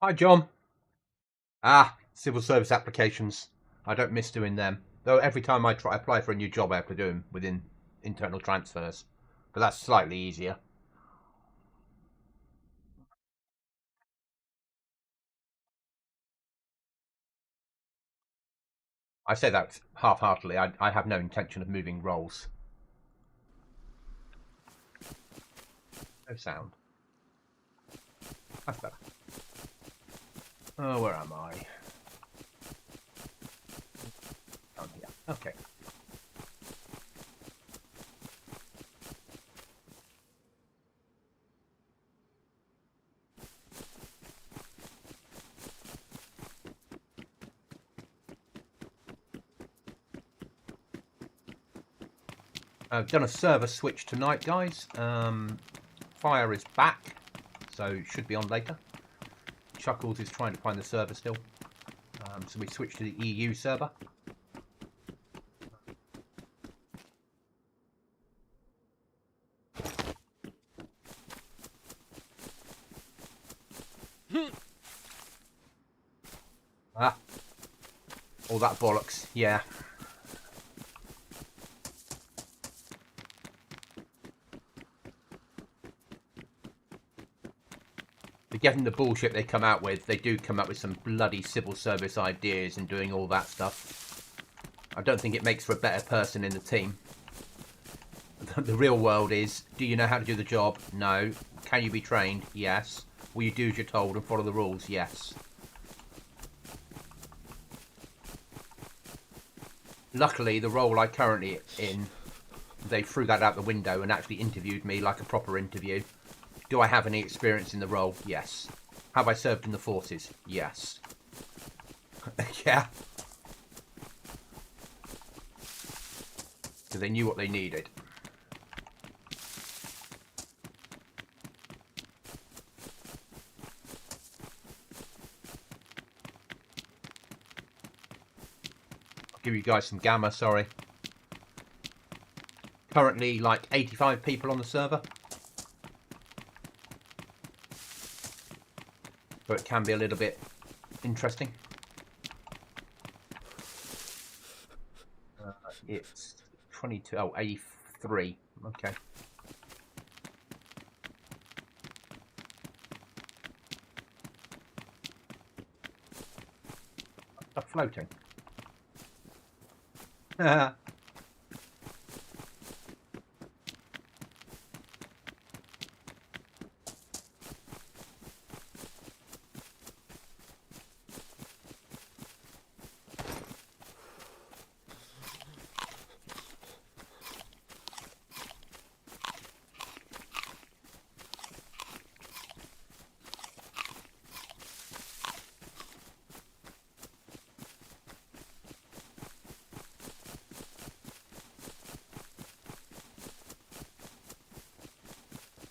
Hi, John. Civil service applications. I don't miss doing them. Though every time I try apply for a new job, I have to do them within internal transfers. But that's slightly easier. I say that half-heartedly. I have no intention of moving roles. No sound. That's better. Oh, where am I? Down here. Okay. I've done a server switch tonight, guys. Fire is back, so should be on later. Chuckles is trying to find the server still. So we switched to the EU server. Ah, all that bollocks. Yeah. Given the bullshit they come out with, they do come up with some bloody civil service ideas and doing all that stuff. I don't think it makes for a better person in the team. The real world is, do you know how to do the job? No. Can you be trained? Yes. Will you do as you're told and follow the rules? Yes. Luckily, the role I currently in, they threw that out the window and actually interviewed me like a proper interview. Do I have any experience in the role? Yes. Have I served in the forces? Yes. Yeah. Because they knew what they needed. I'll give you guys some gamma, sorry. Currently like 85 people on the server. So it can be a little bit interesting. It's 22, 83. Okay. Stop floating.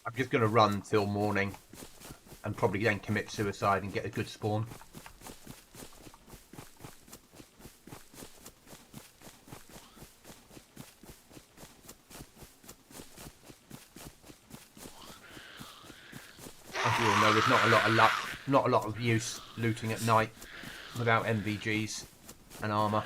I'm just going to run till morning and probably then commit suicide and get a good spawn. As you all know, there's not a lot of luck, not a lot of use looting at night without MVGs and armour.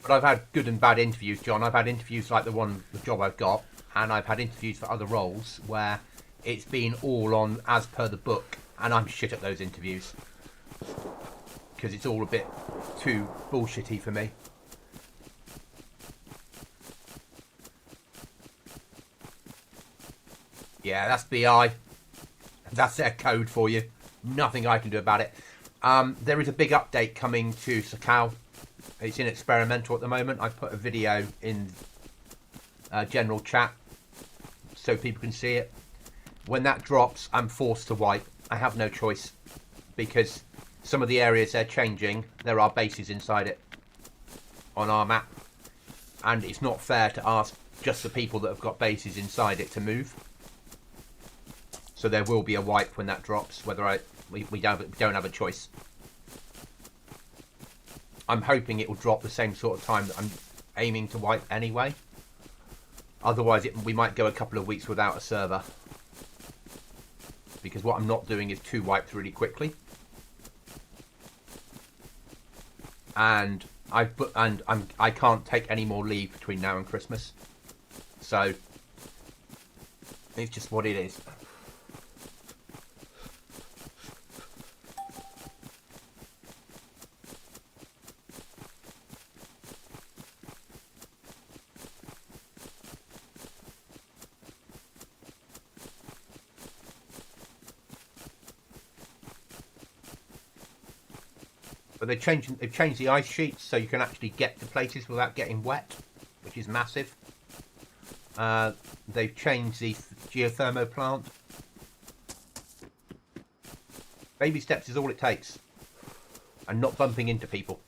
But I've had good and bad interviews, John. I've had interviews like the job I've got, and I've had interviews for other roles where it's been all on as per the book, and I'm shit at those interviews because it's all a bit too bullshitty for me. Yeah, that's BI. That's their code for you. Nothing I can do about it. There is a big update coming to Sakal. It's in experimental at the moment. I put a video in general chat so people can see it. When that drops, I'm forced to wipe. I have no choice, because some of the areas they're changing, there are bases inside it on our map, and it's not fair to ask just the people that have got bases inside it to move. So there will be a wipe when that drops, whether we don't have a choice. I'm hoping it will drop the same sort of time that I'm aiming to wipe anyway. Otherwise, we might go a couple of weeks without a server, because what I'm not doing is 2 wipes really quickly. And I can't take any more leave between now and Christmas. So it's just what it is. But they've changed the ice sheets so you can actually get to places without getting wet, which is massive. They've changed the geothermal plant. Baby steps is all it takes, and not bumping into people.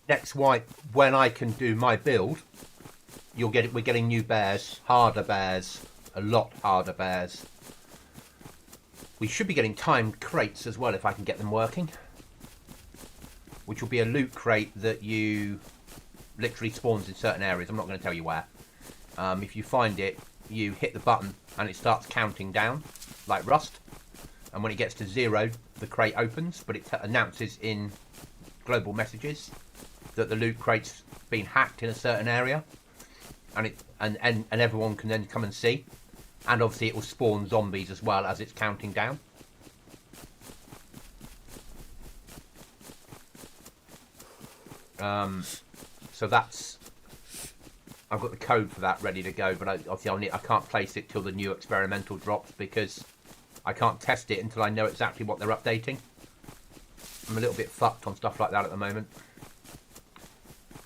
Next wipe, when I can do my build, we're getting new bears, harder bears, a lot harder bears. We should be getting timed crates as well if I can get them working, which will be a loot crate that you literally spawns in certain areas. I'm not going to tell you where. If you find it, you hit the button and it starts counting down like Rust, and when it gets to 0, the crate opens, but it announces in global messages that the loot crate's been hacked in a certain area, and everyone can then come and see, and obviously it will spawn zombies as well as it's counting down. So that's, I've got the code for that ready to go, but obviously I can't place it till the new experimental drops, because I can't test it until I know exactly what they're updating. I'm a little bit fucked on stuff like that at the moment.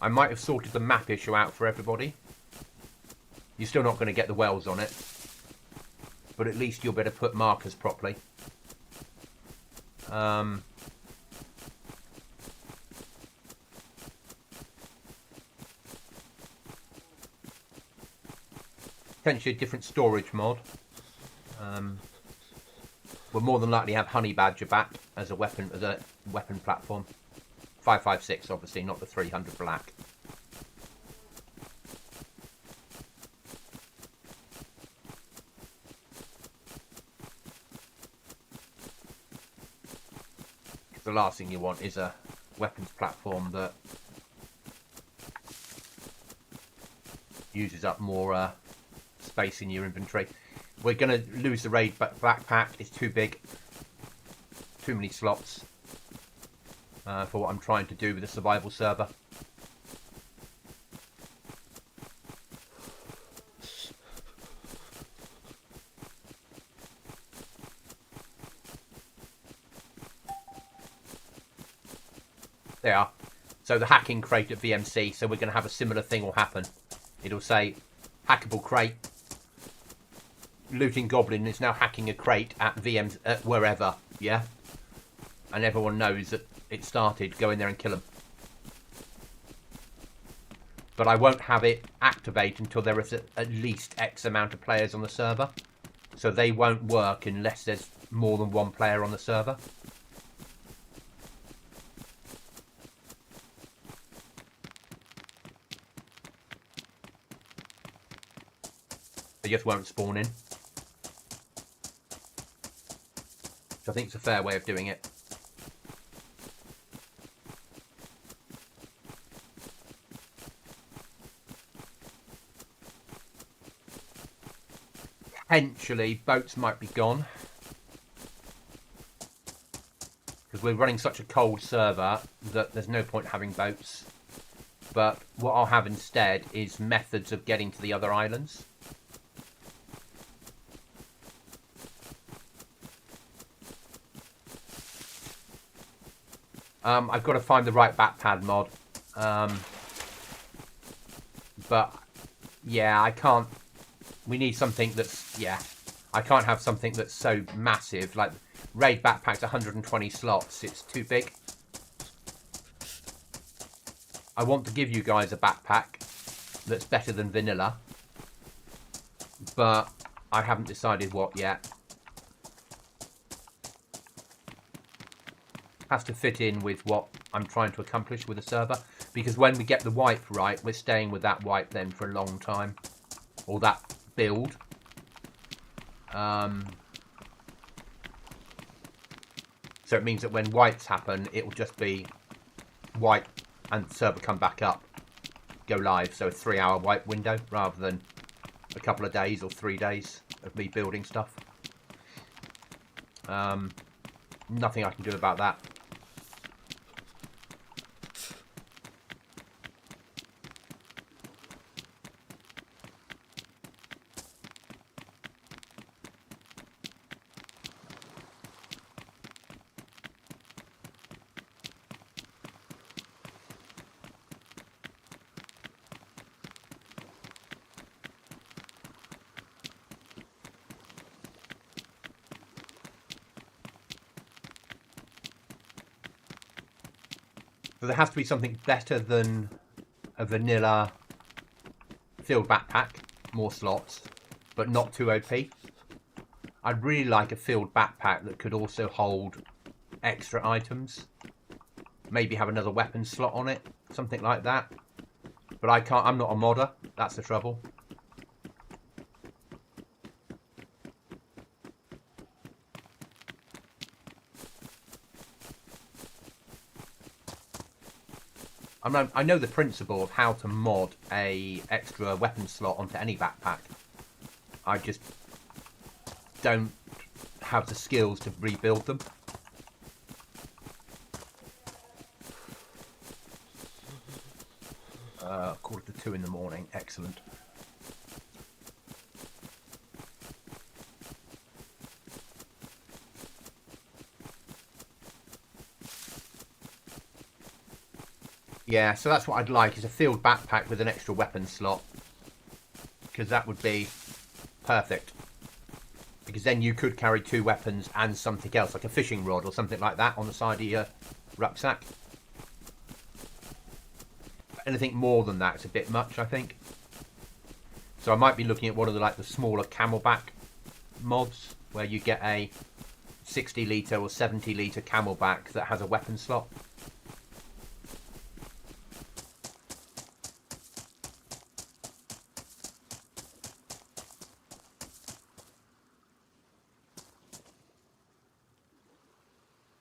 I might have sorted the map issue out for everybody. You're still not going to get the wells on it, but at least you'll be able to put markers properly. Potentially a different storage mod. We'll more than likely have Honey Badger back as a weapon platform. 556, obviously, not the 300 black. The last thing you want is a weapons platform that uses up more space in your inventory. We're going to lose the raid backpack. It's too big. Too many slots for what I'm trying to do with the survival server. They are. So the hacking crate at VMC, so we're going to have a similar thing will happen. It'll say hackable crate. Looting Goblin is now hacking a crate at VM's wherever, yeah? And everyone knows that it started. Go in there and kill them. But I won't have it activate until there is at least X amount of players on the server. So they won't work unless there's more than one player on the server. They just won't spawn in. Which I think is a fair way of doing it. Potentially, boats might be gone. Because we're running such a cold server that there's no point having boats. But what I'll have instead is methods of getting to the other islands. I've got to find the right backpad mod. But, yeah, I can't... We need something that's... Yeah, I can't have something that's so massive. Like, Raid Backpack's 120 slots. It's too big. I want to give you guys a backpack that's better than vanilla. But I haven't decided what yet. Has to fit in with what I'm trying to accomplish with the server, because when we get the wipe right, we're staying with that wipe then for a long time, or that build. So it means that when wipes happen, it will just be wipe and the server come back up, go live. So a 3-hour wipe window rather than a couple of days or 3 days of me building stuff. Nothing I can do about that. So there has to be something better than a vanilla filled backpack, more slots, but not too OP. I'd really like a filled backpack that could also hold extra items. Maybe have another weapon slot on it, something like that. But I can't, I'm not a modder, that's the trouble. I know the principle of how to mod a extra weapon slot onto any backpack. I just don't have the skills to rebuild them. Quarter to 2 in the morning, excellent. Yeah, so that's what I'd like, is a filled backpack with an extra weapon slot. Because that would be perfect. Because then you could carry 2 weapons and something else, like a fishing rod or something like that on the side of your rucksack. Anything more than that is a bit much, I think. So I might be looking at one of the smaller camelback mods, where you get a 60 litre or 70 litre camelback that has a weapon slot.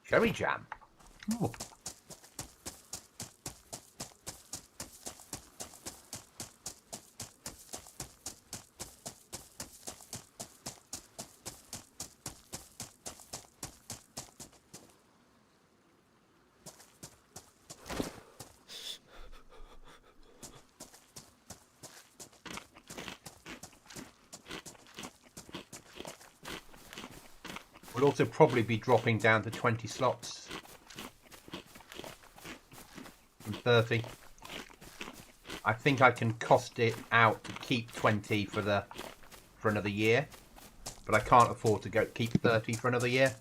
Cherry jam. Ooh. We'll also probably be dropping down to 20 slots from 30. I think I can cost it out to keep 20 for another year, but I can't afford to keep 30 for another year.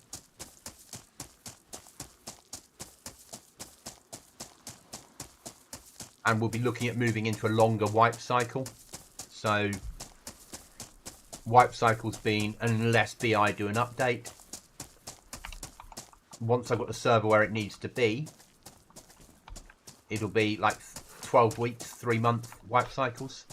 And we'll be looking at moving into a longer wipe cycle. So wipe cycle's been, unless BI do an update, once I've got the server where it needs to be, it'll be like 12 weeks, 3-month wipe cycles.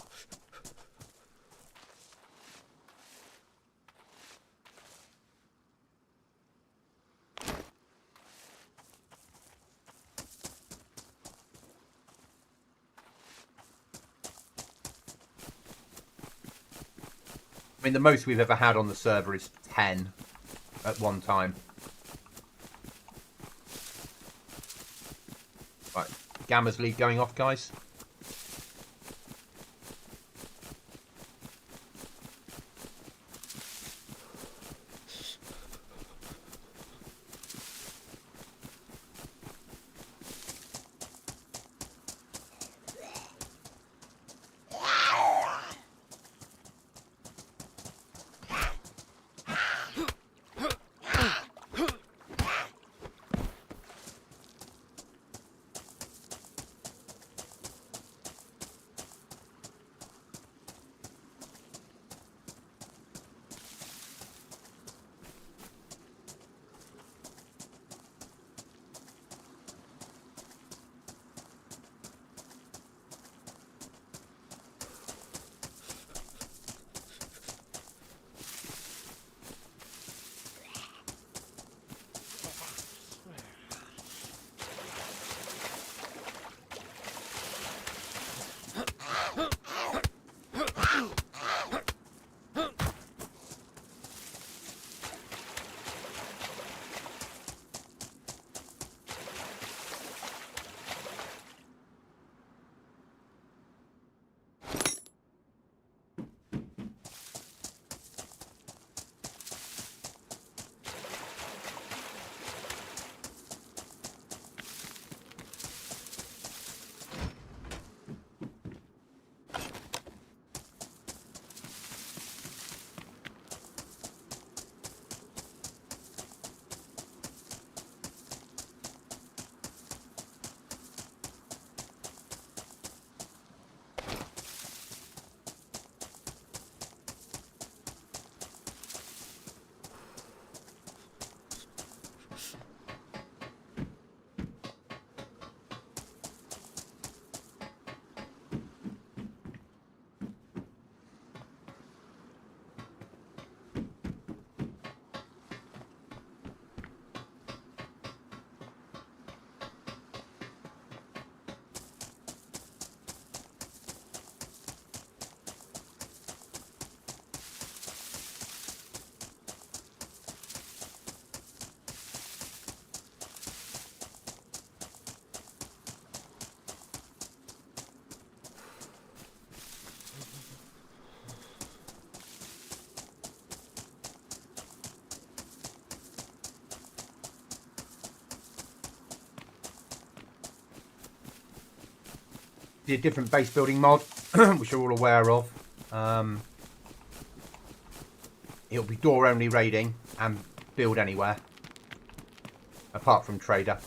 mean, the most we've ever had on the server is 10 at one time. Right, Gamma's lead going off, guys. The different base building mod, which you're all aware of. It'll be door only raiding and build anywhere, apart from trader.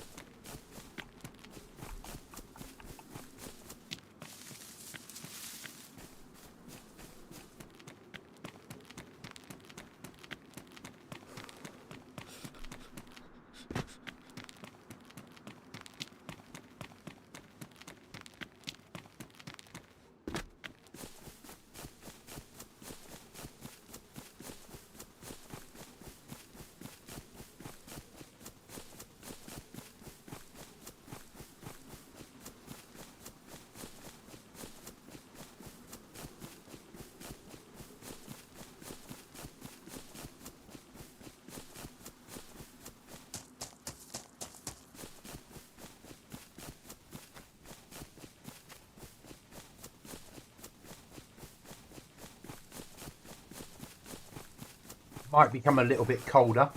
Might become a little bit colder.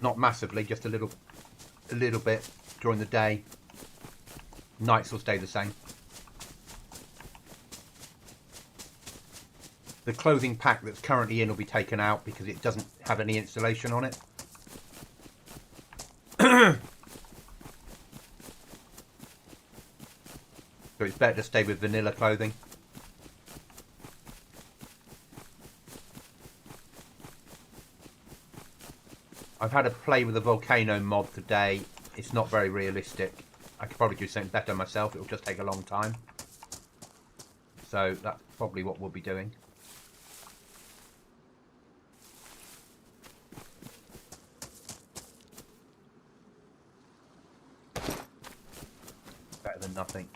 Not massively, just a little bit during the day. Nights will stay the same. The clothing pack that's currently in will be taken out because it doesn't have any insulation on it. So it's better to stay with vanilla clothing. I've had a play with the volcano mod today. It's not very realistic. I could probably do something better myself. It'll just take a long time. So that's probably what we'll be doing. nothing.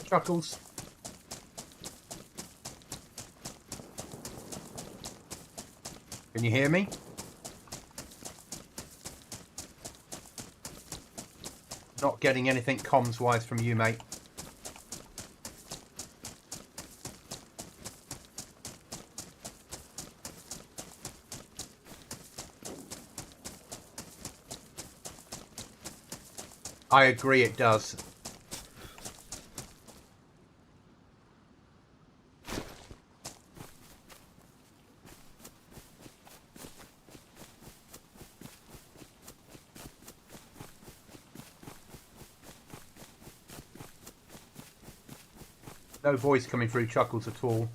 Chuckles. Can you hear me? Not getting anything comms-wise from you, mate. I agree, it does. No voice coming through Chuckles at all.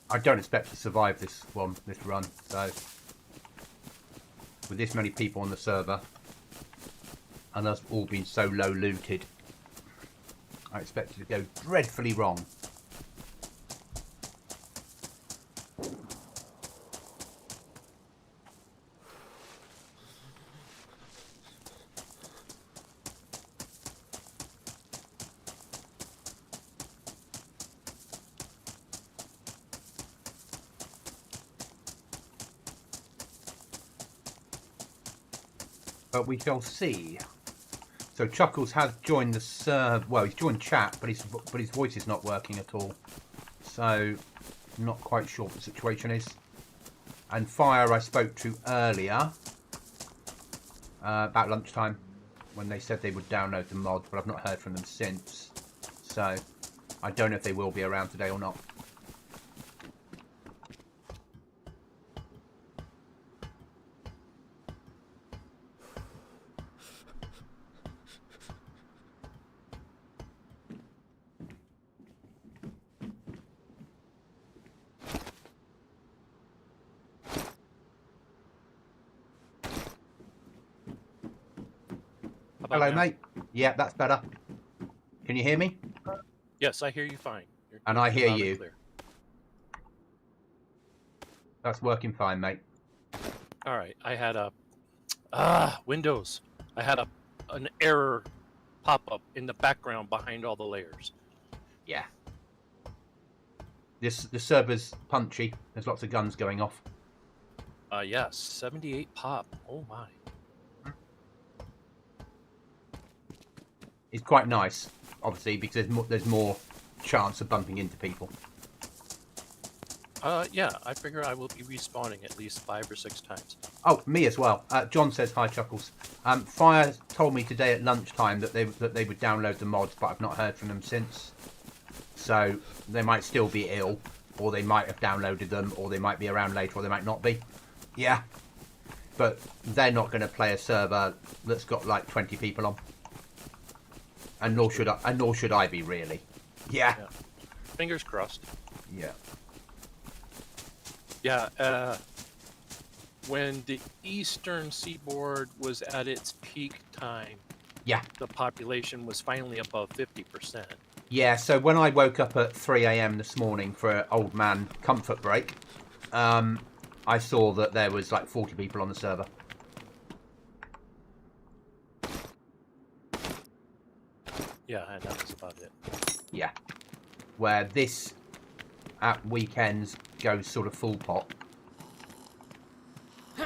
I don't expect to survive this one, this run. So, with this many people on the server, and us all being so low looted, I expect it to go dreadfully wrong. But we shall see. So Chuckles has joined the server. Well, he's joined chat, but his voice is not working at all. So, not quite sure what the situation is. And Fire, I spoke to earlier about lunchtime when they said they would download the mod, but I've not heard from them since. So, I don't know if they will be around today or not. Hello, now? Mate. Yeah, that's better. Can you hear me? Yes, I hear you fine. And I hear you. That's working fine, mate. All right. I had a Windows. I had an error pop up in the background behind all the layers. Yeah. The server's punchy. There's lots of guns going off. Yes, 78 pop. Oh my. It's quite nice. obviously, because there's more chance of bumping into people. Yeah, I figure I will be respawning at least 5 or 6 times. Oh, me as well. John says hi, Chuckles. Fire told me today at lunchtime that they would download the mods, but I've not heard from them since. So they might still be ill, or they might have downloaded them, or they might be around later, or they might not be. Yeah, but they're not going to play a server that's got like 20 people on, and nor should I. And nor should I be, really. Yeah. Fingers crossed. Yeah. Yeah, when the eastern seaboard was at its peak time, Yeah. the population was finally above 50%. Yeah, so when I woke up at 3 a.m. this morning for an old man comfort break, I saw that there was like 40 people on the server. Yeah, and that was about it. Yeah. Where this, at weekends, goes sort of full pot. So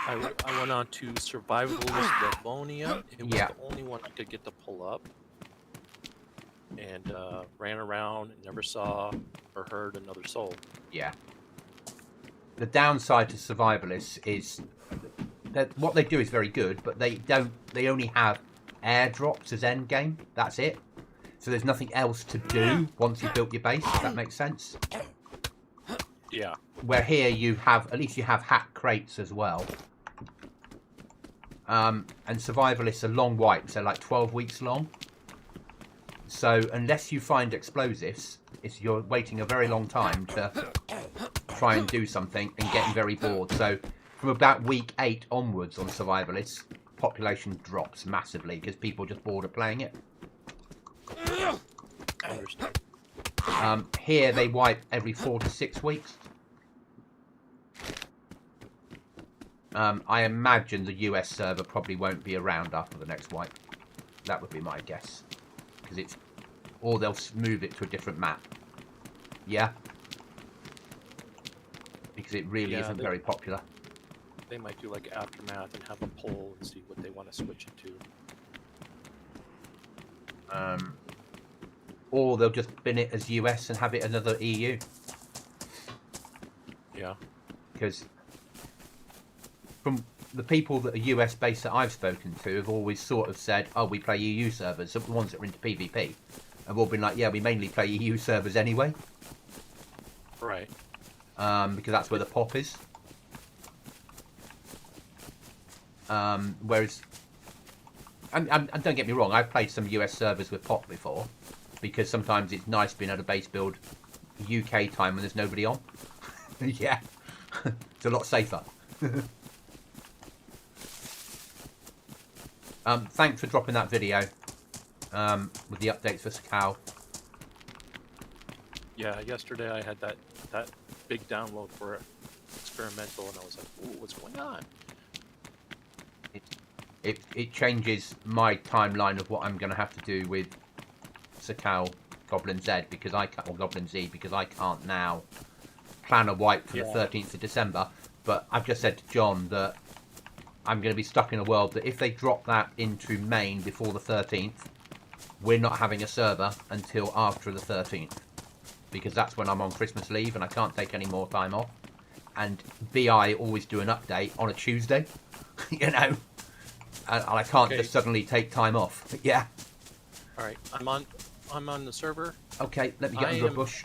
I went on to Survivalist Livonia. It was Yeah. the only one I could get to pull up. And ran around and never saw or heard another soul. Yeah. The downside to Survivalists is that what they do is very good, but they only have airdrops as endgame. That's it. So there's nothing else to do once you've built your base, if that makes sense. Yeah. Where here you have, at least you have hack crates as well. And Survivalists are long wipes. They're like 12 weeks long. So unless you find explosives, you're waiting a very long time to try and do something and getting very bored. So from about week 8 onwards on Survivalists, population drops massively because people are just bored of playing it. I understand. Here they wipe every 4 to 6 weeks. I imagine the US server probably won't be around after the next wipe. That would be my guess. Because it's... Or they'll move it to a different map. Yeah? Because it really isn't very popular. They might do like Aftermath and have a poll and see what they want to switch it to. Or they'll just bin it as US and have it another EU. Yeah. Because from the people that are US based that I've spoken to have always sort of said, oh, we play EU servers. So the ones that are into PvP have all been like, yeah, we mainly play EU servers anyway. Right. Because that's where the pop is. Whereas, and don't get me wrong, I've played some US servers with pop before, because sometimes it's nice being able to base build UK time when there's nobody on. Yeah, it's a lot safer. Thanks for dropping that video with the updates for Sakal. Yeah, yesterday I had that big download for experimental, and I was like, "Ooh, what's going on?" It changes my timeline of what I'm going to have to do with Sakal Goblin Z because I can't, or Goblin Z, because I can't now plan a wipe for the 13th of December. But I've just said to John that I'm going to be stuck in a world that if they drop that into main before the 13th, we're not having a server until after the 13th. Because that's when I'm on Christmas leave and I can't take any more time off. And BI always do an update on a Tuesday, you know. And I can't just suddenly take time off. Yeah. All right, I'm on the server. Okay, let me get under a bush.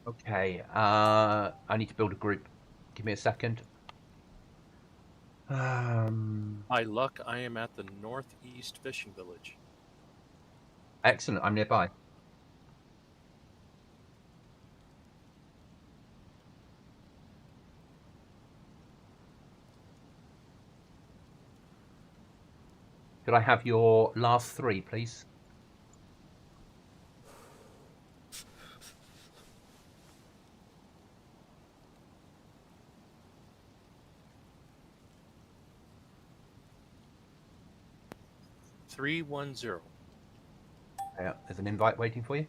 Okay, I need to build a group. Give me a second. By luck, I am at the northeast fishing village. Excellent, I'm nearby. Could I have your last 3, please? $310. Yeah, there's an invite waiting for you.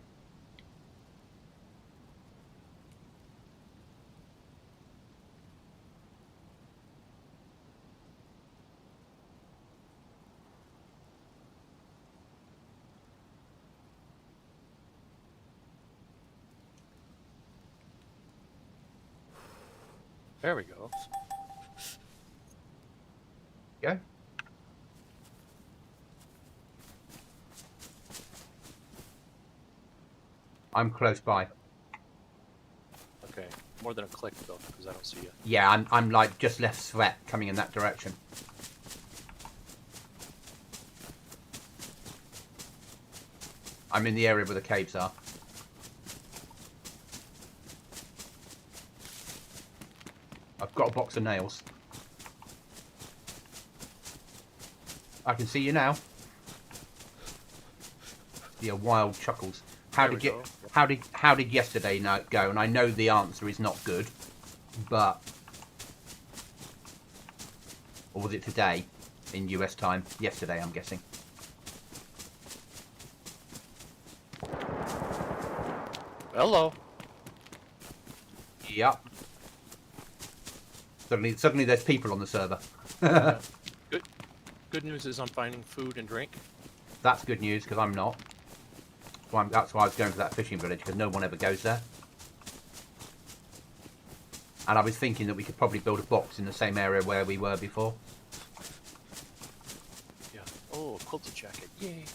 There we go. Go. I'm close by. Okay, more than a click though, because I don't see you. Yeah, I'm like just left sweat coming in that direction. I'm in the area where the caves are. I've got a box of nails. I can see you now. Yeah, wild chuckles. How did yesterday night go? And I know the answer is not good, but or was it today in US time? Yesterday, I'm guessing. Hello. Yep. Suddenly there's people on the server. Yeah. Good news is I'm finding food and drink. That's good news because I'm not. That's why I was going to that fishing village because no one ever goes there. And I was thinking that we could probably build a box in the same area where we were before. Yeah. Oh, a quilted jacket. Yay.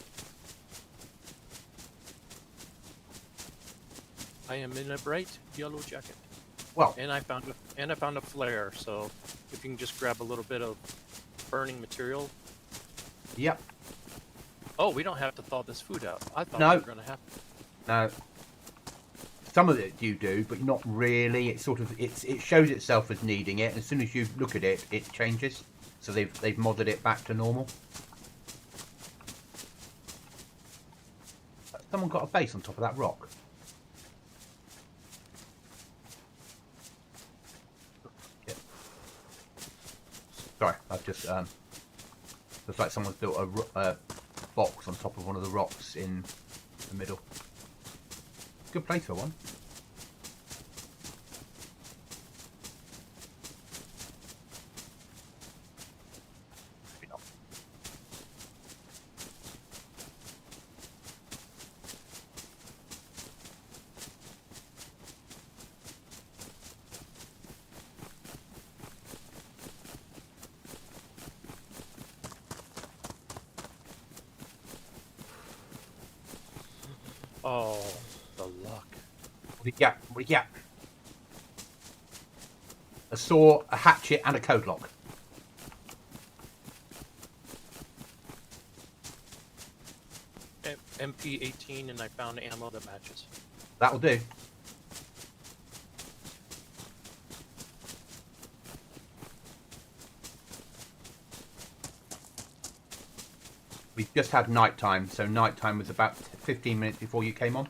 I am in a bright yellow jacket. Well, And I found a flare, so if you can just grab a little bit of burning material. yep. Oh, we don't have to thaw this food out. I thought No. we were going to have to. No. Some of it you do, but not really. It shows itself as needing it. As soon as you look at it, it changes. So they've modded it back to normal. Someone got a base on top of that rock. Yeah. Sorry, I've just looks like someone's built a box on top of one of the rocks in the middle. Good place for one. Maybe not. Oh, the luck. What do you get? What do you get? A saw, a hatchet, and a code lock. MP18, and I found ammo that matches. That'll do. We've just had night time, so night time was about 15 minutes before you came on.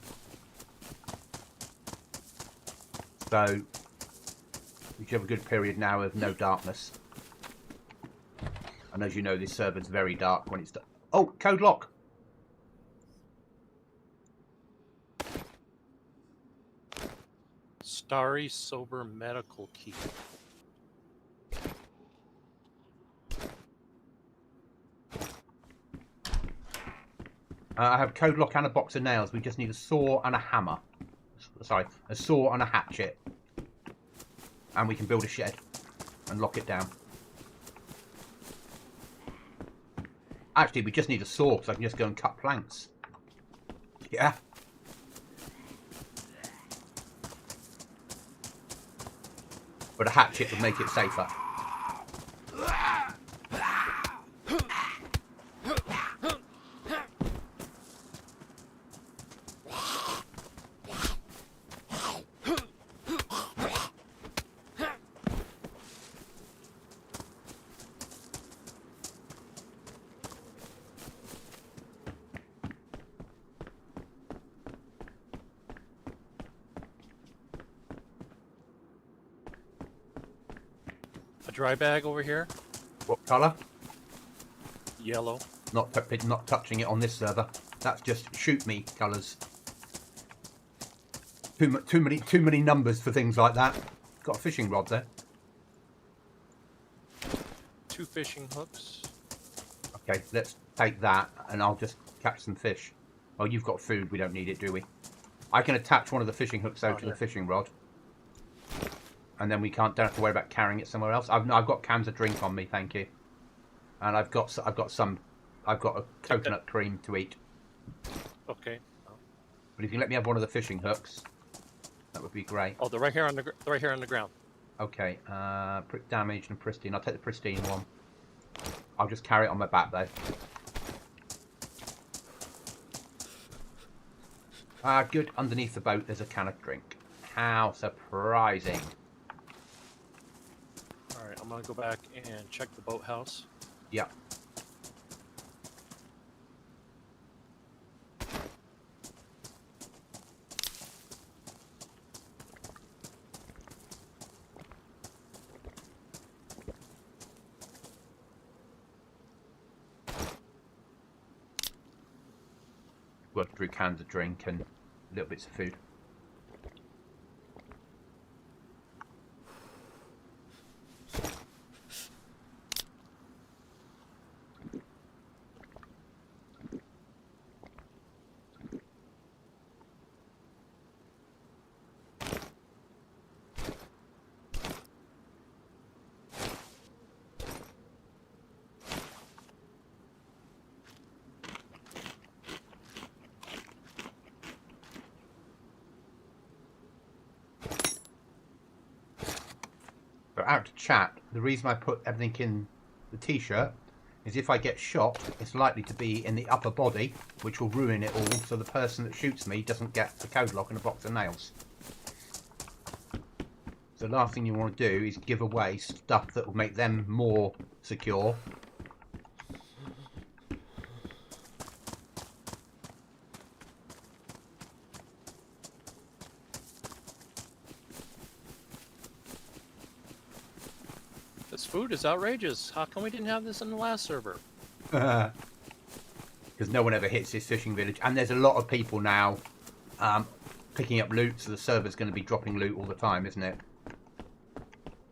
So we should have a good period now of no darkness. And as you know, this server's very dark when it's dark. Oh, code lock. Starry Sober Medical Key. I have code lock and a box of nails. We just need a saw and a hammer. Sorry, a saw and a hatchet. And we can build a shed and lock it down. Actually, we just need a saw so I can just go and cut planks. Yeah. But a hatchet would make it safer. A dry bag over here. What colour? Yellow. Not touching it on this server. That's just shoot me colours. Too many numbers for things like that. Got a fishing rod there. 2 fishing hooks. Okay, let's take that and I'll just catch some fish. Oh, you've got food. We don't need it, do we? I can attach one of the fishing hooks out to the fishing rod. And then we don't have to worry about carrying it somewhere else. I've got cans of drink on me, thank you. And I've got a coconut cream to eat. Okay. But if you let me have one of the fishing hooks, that would be great. Oh, they're right here on the ground. Okay. Damaged and pristine. I'll take the pristine one. I'll just carry it on my back though. Good. Underneath the boat, there's a can of drink. How surprising. Alright, I'm gonna go back and check the boathouse. Yep. Worked through cans of drink and little bits of food. But out to chat, the reason I put everything in the t-shirt is if I get shot, it's likely to be in the upper body, which will ruin it all, so the person that shoots me doesn't get the code lock and a box of nails. So the last thing you want to do is give away stuff that will make them more secure. This food is outrageous. How come we didn't have this in the last server? Because no one ever hits this fishing village. And there's a lot of people now picking up loot, so the server's going to be dropping loot all the time, isn't it?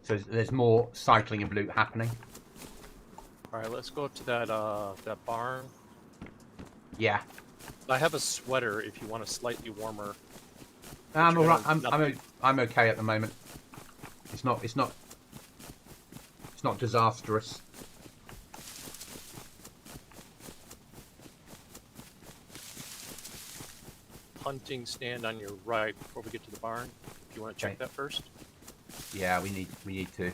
So there's more cycling of loot happening. Alright, let's go to that barn. Yeah. I have a sweater if you want a slightly warmer. I'm all right. I'm okay at the moment. It's not disastrous. Hunting stand on your right before we get to the barn. If you want to check that first. Yeah, we need to.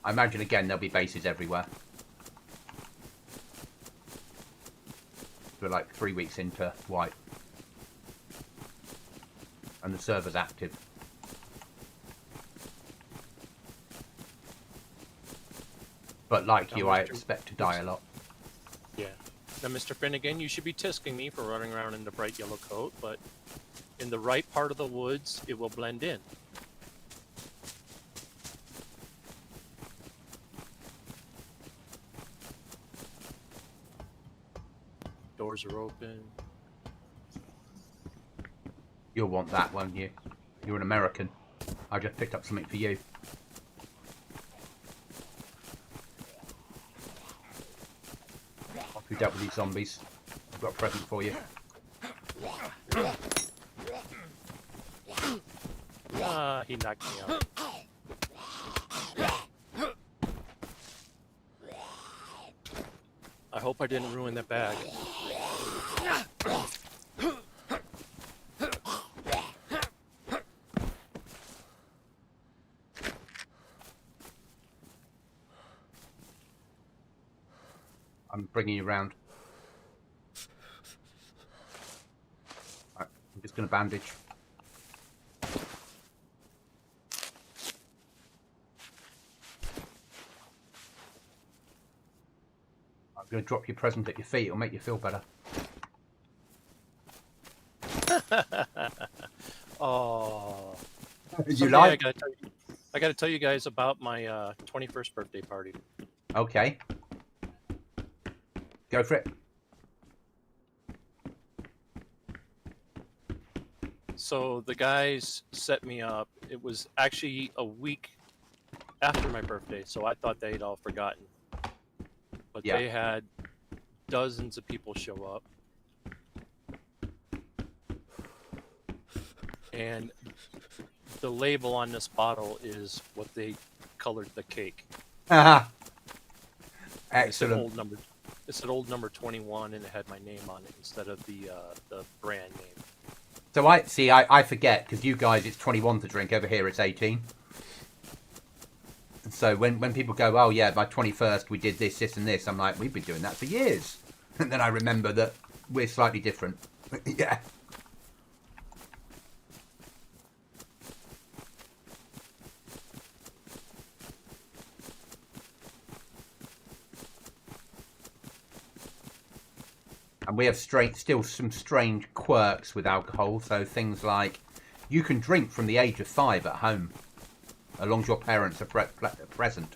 I imagine again there'll be bases everywhere. We're like 3 weeks into wipe, and the server's active. But like you, I expect to die a lot. Yeah. Now, Mr. Finnegan, you should be tisking me for running around in the bright yellow coat, but in the right part of the woods, it will blend in. Doors are open. You'll want that, won't you? You're an American. I just picked up something for you. After we dealt with these zombies, I've got a present for you. Ah, he knocked me out. I hope I didn't ruin that bag. I'm bringing you around. Right, I'm just going to bandage. I'm going to drop your present at your feet. It'll make you feel better. Oh. You Someday like? I gotta tell you guys about my 21st birthday party. Okay. Go for it. So the guys set me up. It was actually a week after my birthday, so I thought they'd all forgotten. But Yeah. they had dozens of people show up. and the label on this bottle is what they colored the cake. Haha. It's an Excellent. old number. It's an old number 21, and it had my name on it instead of the brand name. So I forget, because you guys, it's 21 to drink. Over here, it's 18. So when people go, oh yeah, my 21st, we did this, this, and this, I'm like, we've been doing that for years. And then I remember that we're slightly different. Yeah. And we have still some strange quirks with alcohol. So things like, you can drink from the age of 5 at home, as long as your parents are present.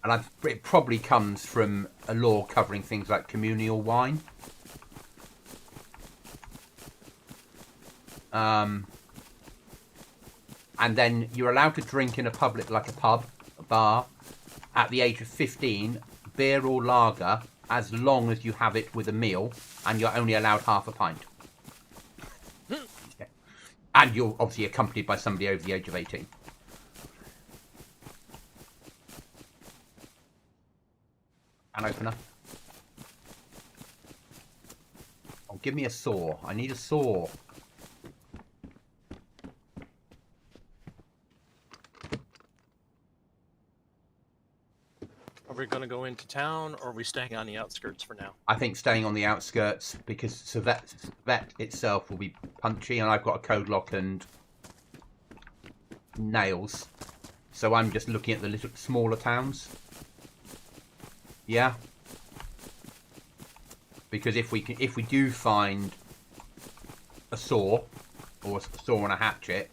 And it probably comes from a law covering things like communal wine. And then you're allowed to drink in a public, like a pub, a bar, at the age of 15, beer or lager, as long as you have it with a meal, and you're only allowed half a pint. Yeah. And you're obviously accompanied by somebody over the age of 18. An opener. Oh, give me a saw. I need a saw. Are we going to go into town, or are we staying on the outskirts for now? I think staying on the outskirts, because Savet itself will be punchy, and I've got a code lock and nails. So I'm just looking at the little smaller towns. Yeah. Because if we do find a saw, or a saw and a hatchet,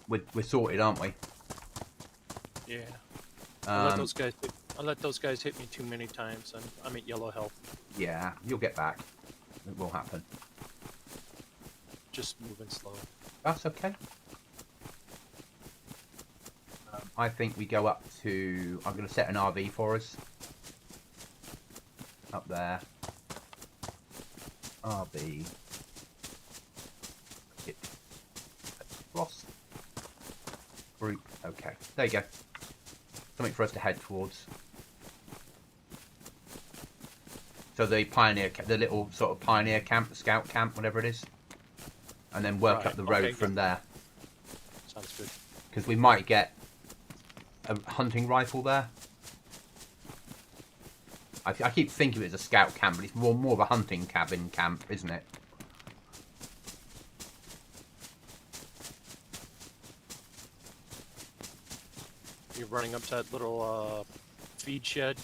we're sorted, aren't we? Yeah. I'll let those guys hit me too many times, and I'm at yellow health. Yeah, you'll get back. It will happen. Just moving slow. That's okay. I think we go up to... I'm going to set an RV for us. Up there. RV. Hit. Cross. Group. Okay. There you go. Something for us to head towards. So the the little sort of pioneer camp, scout camp, whatever it is. And then work up the road from there. Sounds good. Because we might get a hunting rifle there. I keep thinking it's a scout camp, but it's more of a hunting cabin camp, isn't it? You're running up to that little feed shed.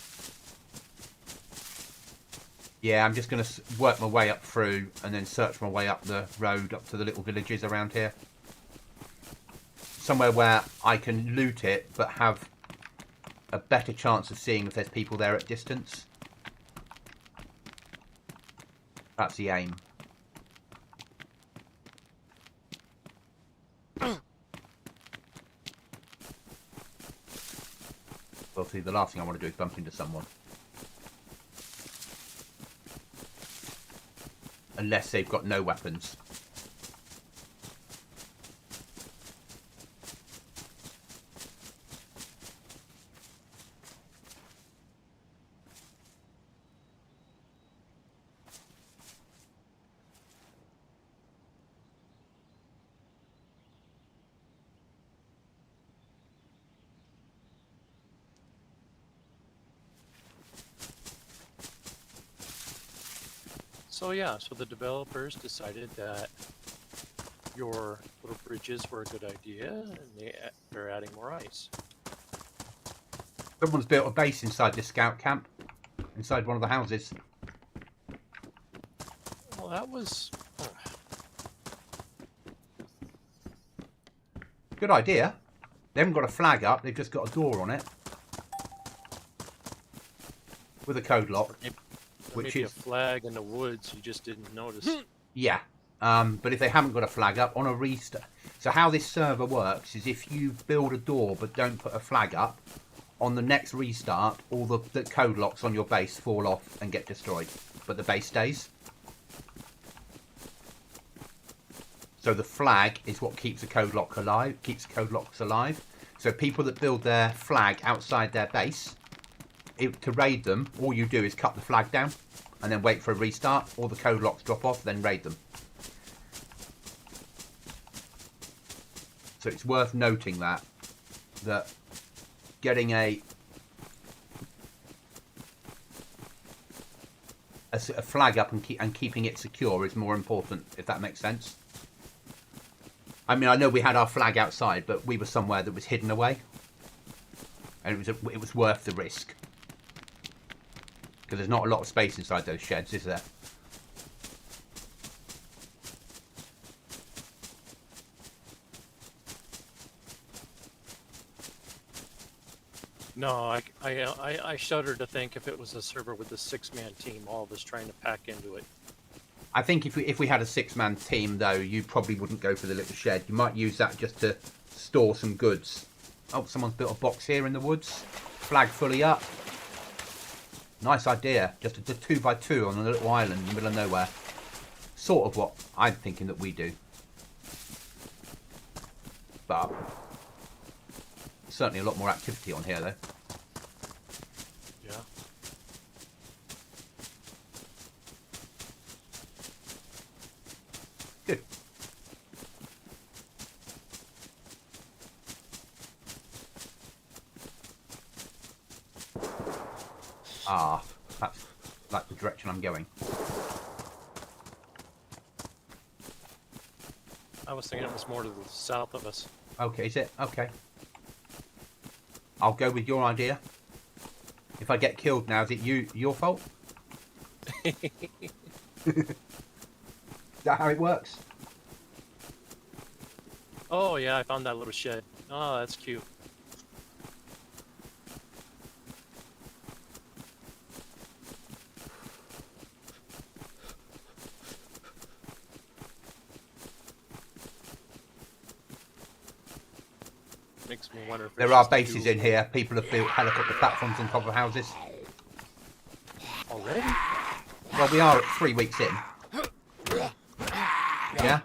Yeah, I'm just going to work my way up through and then search my way up the road up to the little villages around here. Somewhere where I can loot it, but have a better chance of seeing if there's people there at distance. That's the aim. Well, see, the last thing I want to do is bump into someone. Unless they've got no weapons. So yeah, so the developers decided that your little bridges were a good idea, and they're adding more ice. Someone's built a base inside this scout camp. Inside one of the houses. Well, that was... Good idea. They haven't got a flag up, they've just got a door on it. With a code lock. There may be a flag in the woods, you just didn't notice. Yeah. But if they haven't got a flag up on a restart, so how this server works is if you build a door but don't put a flag up, on the next restart, all the code locks on your base fall off and get destroyed, but the base stays. So the flag is what keeps the code lock alive, keeps the code locks alive. So people that build their flag outside their base, to raid them, all you do is cut the flag down and then wait for a restart. All the code locks drop off, then raid them. So it's worth noting that getting a flag up and keeping it secure is more important, if that makes sense. I mean, I know we had our flag outside, but we were somewhere that was hidden away, and it was worth the risk, because there's not a lot of space inside those sheds, is there? No, I shudder to think if it was a server with a 6-man team, all of us trying to pack into it. I think if we had a 6-man team, though, you probably wouldn't go for the little shed. You might use that just to store some goods. Oh, someone's built a box here in the woods. Flag fully up. Nice idea. Just a 2x2 on a little island in the middle of nowhere. Sort of what I'm thinking that we do. But certainly a lot more activity on here, though. Yeah. Good. Ah, that's the direction I'm going. I was thinking it was more to the south of us. Okay, is it? Okay. I'll go with your idea. If I get killed now, is it your fault? Is that how it works? Oh yeah, I found that little shed. Oh, that's cute. Makes me wonder if There are bases in here. People have built helicopter platforms on top of houses. Already? Well, we are 3 weeks in. Yeah?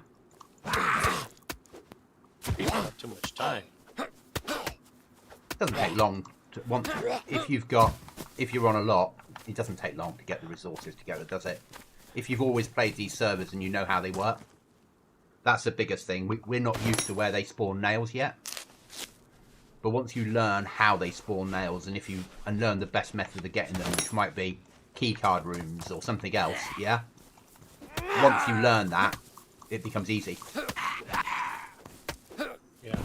People have too much time. It doesn't take long if you're on a lot, it doesn't take long to get the resources together, does it? If you've always played these servers and you know how they work, that's the biggest thing. We're not used to where they spawn nails yet. But once you learn how they spawn nails and learn the best method of getting them, which might be keycard rooms or something else, yeah? Once you learn that, it becomes easy. Yeah.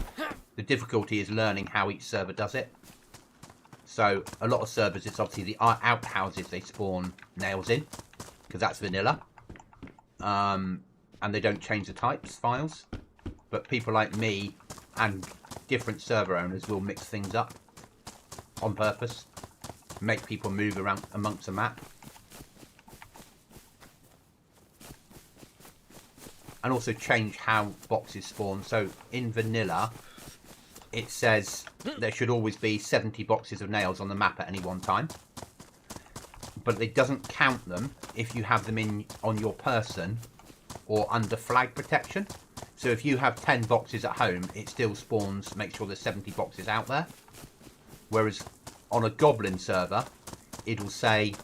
The difficulty is learning how each server does it. So a lot of servers, it's obviously the outhouses they spawn nails in, because that's vanilla. And they don't change the types files. But people like me and different server owners will mix things up on purpose, make people move around amongst the map, and also change how boxes spawn. So in vanilla, it says there should always be 70 boxes of nails on the map at any one time, but it doesn't count them if you have them on your person or under flag protection. So if you have 10 boxes at home, it still spawns, make sure there's 70 boxes out there. Whereas on a Goblin server, it'll say,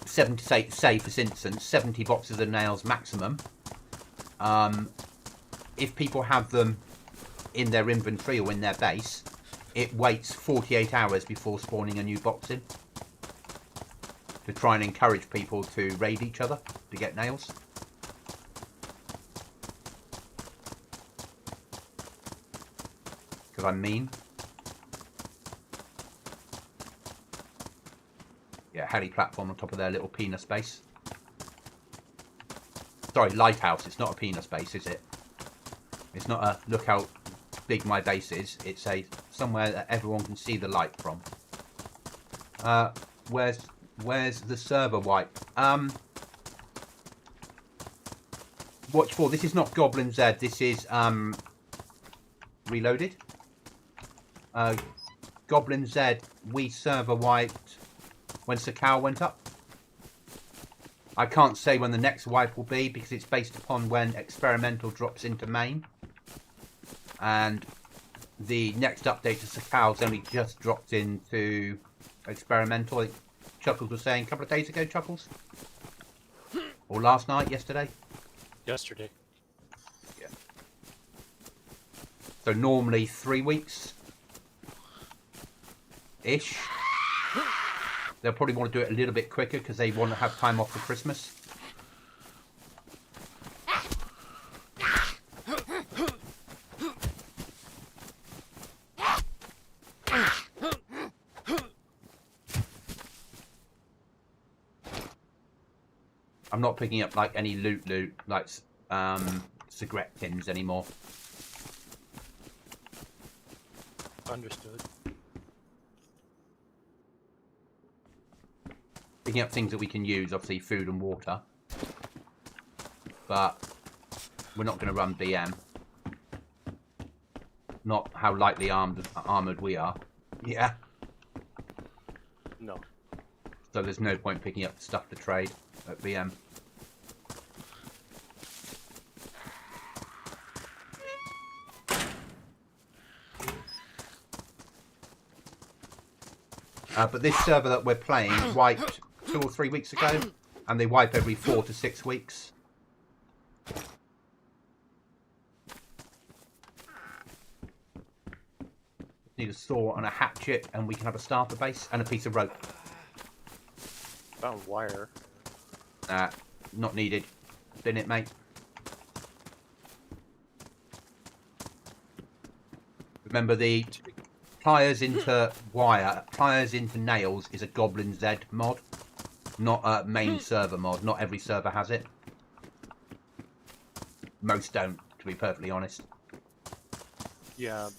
say for instance, 70 boxes of nails maximum. If people have them in their inventory or in their base, it waits 48 hours before spawning a new box in, to try and encourage people to raid each other to get nails. Because I'm mean. Yeah, heli platform on top of their little penis base. Sorry, lighthouse. It's not a penis base, is it? It's not a look how big my base is. It's a somewhere that everyone can see the light from. Where's the server wipe? Watch 4. This is not Goblin Z. This is Reloaded. Goblin Z, we server wiped when Sakal went up. I can't say when the next wipe will be because it's based upon when experimental drops into main. And the next update to Sakal's only just dropped into experimental. I think Chuckles was saying a couple of days ago, Chuckles? Or last night, yesterday? Yesterday. Yeah. So normally 3 weeks ish. They'll probably want to do it a little bit quicker because they want to have time off for Christmas. I'm not picking up like any loot like cigarette tins anymore. Understood. Picking up things that we can use, obviously food and water. But we're not going to run BM. Not how lightly armoured we are. Yeah. No. So there's no point picking up stuff to trade at BM. But this server that we're playing wiped 2 or 3 weeks ago, and they wipe every 4 to 6 weeks. Need a saw and a hatchet, and we can have a starter base and a piece of rope. Found wire. Not needed. Bin it, mate. Remember the pliers into wire, pliers into nails is a Goblin Z mod, not a main server mod. Not every server has it. Most don't, to be perfectly honest. Yeah,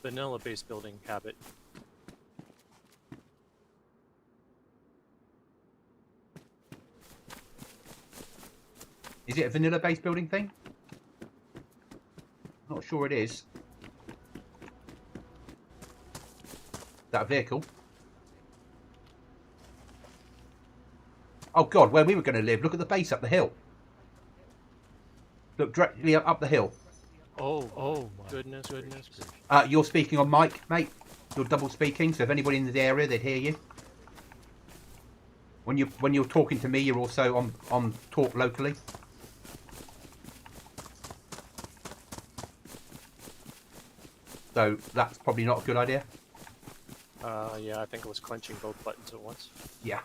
vanilla base building habit. Is it a vanilla base building thing? Not sure it is. Is that a vehicle? Oh god, where we were going to live. Look at the base up the hill. Look directly up the hill. Oh my goodness. You're speaking on mic, mate. You're double speaking, so if anybody in the area, they'd hear you. When you're talking to me, you're also on talk locally. So that's probably not a good idea. Yeah, I think it was clenching both buttons at once. Yeah.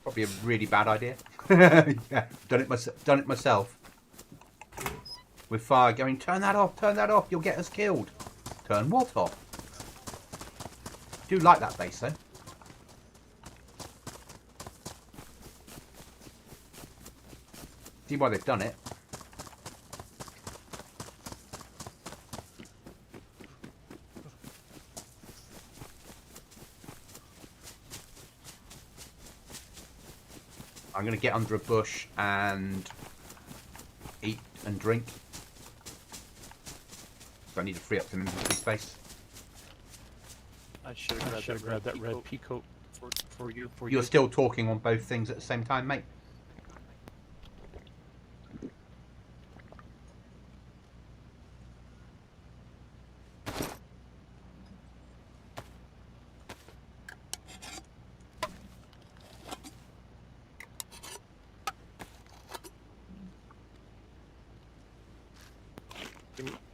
Probably a really bad idea. Yeah, done it myself. With fire going, turn that off, you'll get us killed. Turn what off? Do like that base though. See why they've done it. I'm going to get under a bush and eat and drink. So I need to free up some inventory space. I should have grabbed that red pea coat for you. You're still talking on both things at the same time, mate.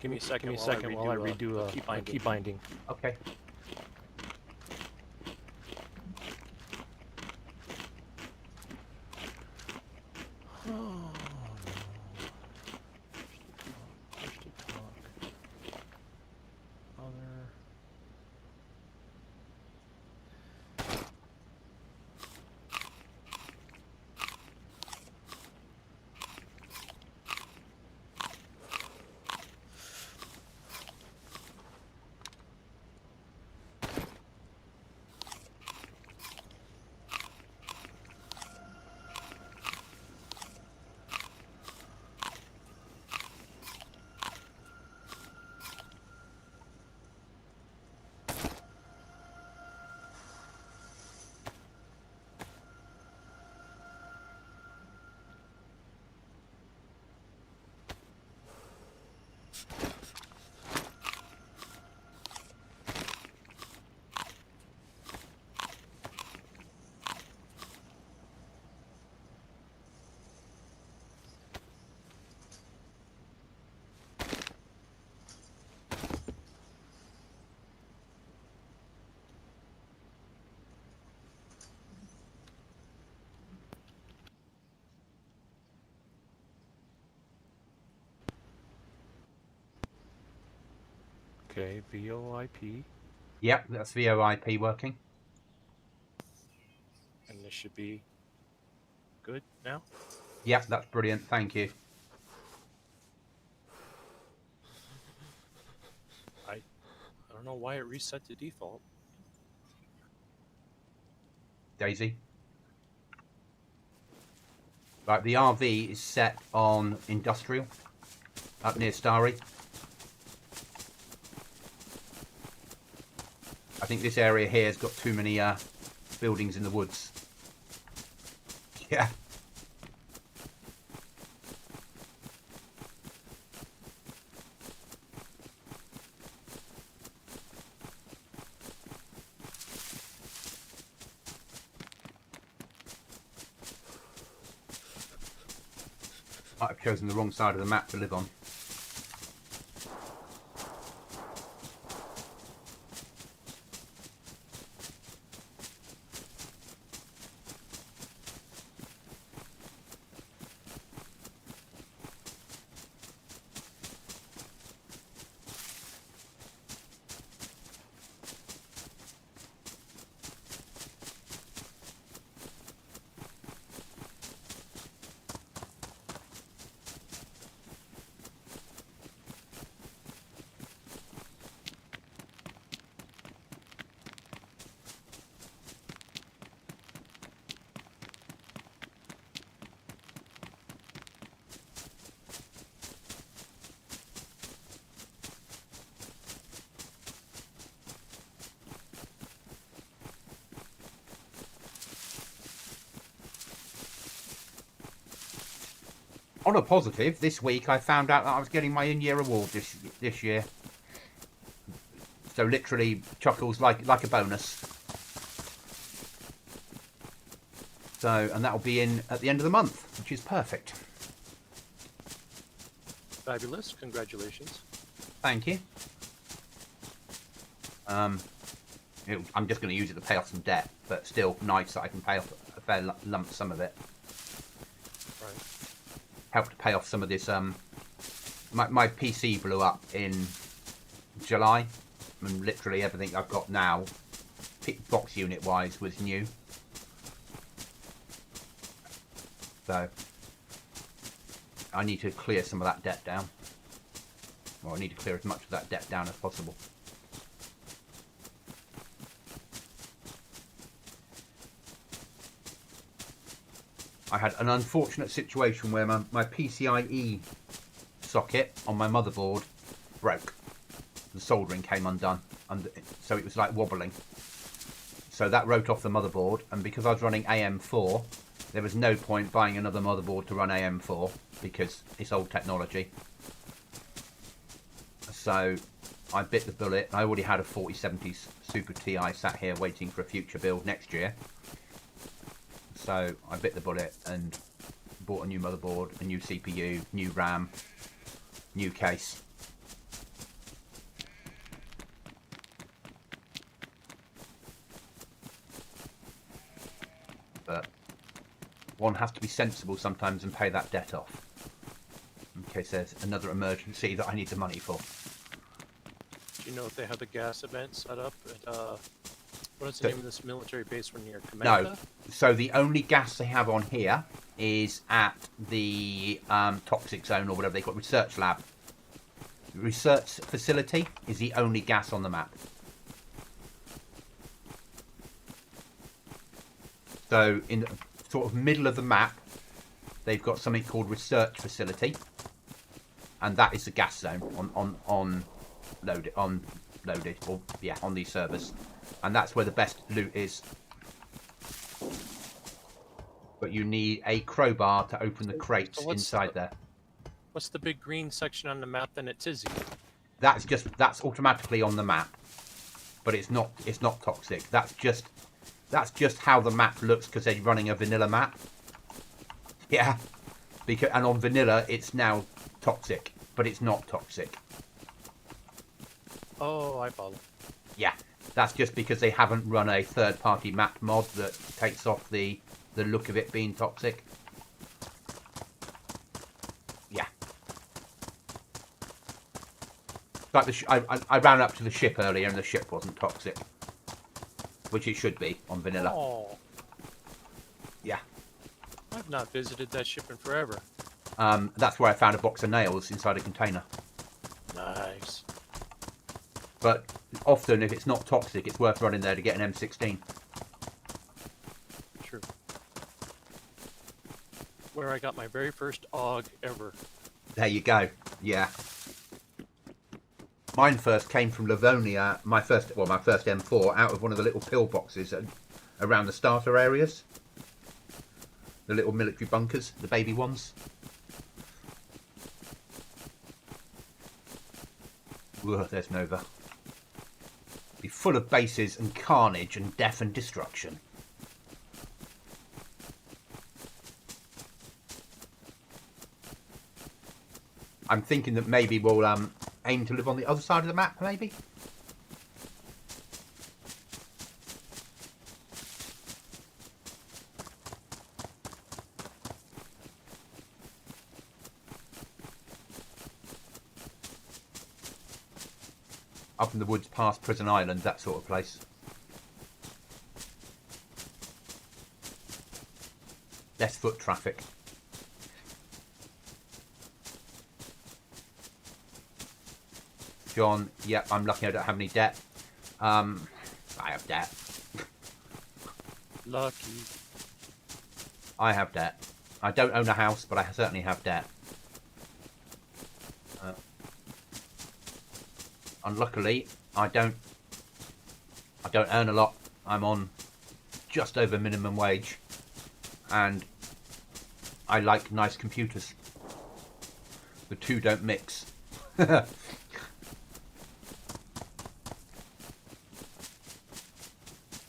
Give me a second while I redo a key binding. Okay. Okay, VoIP, Yep, that's VoIP working. and this should be good now. Yep, that's brilliant. Thank you. I don't know why it reset to default. Daisy. Right, the RV is set on industrial up near Starry. I think this area here has got too many buildings in the woods. Yeah. Might have chosen the wrong side of the map to live on. On a positive, this week I found out that I was getting my in-year award this year. So literally, chuckles like a bonus. So, and that'll be in at the end of the month, which is perfect. Fabulous! Congratulations. Thank you. I'm just going to use it to pay off some debt, but still nice that I can pay off a fair lump sum of it. Right. Help to pay off some of this. My PC blew up in July, and literally everything I've got now, box unit wise, was new. So I need to clear some of that debt down. Well, I need to clear as much of that debt down as possible. I had an unfortunate situation where my PCIe socket on my motherboard broke. The soldering came undone, and so it was like wobbling. So that wrote off the motherboard, and because I was running AM4, there was no point buying another motherboard to run AM4 because it's old technology. So I bit the bullet. I already had a 4070 Super Ti sat here waiting for a future build next year. So I bit the bullet and bought a new motherboard, a new CPU, new RAM, new case. But one has to be sensible sometimes and pay that debt off, in case there's another emergency that I need the money for. Do you know if they have the gas event set up at what is the name of this military base when near Commander? No. So the only gas they have on here is at the toxic zone, or whatever they call it, research lab. Research facility is the only gas on the map. So in the sort of middle of the map, they've got something called research facility, and that is the gas zone on these servers, and that's where the best loot is. But you need a crowbar to open the crates inside there. What's the big green section on the map then at Tizzy? That's automatically on the map, but it's not toxic. That's just how the map looks because they're running a vanilla map. Yeah, and on vanilla it's now toxic, but it's not toxic. Oh, I follow. Yeah, that's just because they haven't run a third-party map mod that takes off the look of it being toxic. Yeah. like I ran up to the ship earlier and the ship wasn't toxic, which it should be on vanilla. Oh, Yeah. I've not visited that ship in forever. That's where I found a box of nails inside a container. Nice. But often, if it's not toxic, it's worth running there to get an M16. True. Where I got my very first AUG ever. There you go. Yeah. Mine first came from Livonia. My first M4 out of one of the little pillboxes around the starter areas. The little military bunkers, the baby ones. Ugh, there's Nova. Be full of bases and carnage and death and destruction. I'm thinking that maybe we'll aim to live on the other side of the map, maybe? Up in the woods past Prison Island, that sort of place. Less foot traffic. John, yep, I'm lucky I don't have any debt. I have debt. Lucky. I have debt. I don't own a house, but I certainly have debt. Unluckily, I don't earn a lot. I'm on just over minimum wage, and I like nice computers. The two don't mix.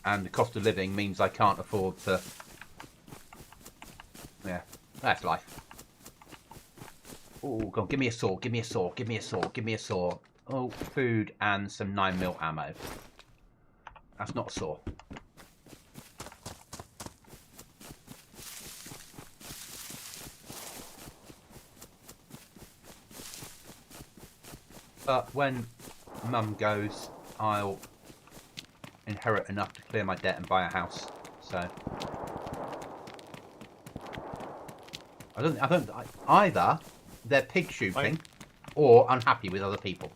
And the cost of living means I can't afford to. Yeah, that's life. Oh, go on, give me a saw, give me a saw, give me a saw, give me a saw. Oh, food and some 9mm ammo. That's not a saw. But when Mum goes, I'll inherit enough to clear my debt and buy a house. So either they're pig shooting or unhappy with other people.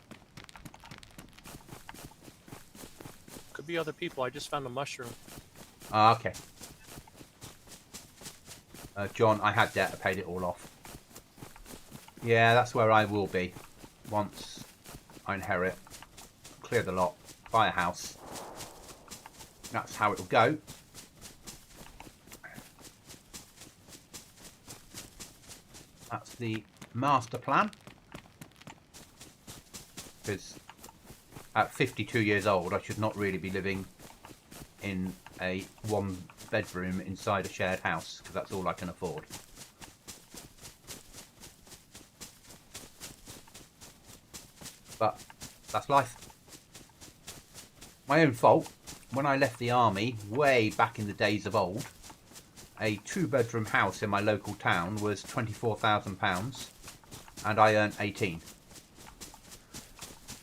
Could be other people. I just found a mushroom. Ah, okay. John, I had debt. I paid it all off. Yeah, that's where I will be once I inherit, clear the lot, buy a house. That's how it'll go. That's the master plan. Because at 52 years old, I should not really be living in a one bedroom inside a shared house, because that's all I can afford. But that's life. My own fault. When I left the army, way back in the days of old, a 2-bedroom house in my local town was £24,000 and I earned 18.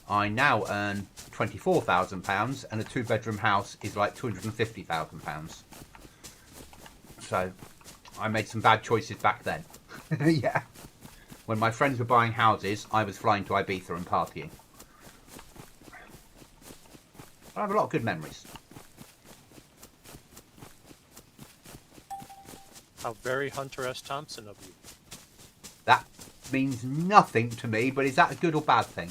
I now earn £24,000 and a 2-bedroom house is like £250,000. So I made some bad choices back then. Yeah. When my friends were buying houses, I was flying to Ibiza and partying. I have a lot of good memories. How very Hunter S. Thompson of you. That means nothing to me, but is that a good or bad thing?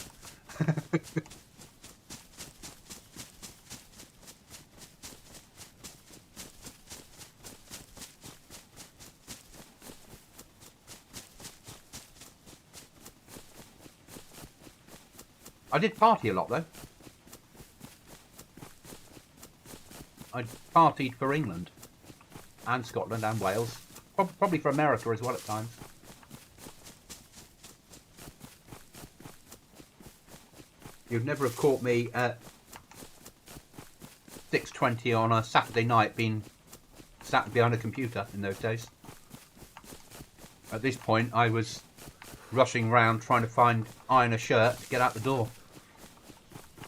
I did party a lot though. I partied for England and Scotland and Wales, probably for America as well at times. You'd never have caught me at 6:20 on a Saturday night being sat behind a computer in those days. At this point I was rushing around trying to iron a shirt to get out the door.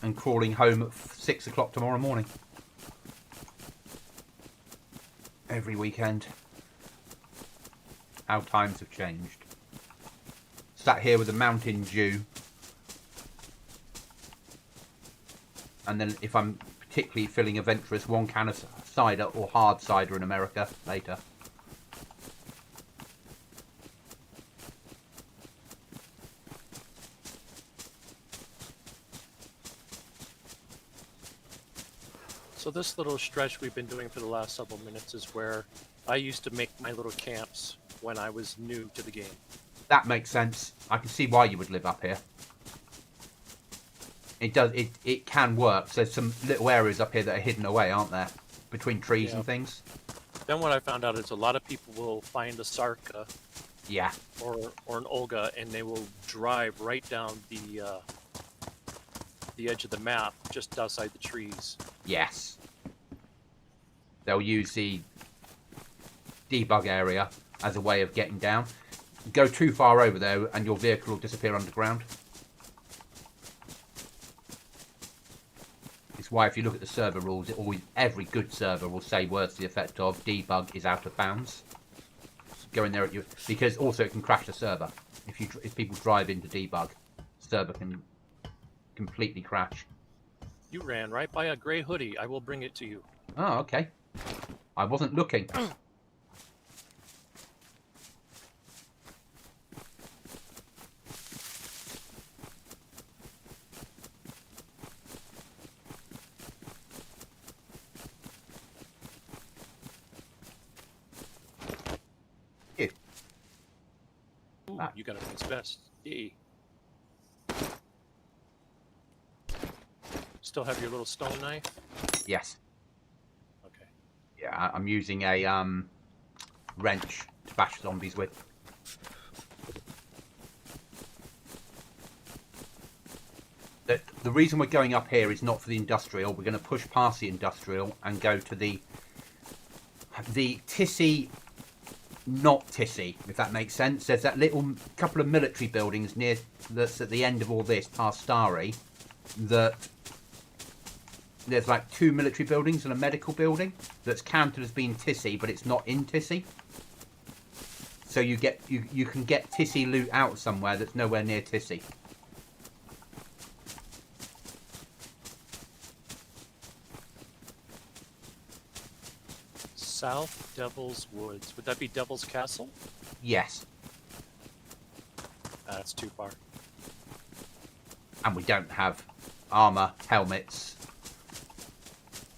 and crawling home at 6 o'clock tomorrow morning. Every weekend. How times have changed. Sat here with a Mountain Dew. And then if I'm particularly feeling adventurous, 1 can of cider or hard cider in America later. So this little stretch we've been doing for the last several minutes is where I used to make my little camps when I was new to the game. That makes sense. I can see why you would live up here. It does. It can work. So there's some little areas up here that are hidden away, aren't there? Between trees and things. Then what I found out is a lot of people will find a Sarka Yeah. or an Olga, and they will drive right down the edge of the map just outside the trees. Yes. They'll use the debug area as a way of getting down. Go too far over there and your vehicle will disappear underground. It's why if you look at the server rules, every good server will say words to the effect of debug is out of bounds. Go in there at you, because also it can crash the server. If people drive into debug, server can completely crash. You ran right by a gray hoodie. I will bring it to you. Oh, okay. I wasn't looking. Ooh, you got a nice vest. Yay. Still have your little stone knife? Yes. Okay. Yeah, I'm using a wrench to bash zombies with. The reason we're going up here is not for the industrial. We're going to push past the industrial and go to the Tissy, not Tissy, if that makes sense. There's that little couple of military buildings near that's at the end of all this, past Starry, that there's like 2 military buildings and a medical building that's counted as being Tissy, but it's not in Tissy. So you can get Tissy loot out somewhere that's nowhere near Tissy. South Devil's Woods. Would that be Devil's Castle? Yes. That's too far. And we don't have armour, helmets,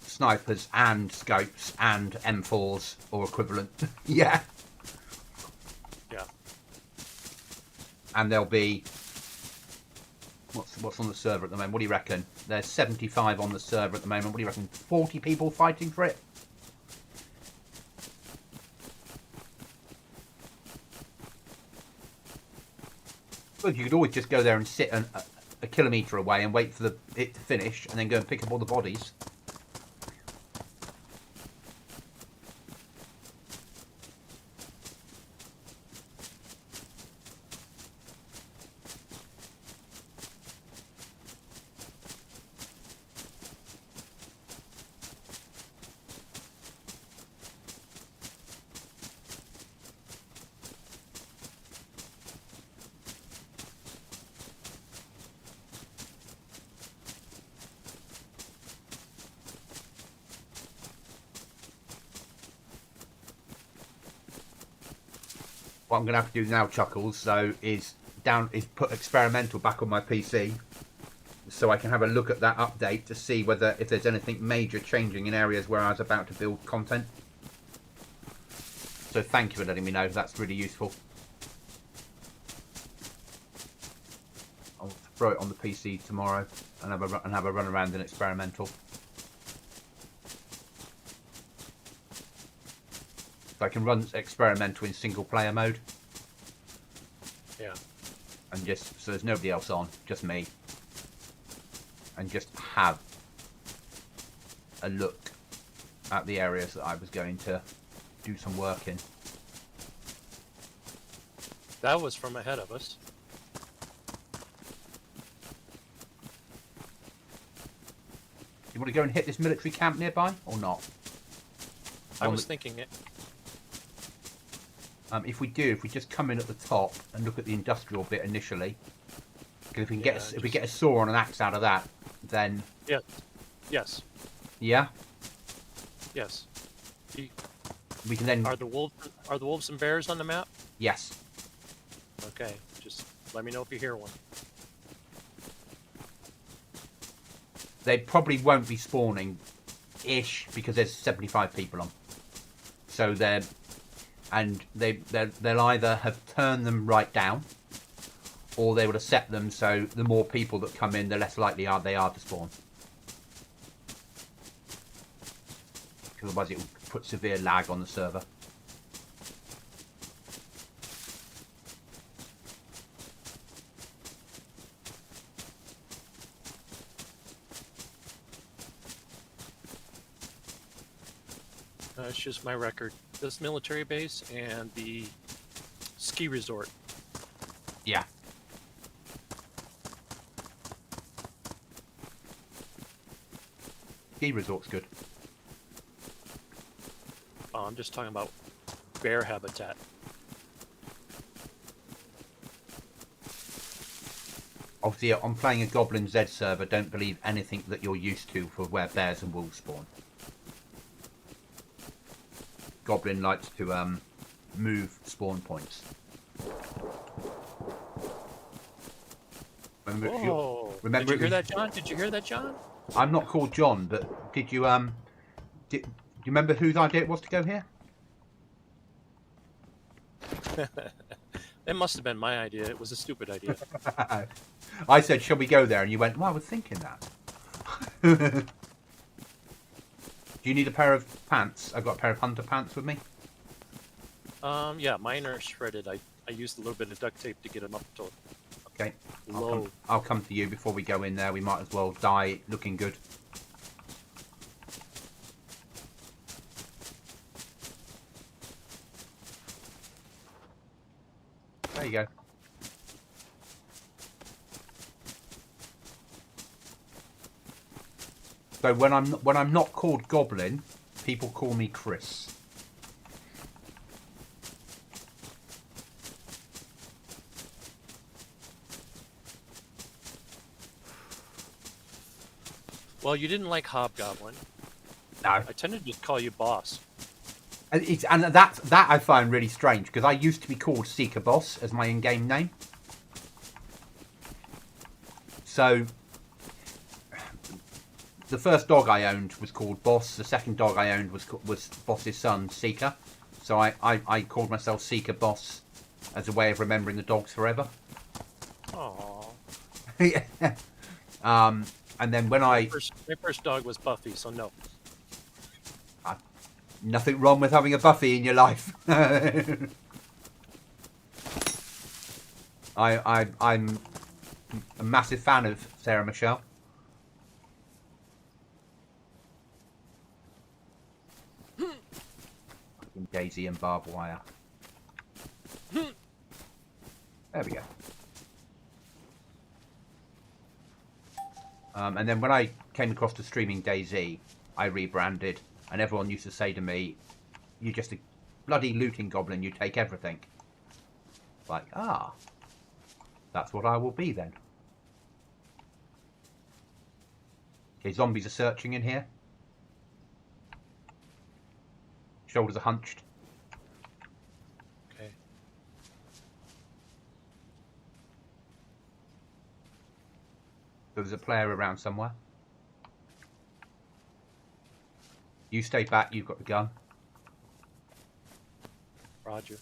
snipers and scopes and M4s or equivalent. Yeah. Yeah. And there'll be... What's on the server at the moment? What do you reckon? There's 75 on the server at the moment. What do you reckon? 40 people fighting for it? Well, you could always just go there and sit a kilometre away and wait for it to finish and then go and pick up all the bodies. What I'm going to have to do now, Chuckles, though, is put experimental back on my PC so I can have a look at that update to see if there's anything major changing in areas where I was about to build content. So thank you for letting me know. That's really useful. I'll throw it on the PC tomorrow and have a run around in experimental. So I can run experimental in single player mode. Yeah. And just so there's nobody else on, just me. And just have a look at the areas that I was going to do some work in. That was from ahead of us. You want to go and hit this military camp nearby or not? I was thinking it. If we just come in at the top and look at the industrial bit initially, because if we can if we get a saw and an axe out of that, then yeah, yes, yeah, yes. We can then. Are the wolves and bears on the map? Yes. Okay, just let me know if you hear one. They probably won't be spawning, because there's 75 people on. So they'll either have turned them right down, or they would have set them so the more people that come in, the less likely they are to spawn. Because otherwise it will put severe lag on the server. It's just my record. This military base and the ski resort. Yeah. Ski resort's good. Oh, I'm just talking about bear habitat. Obviously, I'm playing a Goblin Z server. Don't believe anything that you're used to for where bears and wolves spawn. Goblin likes to move spawn points. Did you hear that, John? Did you hear that, John? I'm not called John, but did you do you remember whose idea it was to go here? It must have been my idea. It was a stupid idea. I said, "Shall we go there?" And you went, "Well, I was thinking that." Do you need a pair of pants? I've got a pair of hunter pants with me. Yeah, mine are shredded. I used a little bit of duct tape to get them up to Okay. low. I'll come to you before we go in there. We might as well die looking good. There you go. So when I'm not called Goblin, people call me Chris. Well, you didn't like Hobgoblin. No. I tend to just call you Boss. And that I find really strange, because I used to be called Seeker Boss as my in-game name. So the first dog I owned was called Boss. The second dog I owned was Boss's son, Seeker. So I called myself Seeker Boss as a way of remembering the dogs forever. Aww. Yeah. And then when my first dog was Buffy, so no. Nothing wrong with having a Buffy in your life. I'm a massive fan of Sarah Michelle. Daisy and barbed wire. There we go. And then when I came across to streaming Dayz, I rebranded, and everyone used to say to me, "You're just a bloody looting goblin, you take everything." Like, that's what I will be then. Okay, zombies are searching in here. Shoulders are hunched. Okay. So there's a player around somewhere. You stay back, you've got the gun. Roger.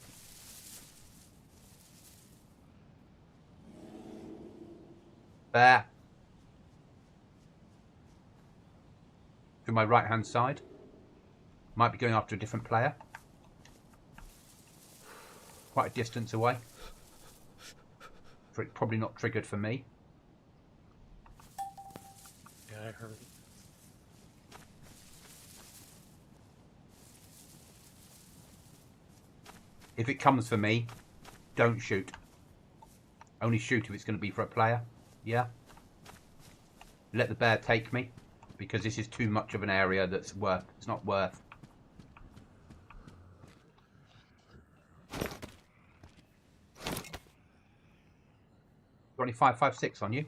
There. To my right hand side. Might be going after a different player. Quite a distance away. Probably not triggered for me. Yeah, I heard. If it comes for me, don't shoot. Only shoot if it's going to be for a player. Yeah? Let the bear take me. because this is too much of an area that's worth. It's not worth. 2556 on you.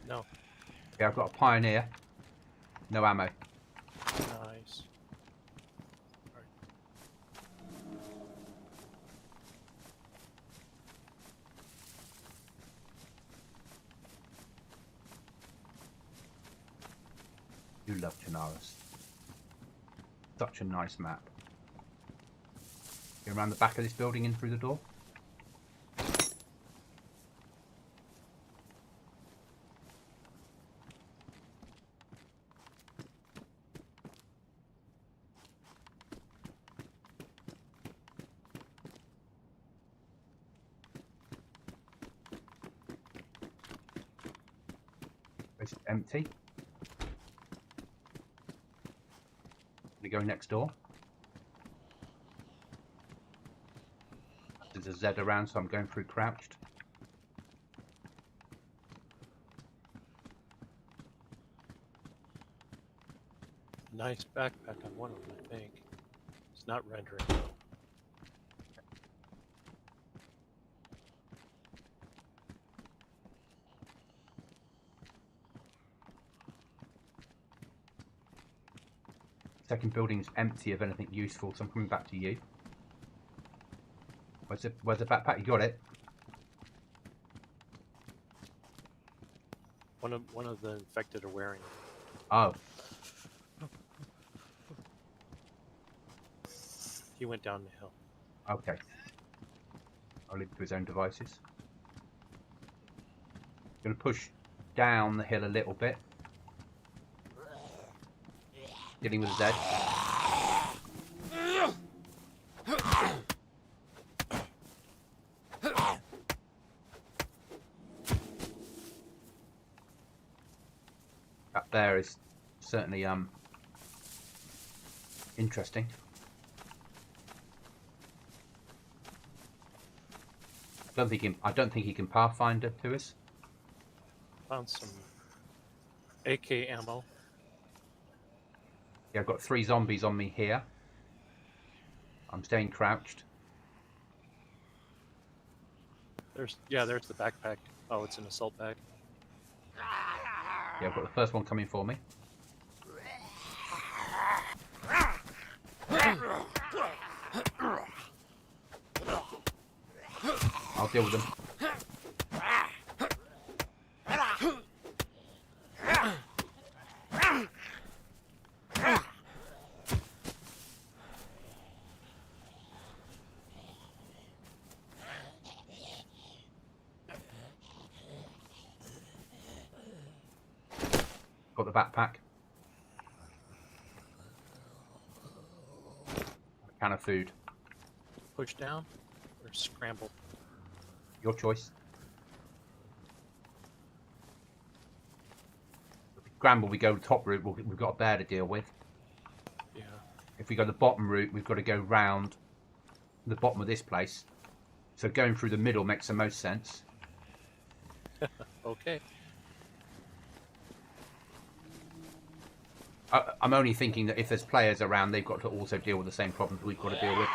No. Yeah, I've got a pioneer. No ammo. Nice. All right. You love Chinaris. Such a nice map. Go around the back of this building in through the door. It's empty. We go next door. There's a Z around, so I'm going through crouched. Nice backpack on one of them, I think. It's not rendering though. Second building is empty of anything useful, so I'm coming back to you. Where's the backpack? You got it? One of the infected are wearing it. Oh, He went down the hill. okay. I'll leave it to his own devices. Going to push down the hill a little bit. Dealing with Z. Up there is certainly interesting. I don't think he can pathfinder to us. Found some AK ammo. Yeah, I've got 3 zombies on me here. I'm staying crouched. There's the backpack. Oh, it's an assault bag. Yeah, I've got the first one coming for me. I'll deal with them. Got the backpack. A can of food. Push down or scramble. Your choice. If we scramble, we go top route. We've got a bear to deal with. Yeah. If we go the bottom route, we've got to go round the bottom of this place. So going through the middle makes the most sense. Okay. I'm only thinking that if there's players around, they've got to also deal with the same problems we've got to deal with.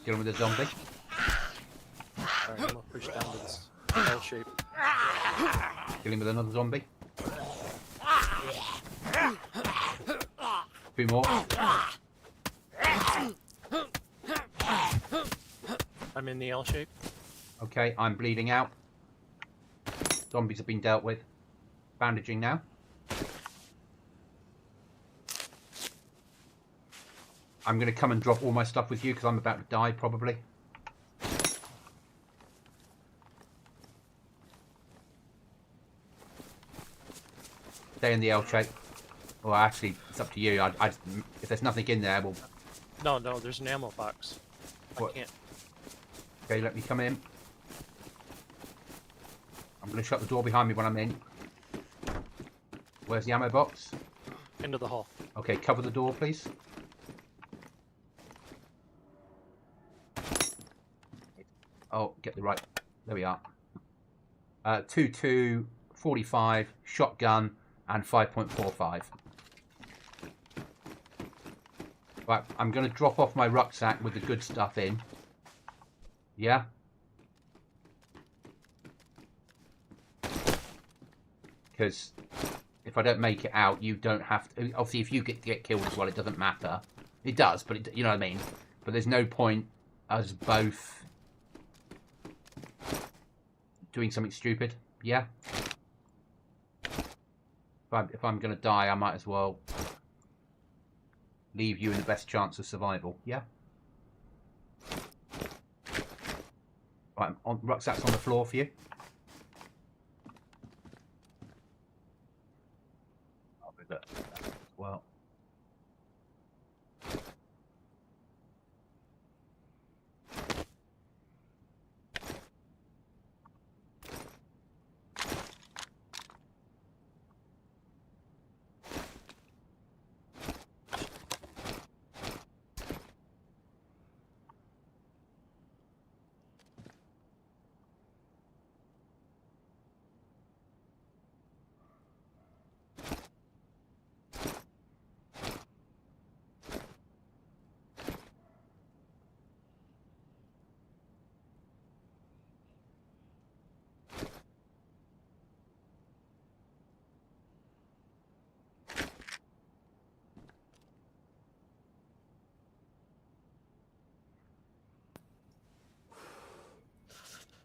Dealing with a zombie. Alright, I'm gonna push down to this L shape. Dealing with another zombie. 2 more. I'm in the L shape. Okay, I'm bleeding out. Zombies have been dealt with. Bandaging now. I'm going to come and drop all my stuff with you because I'm about to die probably. Stay in the L shape. Well, actually, it's up to you. If there's nothing in there, well... No, there's an ammo box. What? I can't. Okay, let me come in. I'm going to shut the door behind me when I'm in. Where's the ammo box? Into the hall. Okay, cover the door, please. Oh, get the right... There we are. .22, 45, shotgun, and 5.45. Right, I'm going to drop off my rucksack with the good stuff in. Yeah? Because if I don't make it out, you don't have to... Obviously, if you get killed as well, it doesn't matter. It does, but you know what I mean? But there's no point us both doing something stupid. Yeah? If I'm going to die, I might as well leave you in the best chance of survival. Yeah? Right, rucksack's on the floor for you. I'll do that as well.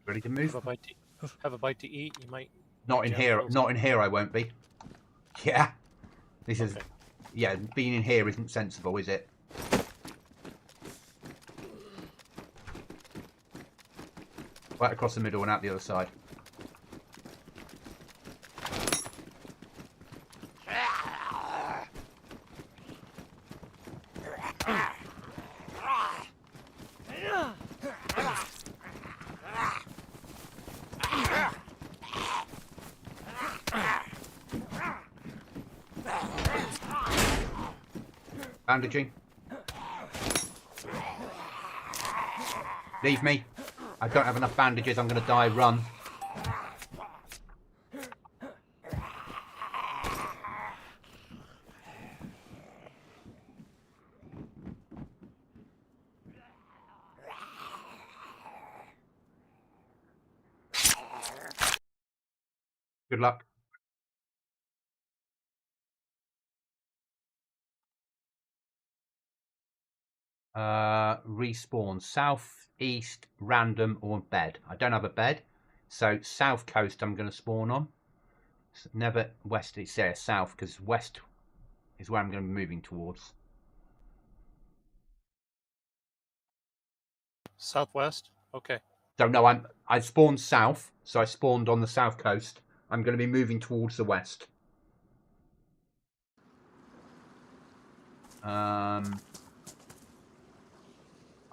Ready to move? Have a bite to eat. You might. Not in here. Not in here. I won't be. Yeah. This is. Okay. Yeah. Being in here isn't sensible, is it? Right across the middle and out the other side. Bandaging. Leave me. I don't have enough bandages. I'm going to die. Run. Good luck. Respawn. South, east, random, or bed. I don't have a bed. So south coast I'm going to spawn on. Never west, it's there, south, because west is where I'm going to be moving towards. Southwest? Okay. So no, I spawned south, so I spawned on the south coast. I'm going to be moving towards the west.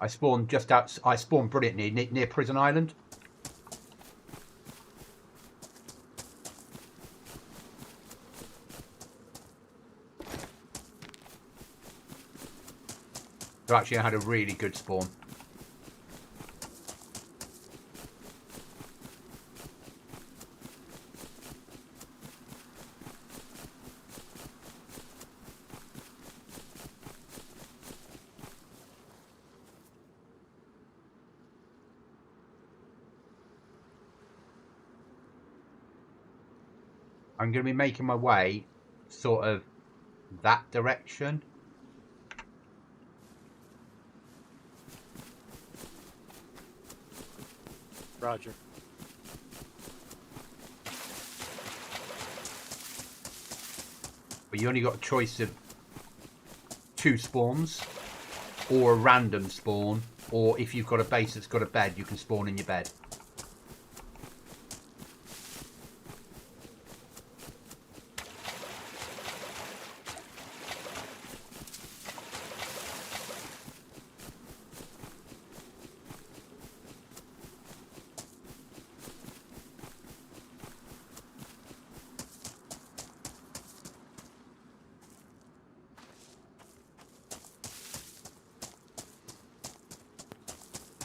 I spawned just out. I spawned brilliantly near Prison Island. So actually, I had a really good spawn. I'm going to be making my way sort of that direction. Roger. But you only got a choice of 2 spawns, or a random spawn, or if you've got a base that's got a bed, you can spawn in your bed.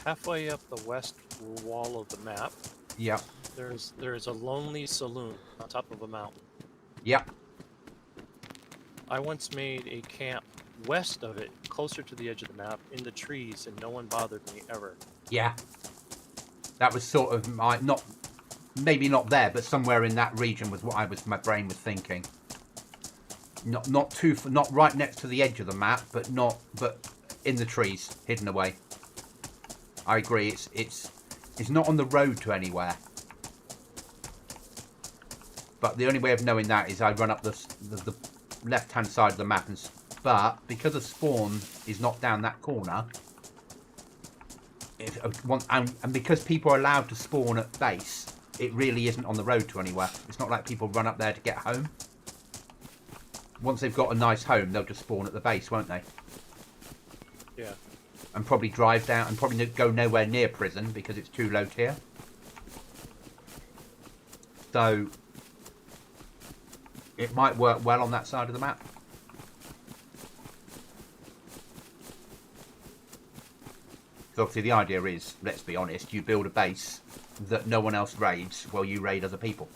Halfway up the west wall of the map. Yeah. There's a lonely saloon on top of a mountain. Yep. I once made a camp west of it, closer to the edge of the map, in the trees, and no one bothered me ever. Yeah. That was sort of maybe not there, but somewhere in that region was what my brain was thinking. Not right next to the edge of the map, but in the trees, hidden away. I agree. It's not on the road to anywhere. But the only way of knowing that is I run up the left-hand side of the map, but because the spawn is not down that corner, and because people are allowed to spawn at base, it really isn't on the road to anywhere. It's not like people run up there to get home. Once they've got a nice home, they'll just spawn at the base, won't they? Yeah. And probably drive down and probably go nowhere near prison because it's too low tier. So it might work well on that side of the map. So obviously the idea is, let's be honest, you build a base that no one else raids while you raid other people.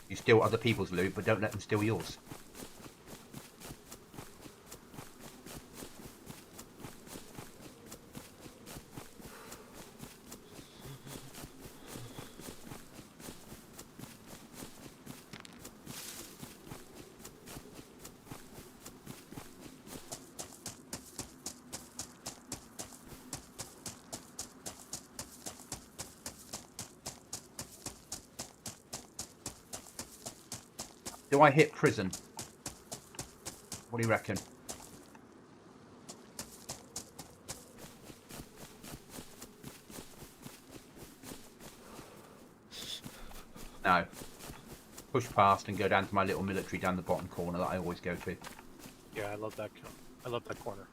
You steal other people's loot, but don't let them steal yours. Do I hit prison? What do you reckon? No. Push past and go down to my little military down the bottom corner that I always go to. Yeah, I love that. I love that corner.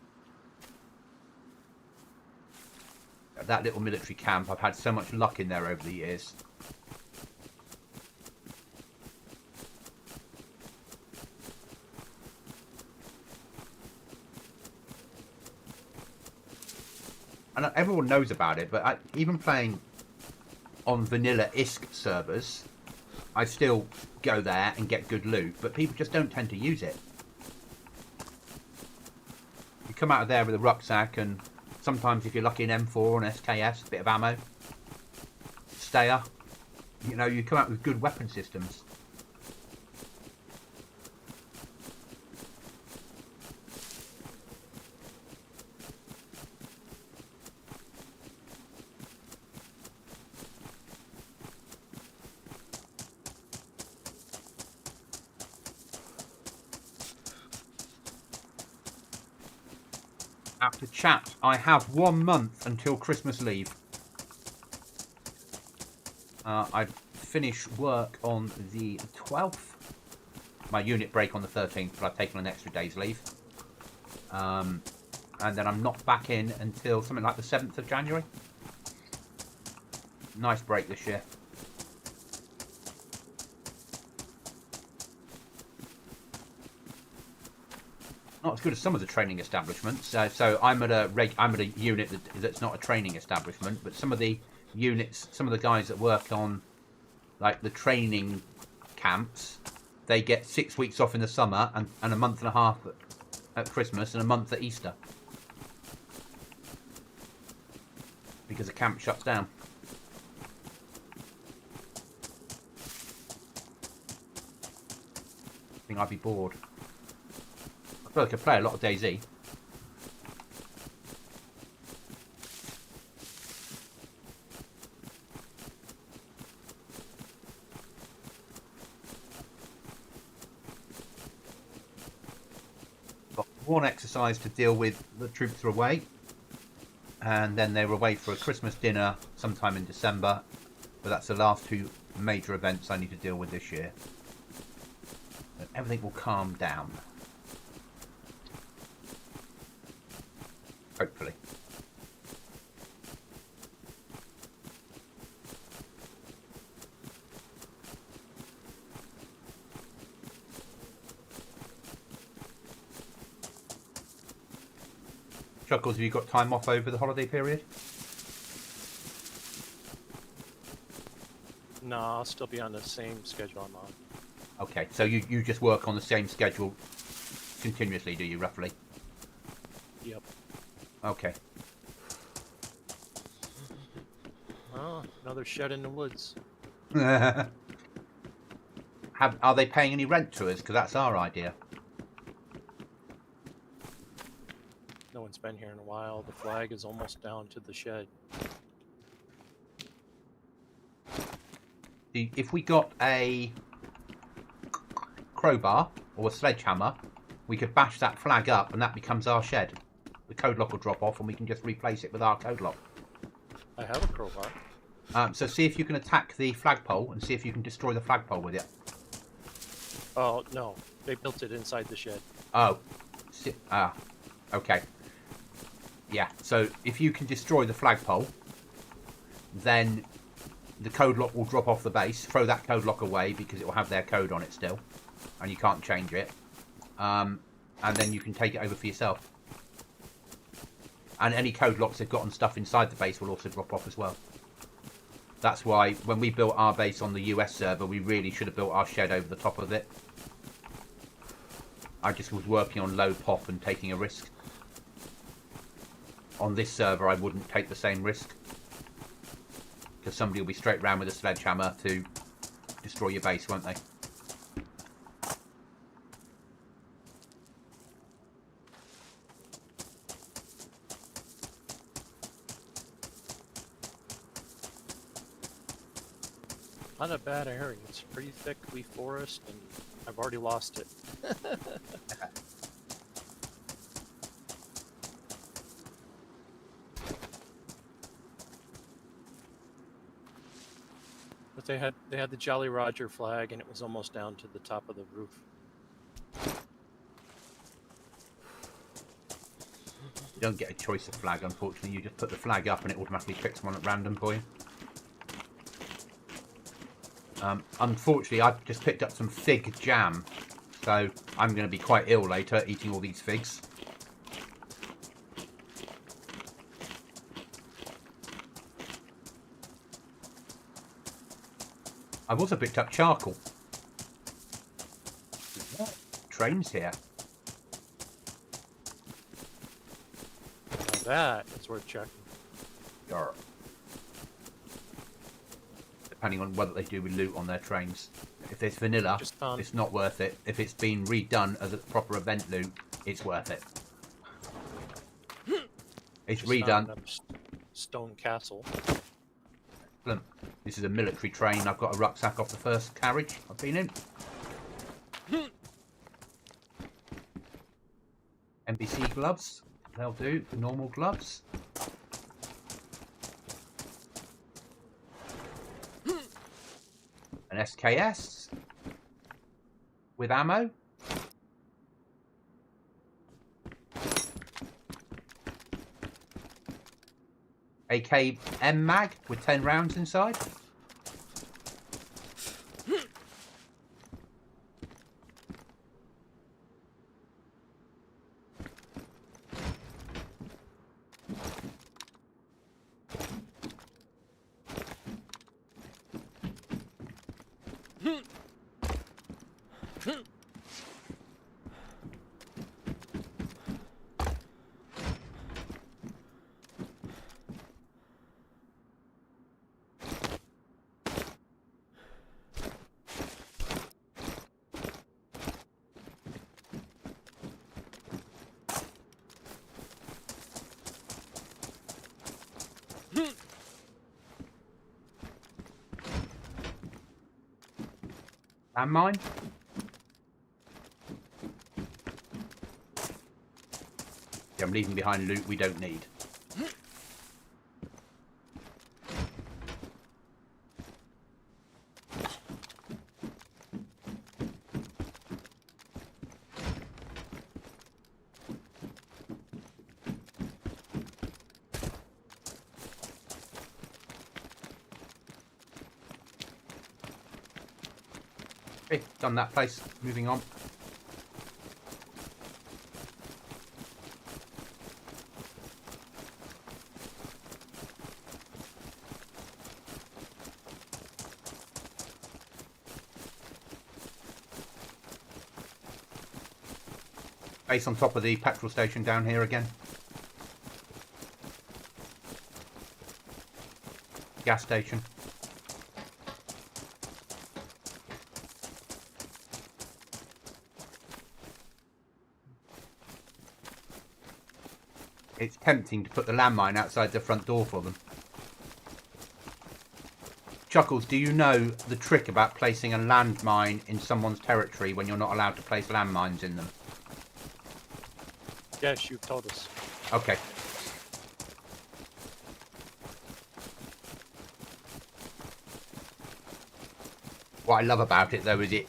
That little military camp, I've had so much luck in there over the years. And everyone knows about it, but even playing on vanilla ISK servers, I still go there and get good loot, but people just don't tend to use it. You come out of there with a rucksack, and sometimes if you're lucky, an M4 or an SKS, a bit of ammo, stayer, you know, you come out with good weapon systems. After chat, I have 1 month until Christmas leave. I finish work on the 12th. My unit break on the 13th, but I've taken an extra day's leave. And then I'm not back in until something like the 7th of January. Nice break this year. Not as good as some of the training establishments. So I'm at a unit that's not a training establishment, but some of the units, some of the guys that work on like the training camps, they get 6 weeks off in the summer and a month and a half at Christmas and a month at Easter because the camp shuts down. I think I'd be bored. I feel like I play a lot of Dayz. Got one exercise to deal with. The troops are away, and then they were away for a Christmas dinner sometime in December. But that's the last two major events I need to deal with this year. And everything will calm down. Hopefully. Chuckles, have you got time off over the holiday period? No, I'll still be on the same schedule I'm on. Okay, so you just work on the same schedule continuously, do you, roughly? Yep. Okay. Oh, another shed in the woods. Are they paying any rent to us? Because that's our idea. No one's been here in a while. The flag is almost down to the shed. If we got a crowbar or a sledgehammer, we could bash that flag up and that becomes our shed. The code lock will drop off and we can just replace it with our code lock. I have a crowbar. So see if you can attack the flagpole and see if you can destroy the flagpole with it. Oh, no. They built it inside the shed. Oh. Okay. Yeah, so if you can destroy the flagpole, then the code lock will drop off the base. Throw that code lock away because it will have their code on it still. And you can't change it. And then you can take it over for yourself. And any code locks they've got on stuff inside the base will also drop off as well. That's why when we built our base on the US server, we really should have built our shed over the top of it. I just was working on low pop and taking a risk. On this server, I wouldn't take the same risk. Because somebody will be straight round with a sledgehammer to destroy your base, won't they? Not a bad area. It's pretty thick leaf forest, and I've already lost it. But they had the Jolly Roger flag, and it was almost down to the top of the roof. You don't get a choice of flag, unfortunately. You just put the flag up and it automatically picks one at random for you. Unfortunately, I've just picked up some fig jam, so I'm going to be quite ill later eating all these figs. I've also picked up charcoal. Trains here. Now that is worth checking. Yarr. Depending on whether they do with loot on their trains. If there's vanilla, it's not worth it. If it's been redone as a proper event loot, it's worth it. It's redone. Stone castle. Excellent. This is a military train. I've got a rucksack off the first carriage I've been in. NBC gloves. They'll do. Normal gloves. An SKS with ammo. AKM mag with 10 rounds inside. Landmine. Yeah, I'm leaving behind loot we don't need. Okay, done that place. Moving on. Base on top of the petrol station down here again. Gas station. It's tempting to put the landmine outside the front door for them. Chuckles, do you know the trick about placing a landmine in someone's territory when you're not allowed to place landmines in them? Yes, you've told us. Okay. What I love about it, though, is it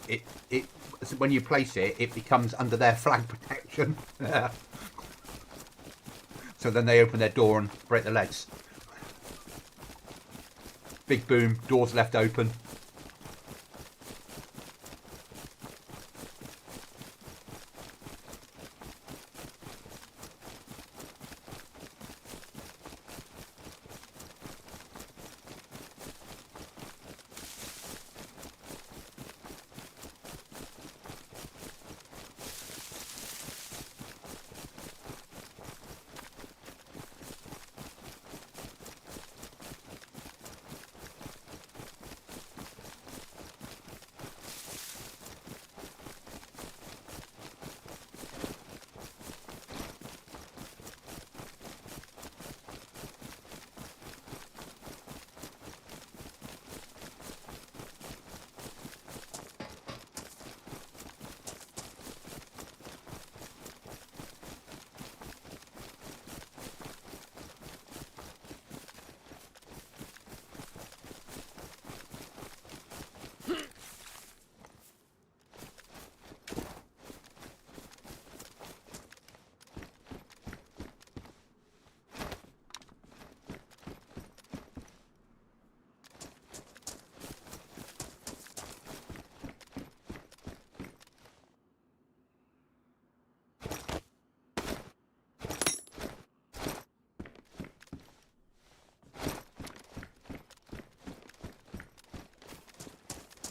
when you place it, it becomes under their flag protection. So then they open their door and break their legs. Big boom, doors left open.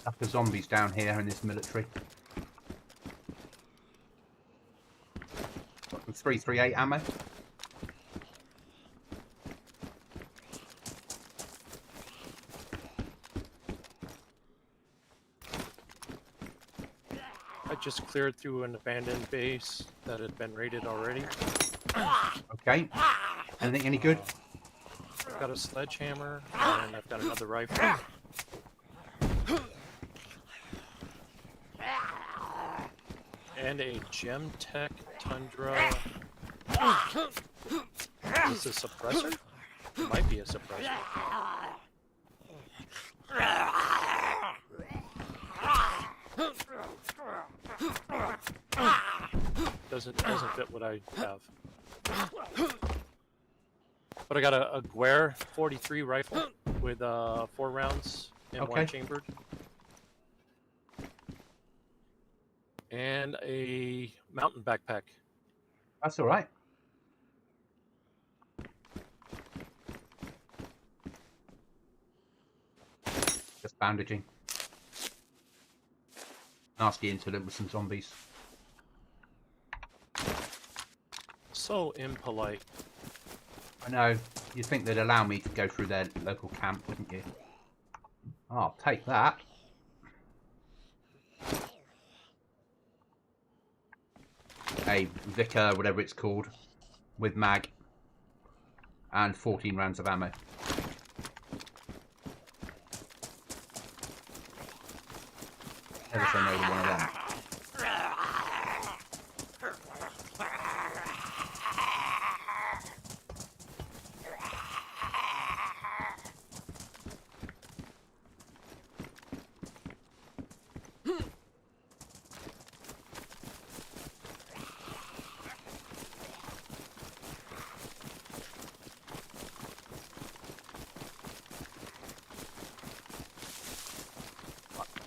Up the zombies down here in this military. Got some 338 ammo. I just cleared through an abandoned base that had been raided already. Okay. Anything any good? I've got a sledgehammer, and I've got another rifle. And a Gemtech Tundra. Is this a suppressor? It might be a suppressor. Doesn't fit what I have. But I got a Guerre 43 rifle with 4 rounds and 1 chambered. And a mountain backpack. That's all right. Just bandaging. Nasty incident with some zombies. So impolite. I know. You'd think they'd allow me to go through their local camp, wouldn't you? Oh, I'll take that. A Vicar, whatever it's called, with mag. And 14 rounds of ammo. Never say no to one of them.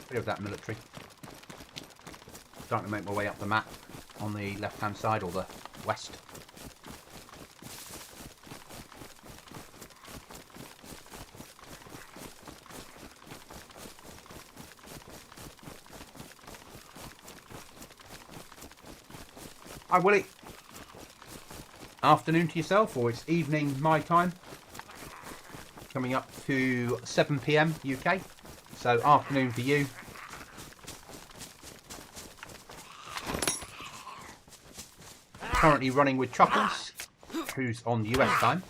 Clear of that military. Starting to make my way up the map on the left hand side or the west. Hi, Willie. Afternoon to yourself, or it's evening my time. Coming up to 7 PM UK. So afternoon for you. Currently running with Chuckles, who's on US time.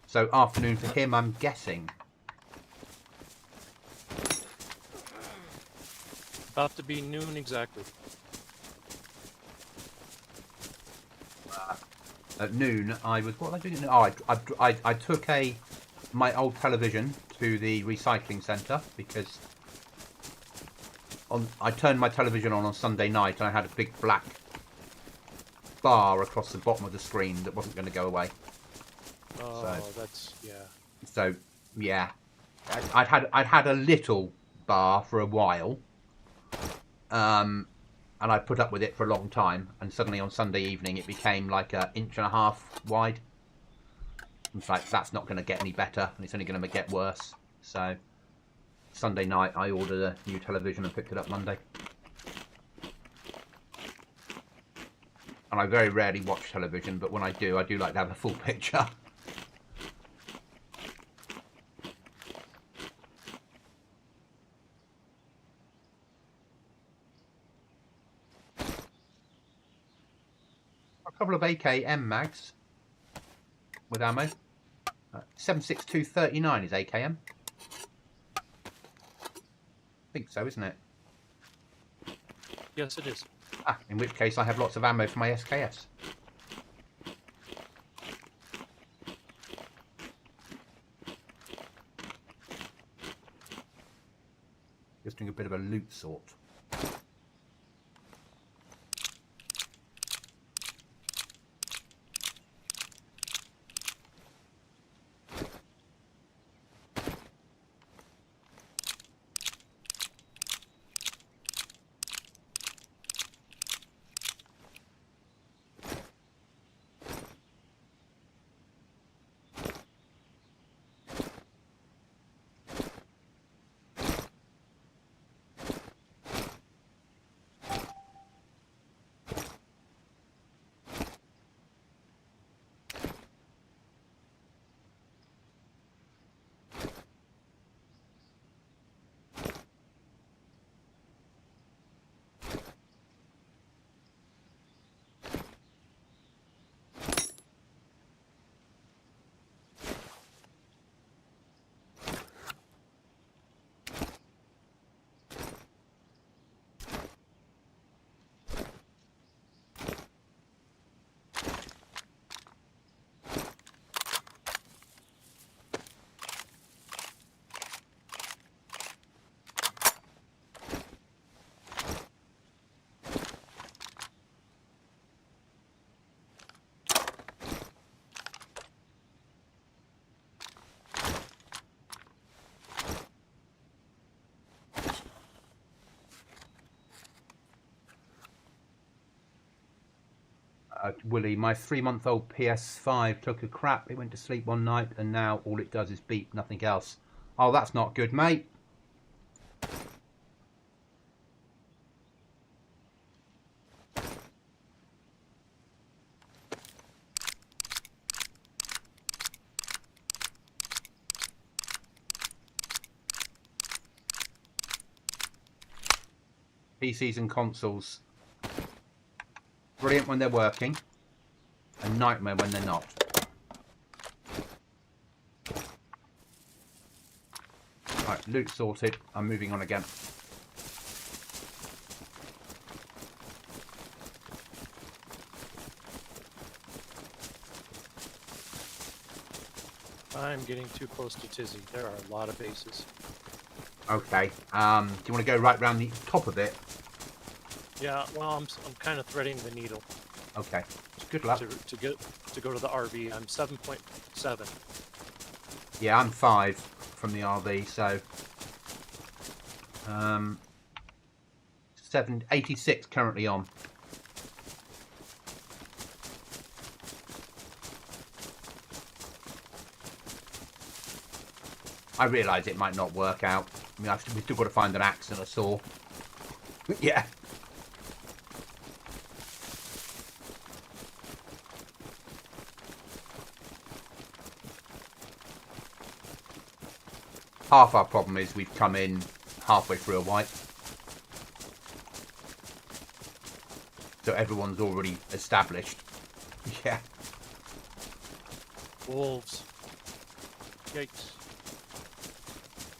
So afternoon for him, I'm guessing. About to be noon exactly. At noon, I was, what was I doing? Oh, I took my old television to the recycling centre because I turned my television on Sunday night and I had a big black bar across the bottom of the screen that wasn't going to go away. Oh, So, that's, yeah. So yeah, I'd had a little bar for a while, and I put up with it for a long time. And suddenly on Sunday evening, it became like 1.5 inches wide. It's like that's not going to get any better, and it's only going to get worse. So Sunday night, I ordered a new television and picked it up Monday. And I very rarely watch television, but when I do like to have a full picture. A couple of AKM mags with ammo. 7.6239 is AKM. I think so, isn't it? Yes, it is. Ah, in which case I have lots of ammo for my SKS. Just doing a bit of a loot sort. Willie, my 3-month-old PS5 took a crap. It went to sleep one night and now all it does is beep, nothing else. Oh, that's not good, mate. PCs and consoles. Brilliant when they're working. A nightmare when they're not. Right, loot sorted. I'm moving on again. I'm getting too close to Tizzy. There are a lot of bases. Okay. Do you want to go right round the top of it? Yeah, well, I'm kind of threading the needle. Okay. Good luck. To go to the RV. I'm 7.7. Yeah, I'm 5 from the RV, so 86 currently on. I realise it might not work out. I mean, we've still got to find an axe and a saw. Yeah. half our problem is we've come in halfway through a wipe. So everyone's already established. Yeah. Wolves. Yikes.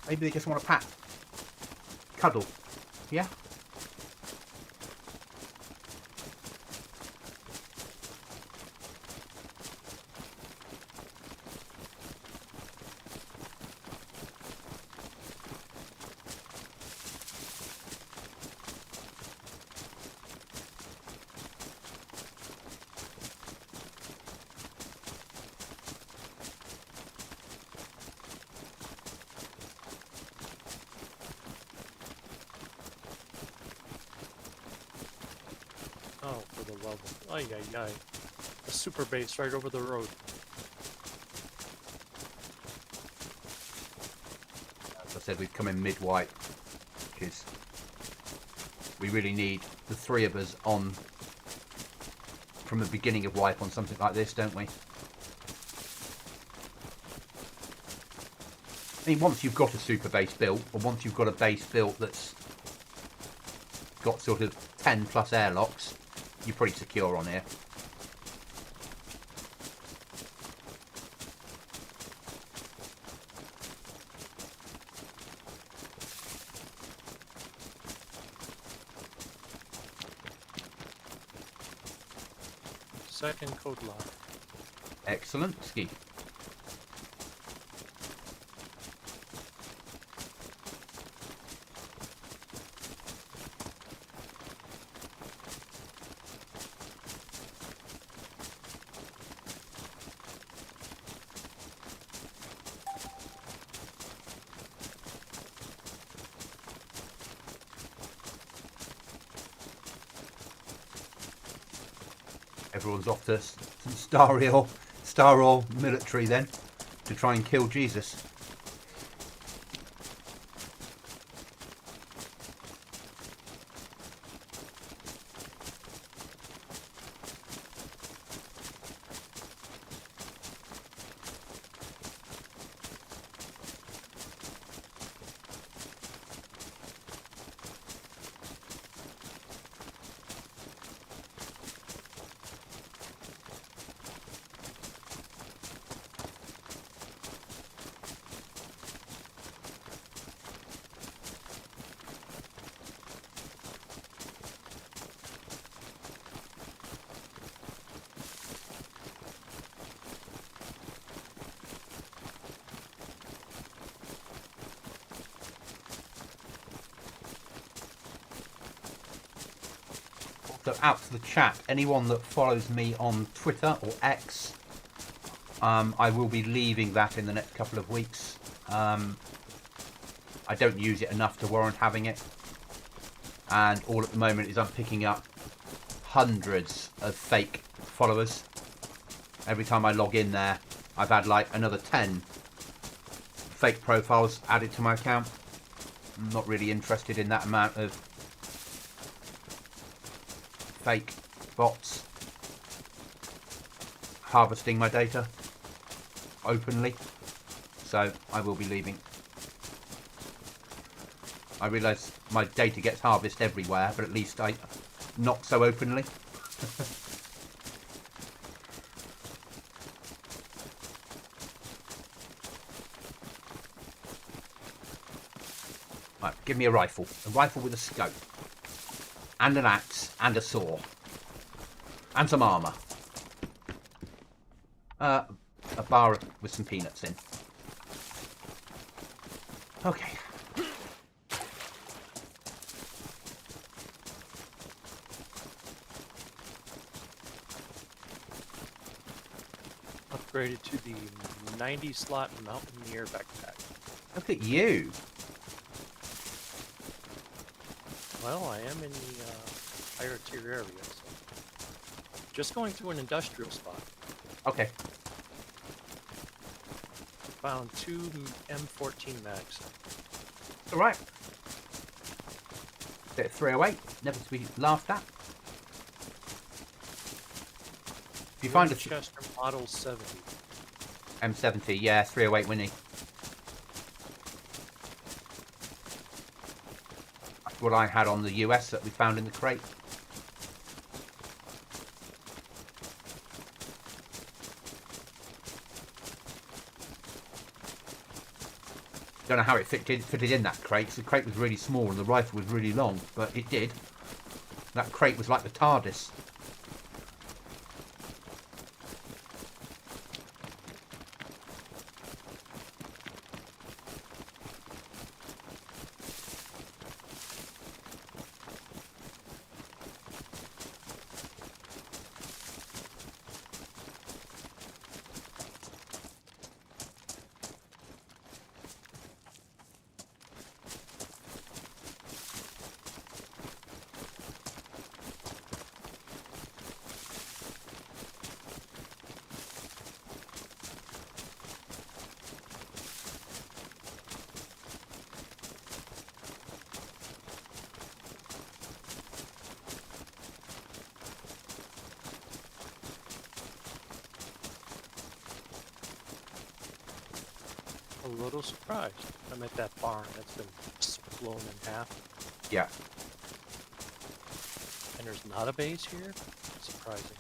Maybe they just want to pat. Cuddle. Yeah. Oh, for the love of... Ay, ay, ay. A super base right over the road. As I said, we've come in mid-wipe. Because we really need the three of us on from the beginning of wipe on something like this, don't we? I mean, once you've got a super base built, or once you've got a base built that's got sort of 10 plus airlocks, you're pretty secure on here. Second code lock. Excellent. Ski. Everyone's off to Star All military then to try and kill Jesus. So out to the chat, anyone that follows me on Twitter or X, I will be leaving that in the next couple of weeks. I don't use it enough to warrant having it. And all at the moment is I'm picking up hundreds of fake followers. Every time I log in there, I've had like another 10 fake profiles added to my account. I'm not really interested in that amount of fake bots harvesting my data openly, so I will be leaving. I realise my data gets harvested everywhere, but at least not so openly. Right, give me a rifle with a scope. And an axe, and a saw. And some armour. A bar with some peanuts in. Okay. Upgraded to the 90 slot Mountaineer backpack. Look at you. Well, I am in the higher tier area, so just going through an industrial spot. Okay. Found 2 M14 mags. Alright. Bit of 308, never to be laughed at. If you find a Chester Model 70. M70, yeah, 308 Winnie. just what I had on the US that we found in the crate. Don't know how it fitted in that crate, because the crate was really small and the rifle was really long, but it did. That crate was like the TARDIS. A little surprised. I'm at that barn that's been blown in half. Yeah. And there's not a base here? Surprising.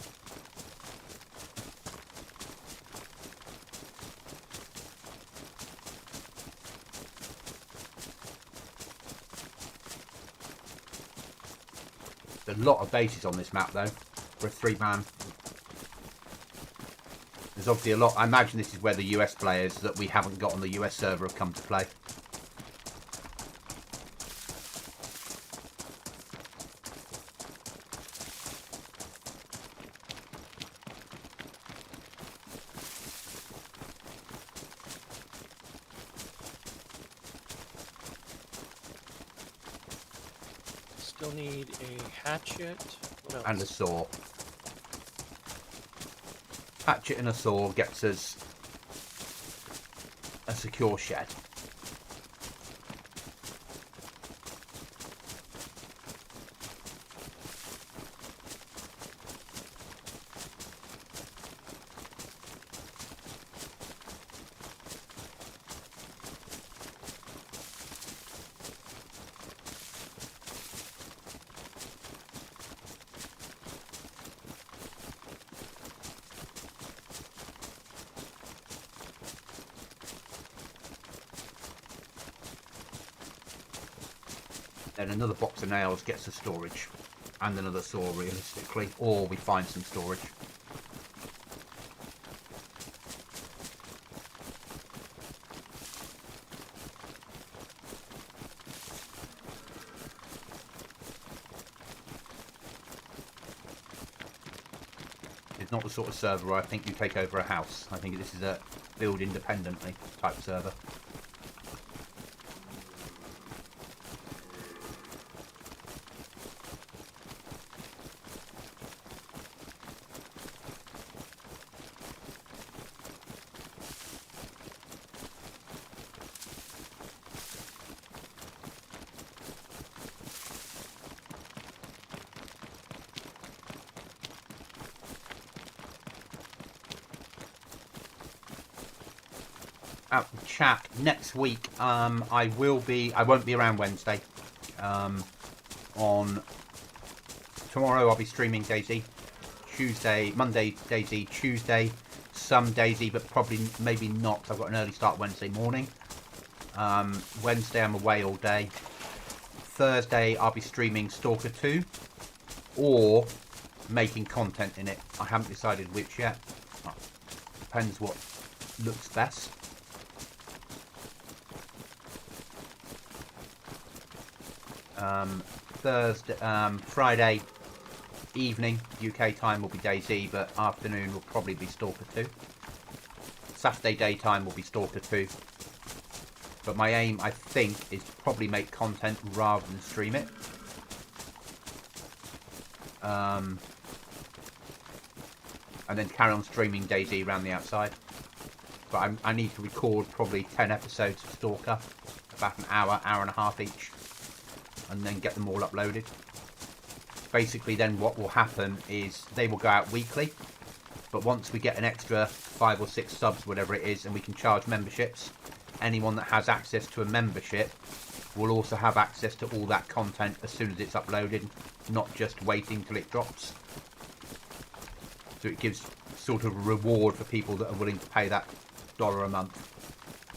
There's a lot of bases on this map though, for a 3-man. There's obviously a lot. I imagine this is where the US players that we haven't got on the US server have come to play. Still need a hatchet. What else? And a saw. Hatchet and a saw gets us a secure shed. Then another box of nails gets us storage, and another saw realistically, or we find some storage. It's not the sort of server where I think you take over a house. I think this is a build independently type server. Out the chat next week. I won't be around Wednesday. On tomorrow I'll be streaming Dayz. Monday Dayz, Tuesday some Dayz, but probably maybe not. I've got an early start Wednesday morning. Wednesday I'm away all day. Thursday I'll be streaming Stalker 2 or making content in it. I haven't decided which yet. Depends what looks best. Friday evening UK time will be Dayz, but afternoon will probably be Stalker 2. Saturday daytime will be Stalker 2. But my aim, I think, is to probably make content rather than stream it. And then carry on streaming Dayz around the outside. But I need to record probably 10 episodes of Stalker, about an hour and a half each, and then get them all uploaded. Basically then what will happen is they will go out weekly, but once we get an extra 5 or 6 subs, whatever it is, and we can charge memberships, anyone that has access to a membership will also have access to all that content as soon as it's uploaded, not just waiting till it drops. So it gives sort of a reward for people that are willing to pay that $1 a month,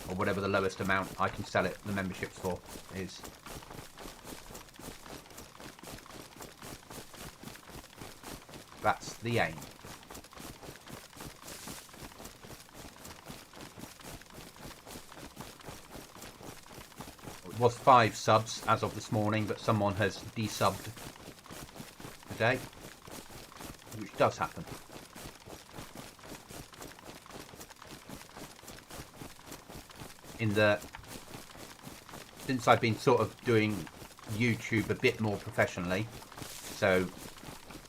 or whatever the lowest amount I can sell it, the memberships for, is. That's the aim. It was 5 subs as of this morning, but someone has desubbed today, which does happen. Since I've been sort of doing YouTube a bit more professionally, so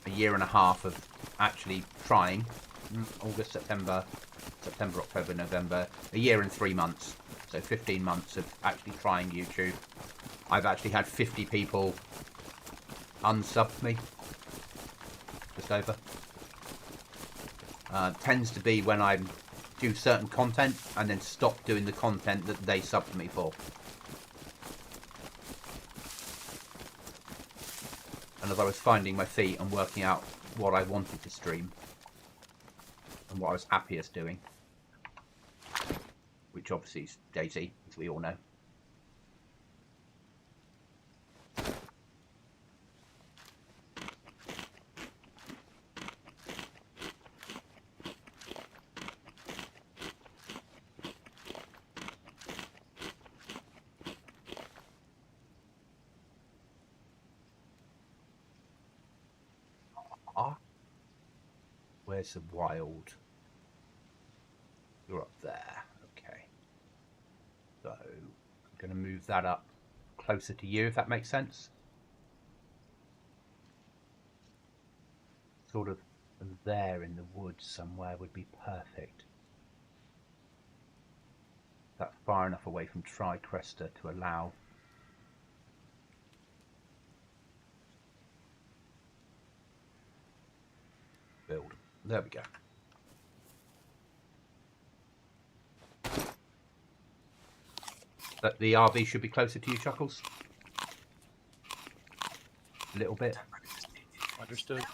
a year and a half of actually trying, August, September, October, November, a year and 3 months, so 15 months of actually trying YouTube. I've actually had 50 people unsub me, just over. Tends to be when I do certain content and then stop doing the content that they subbed me for. And as I was finding my feet and working out what I wanted to stream and what I was happiest doing, which obviously is Dayz, as we all know. Where's the wild? You're up there. Okay. So I'm going to move that up closer to you, if that makes sense. Sort of there in the woods somewhere would be perfect. That's far enough away from Tri-Cresta to allow. Build. There we go. But the RV should be closer to you, Chuckles. A little bit. Understood.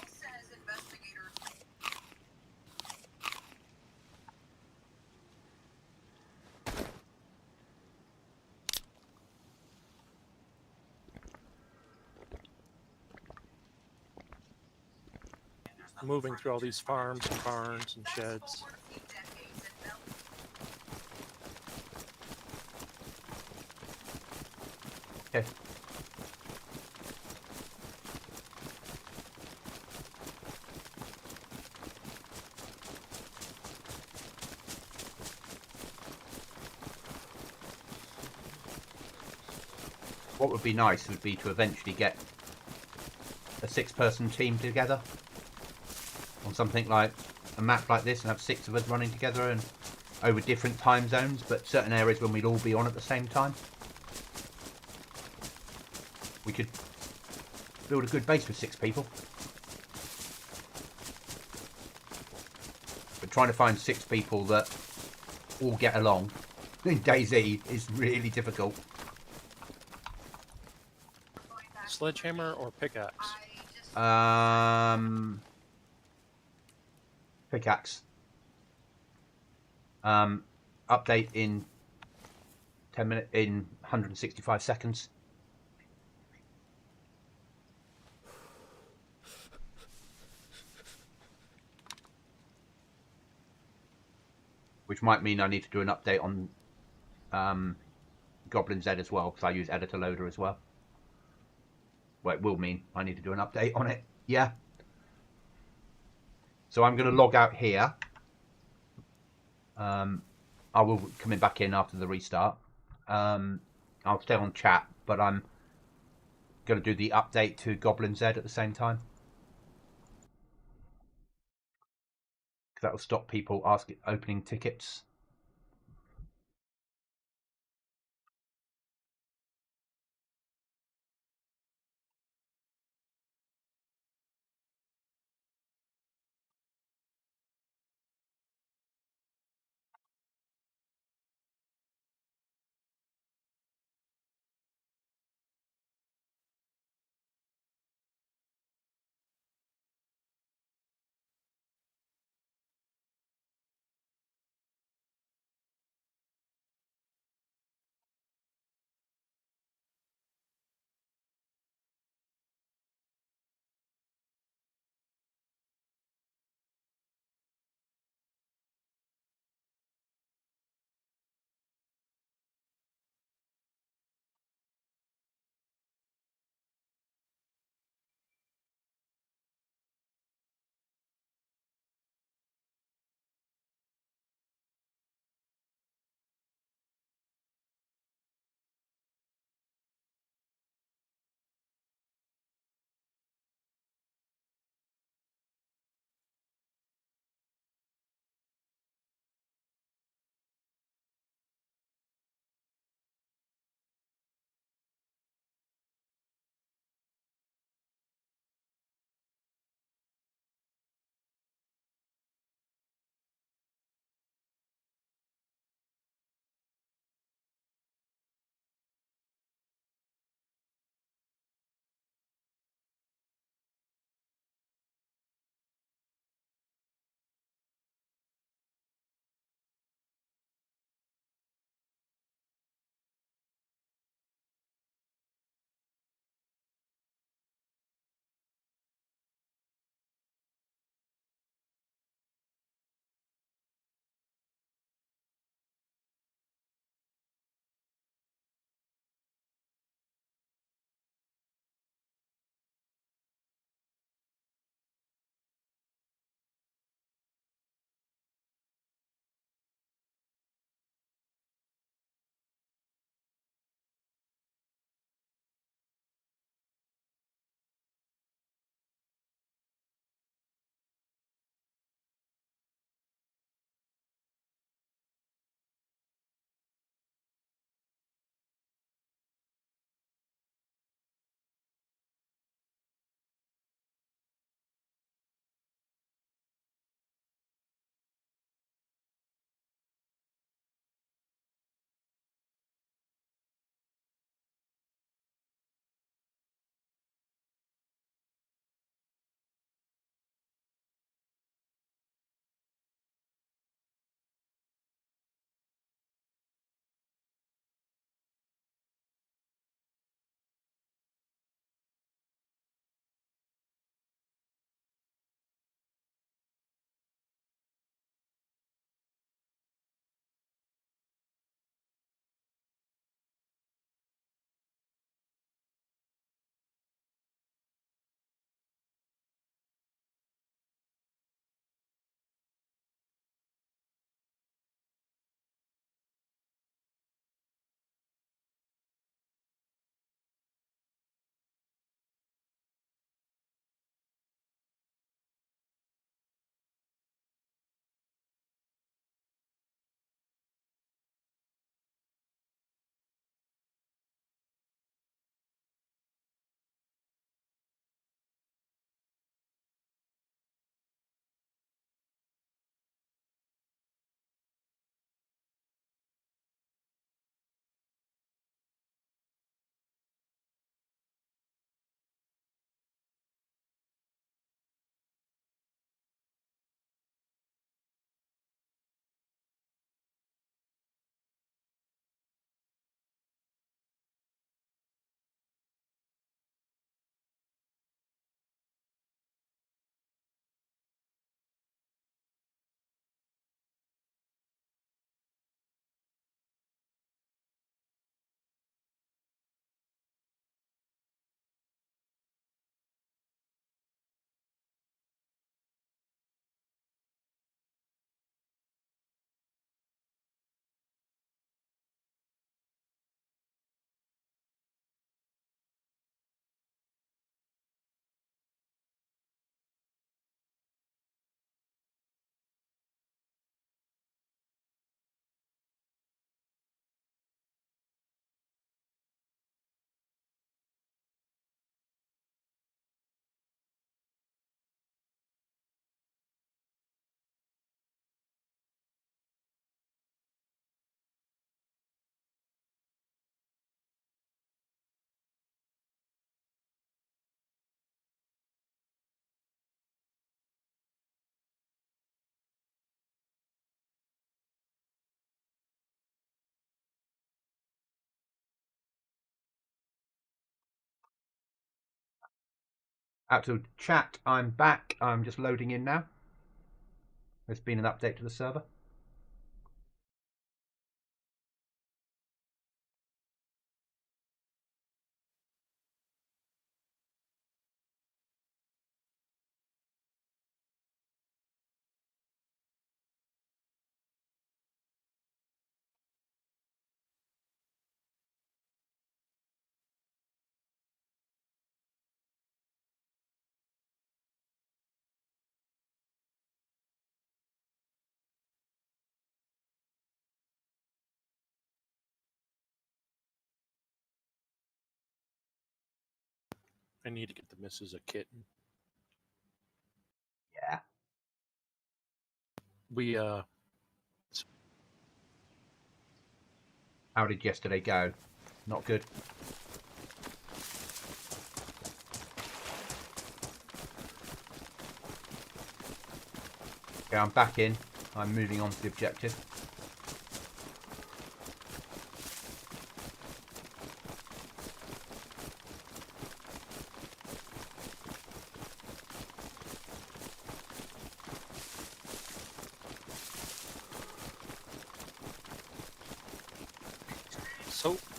Moving through all these farms and barns and sheds. Okay. What would be nice would be to eventually get a 6-person team together on something like a map like this and have 6 of us running together and over different time zones, but certain areas when we'd all be on at the same time. We could build a good base with 6 people. But trying to find 6 people that all get along in Dayz is really difficult. Sledgehammer or pickaxe? Pickaxe. Update in 10 minutes, in 165 seconds. Which might mean I need to do an update on Goblin Z as well, because I use editor loader as well. Well, it will mean I need to do an update on it. Yeah. So I'm going to log out here. I will be coming back in after the restart. I'll stay on chat, but I'm going to do the update to Goblin Z at the same time. Because that will stop people opening tickets. Out to chat, I'm back. I'm just loading in now. There's been an update to the server. I need to get the missus a kitten. Yeah. We How did yesterday go? Not good. Okay, I'm back in. I'm moving on to the objective.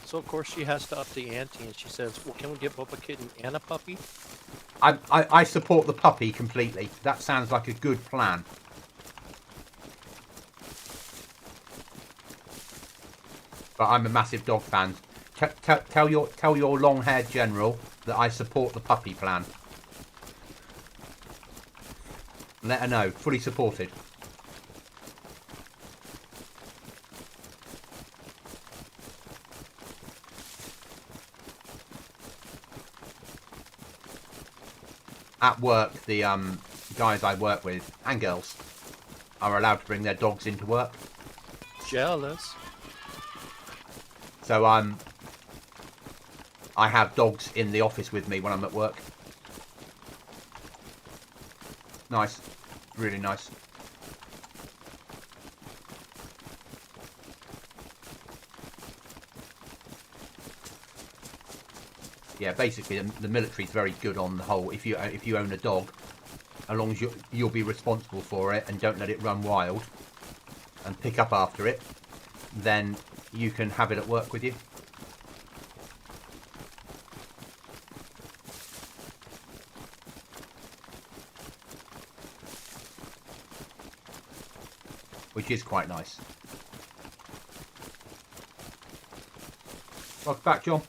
so of course she has to up the ante, and she says, "Well, can we get both a kitten and a puppy?" I support the puppy completely. That sounds like a good plan. But I'm a massive dog fan. Tell your long-haired general that I support the puppy plan. Let her know. Fully supported. At work, the guys I work with, and girls, are allowed to bring their dogs into work. Jealous. So I have dogs in the office with me when I'm at work. Nice. Really nice. Yeah, basically the military's very good on the whole. If you own a dog, as long as you'll be responsible for it and don't let it run wild and pick up after it, then you can have it at work with you. Which is quite nice. Welcome back, John.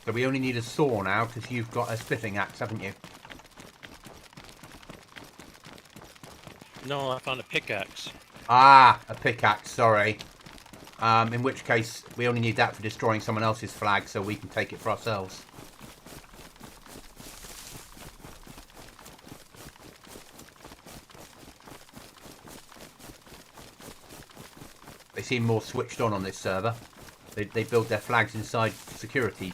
So we only need a saw now because you've got a splitting axe, haven't you? No, I found a pickaxe. Ah, a pickaxe, sorry. In which case, we only need that for destroying someone else's flag so we can take it for ourselves. They seem more switched on this server. They build their flags inside security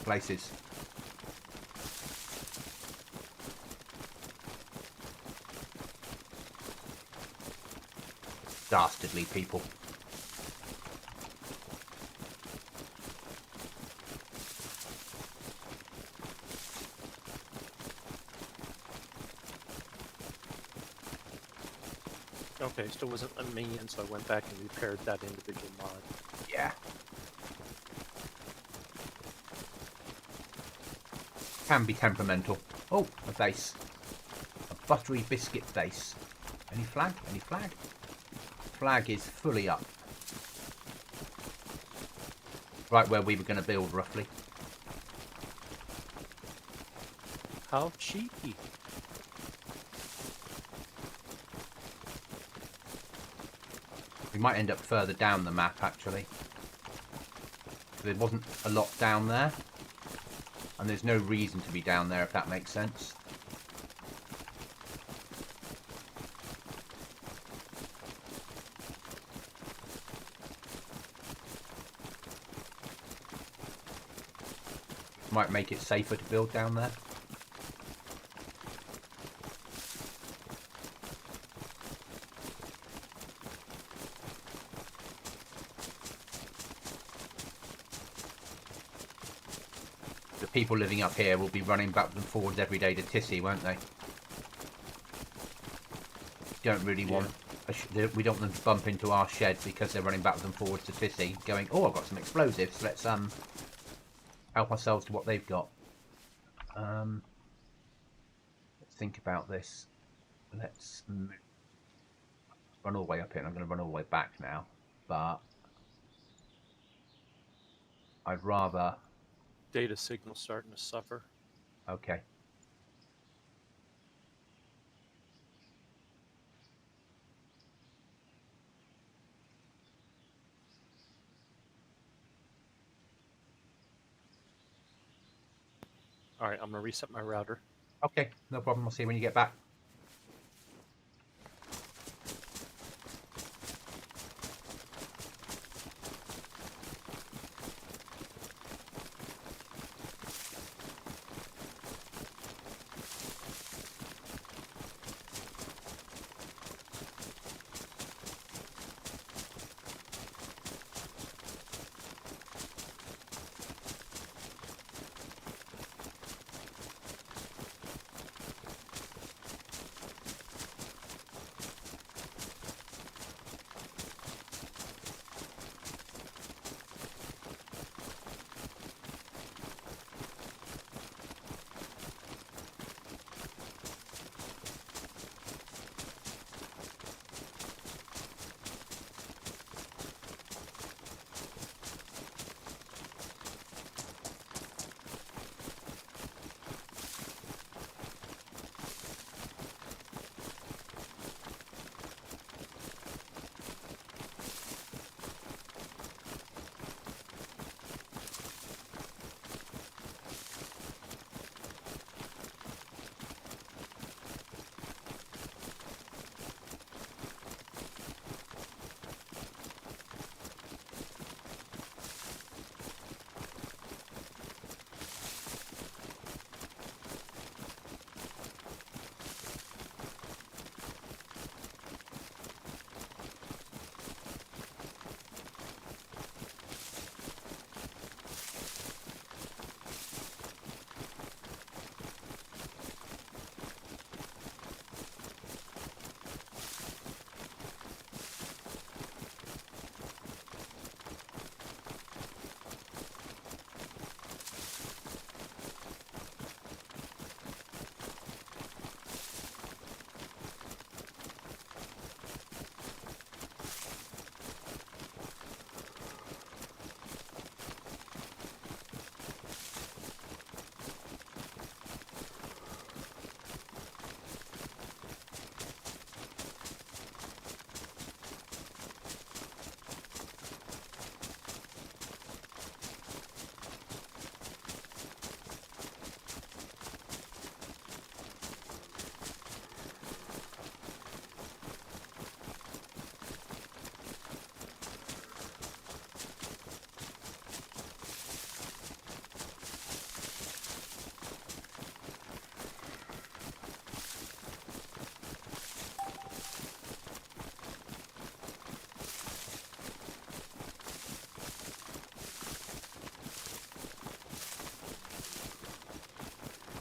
places. Dastardly people. Okay, still wasn't a minion, so I went back and repaired that individual mod. Yeah. Can be temperamental. Oh, a base. A buttery biscuit base. Any flag? Any flag? Flag is fully up. Right where we were going to build, roughly. How cheeky. We might end up further down the map, actually. There wasn't a lot down there. And there's no reason to be down there, if that makes sense. Might make it safer to build down there. The people living up here will be running backwards and forwards every day to Tissy, won't they? Don't really want... we don't want them to bump into our shed because they're running backwards and forwards to Tissy, going, oh, I've got some explosives, let's help ourselves to what they've got. Let's think about this. Let's run all the way up here. I'm going to run all the way back now, but I'd rather... Data signal starting to suffer. Okay. All right, I'm gonna reset my router. Okay, no problem. I'll see you when you get back.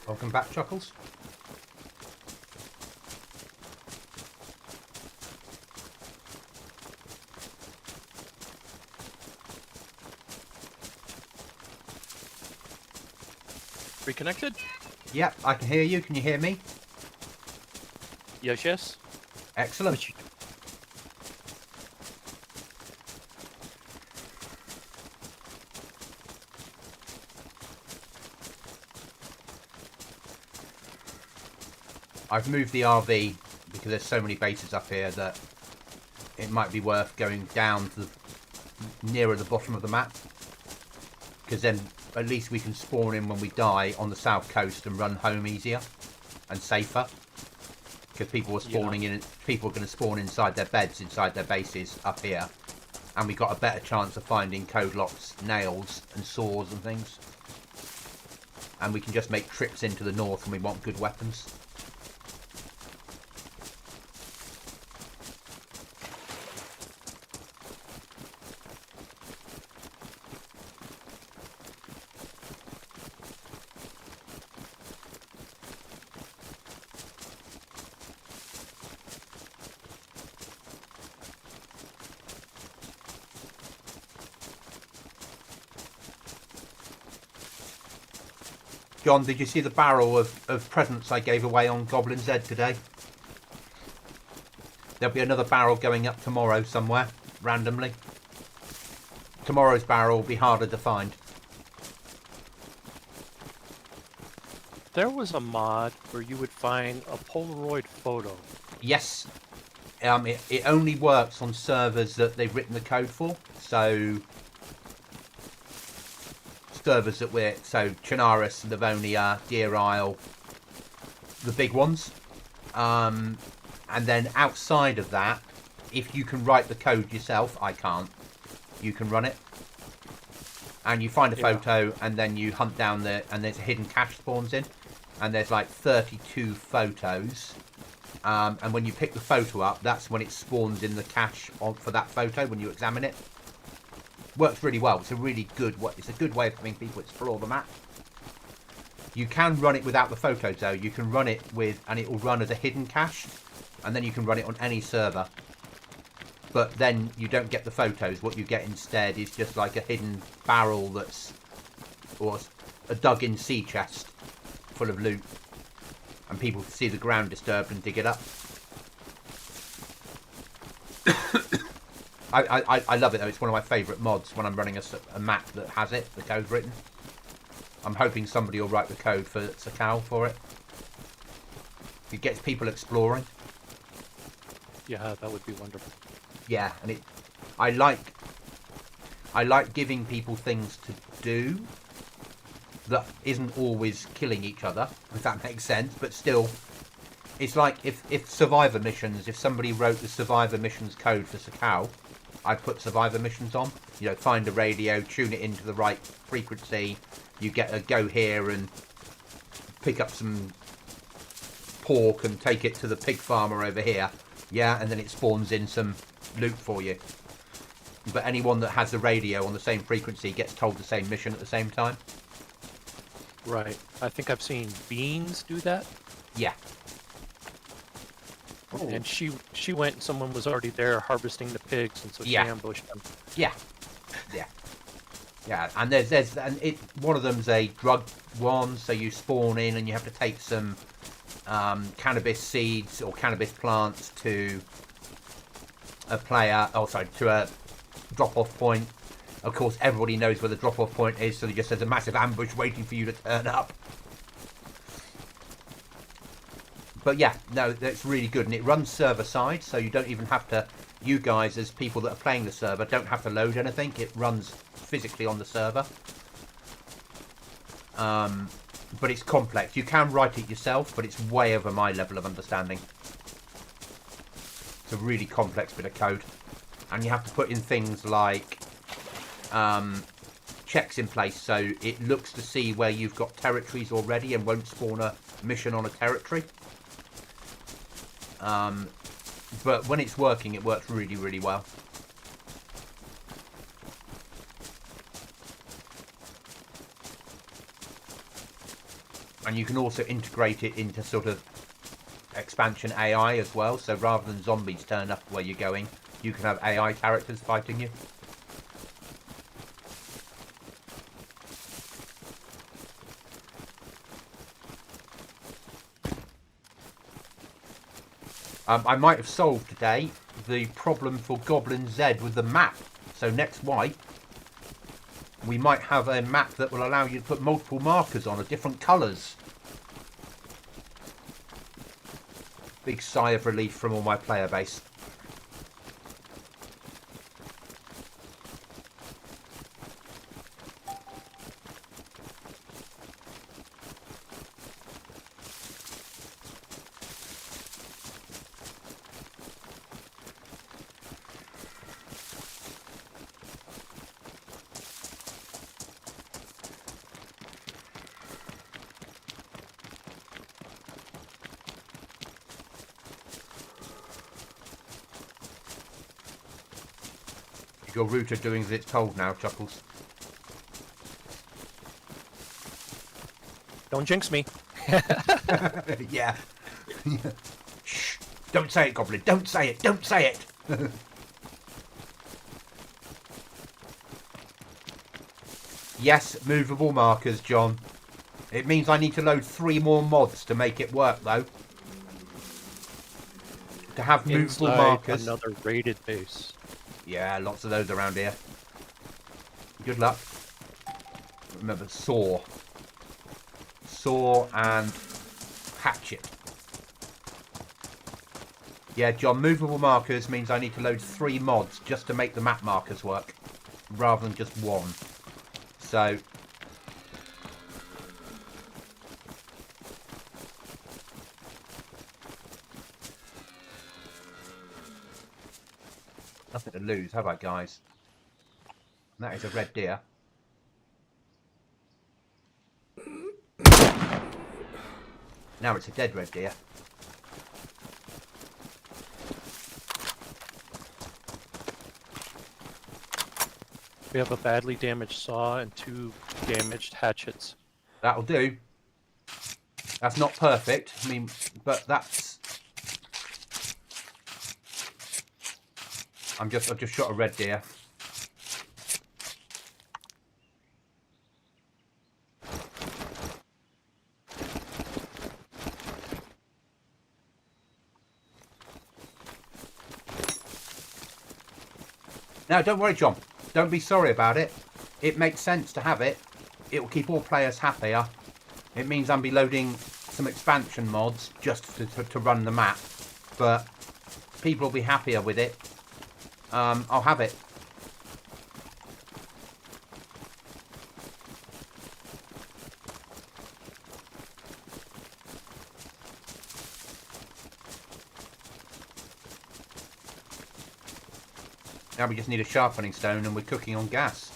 Welcome back, Chuckles. Reconnected? Yep, I can hear you. Can you hear me? Yes, yes. Excellent. I've moved the RV because there's so many bases up here that it might be worth going down to nearer the bottom of the map, because then at least we can spawn in when we die on the south coast and run home easier and safer. Because people are spawning in, people are going to spawn inside their beds, inside their bases up here, and we got a better chance of finding code locks, nails, and saws and things. And we can just make trips into the north when we want good weapons. John, did you see the barrel of presents I gave away on Goblin Z today? There'll be another barrel going up tomorrow somewhere, randomly. Tomorrow's barrel will be harder to find. There was a mod where you would find a Polaroid photo. Yes. It only works on servers that they've written the code for. So servers that we're, so Chinaris, Livonia, Deer Isle, the big ones. And then outside of that, if you can write the code yourself, I can't. You can run it. And you find a photo, and then you hunt down the, and there's a hidden cache spawns in. And there's like 32 photos. And when you pick the photo up, that's when it spawns in the cache for that photo when you examine it. Works really well. It's a really good way. It's a good way of having people explore the map. You can run it without the photos though. You can run it with, and it will run as a hidden cache, and then you can run it on any server. But then you don't get the photos. What you get instead is just like a hidden barrel that's, or a dug-in sea chest full of loot, and people see the ground disturbed and dig it up. I love it though. It's one of my favourite mods when I'm running a map that has it, the code written. I'm hoping somebody will write the code for Sakal for it. It gets people exploring. Yeah, that would be wonderful. Yeah, and I like giving people things to do that isn't always killing each other, if that makes sense, but still, it's like if survivor missions, if somebody wrote the survivor missions code for Sakal, I'd put survivor missions on. You know, find a radio, tune it into the right frequency, you get a go here and pick up some pork and take it to the pig farmer over here, yeah, and then it spawns in some loot for you. But anyone that has the radio on the same frequency gets told the same mission at the same time. Right. I think I've seen Beans do that. Yeah. Ooh. And she went and someone was already there harvesting the pigs, and so she ambushed them. Yeah. Yeah. Yeah, and there's one of them's a drug one, so you spawn in and you have to take some cannabis seeds or cannabis plants to a player, to a drop-off point. Of course, everybody knows where the drop-off point is, so there's a massive ambush waiting for you to turn up. But yeah, no, that's really good, and it runs server-side, so you don't even have to, you guys as people that are playing the server, don't have to load anything. It runs physically on the server. But it's complex. You can write it yourself, but it's way over my level of understanding. It's a really complex bit of code. And you have to put in things like checks in place, so it looks to see where you've got territories already and won't spawn a mission on a territory. But when it's working, it works really, really well. And you can also integrate it into sort of expansion AI as well. So rather than zombies turn up where you're going, you can have AI characters fighting you. I might have solved today the problem for Goblin Z with the map. So next wipe, we might have a map that will allow you to put multiple markers on of different colours. Big sigh of relief from all my player base. Your router doing as it's told now, Chuckles. Don't jinx me. Yeah. Shh. Don't say it, Goblin. Don't say it. Don't say it. Yes, movable markers, John. It means I need to load 3 more mods to make it work, though. To have movable Inside markers. another raided base. Yeah, lots of those around here. Good luck. Remember, saw. Saw and hatchet. Yeah, John, movable markers means I need to load 3 mods just to make the map markers work. Rather than just 1. So... nothing to lose, have I, guys? And that is a red deer. Now it's a dead red deer. We have a badly damaged saw and 2 damaged hatchets. That'll do. That's not perfect. I mean, but that's... I've just shot a red deer. No, don't worry, John. Don't be sorry about it. It makes sense to have it. It will keep all players happier. It means I'll be loading some expansion mods just to run the map. But people will be happier with it. I'll have it. Now we just need a sharpening stone and we're cooking on gas.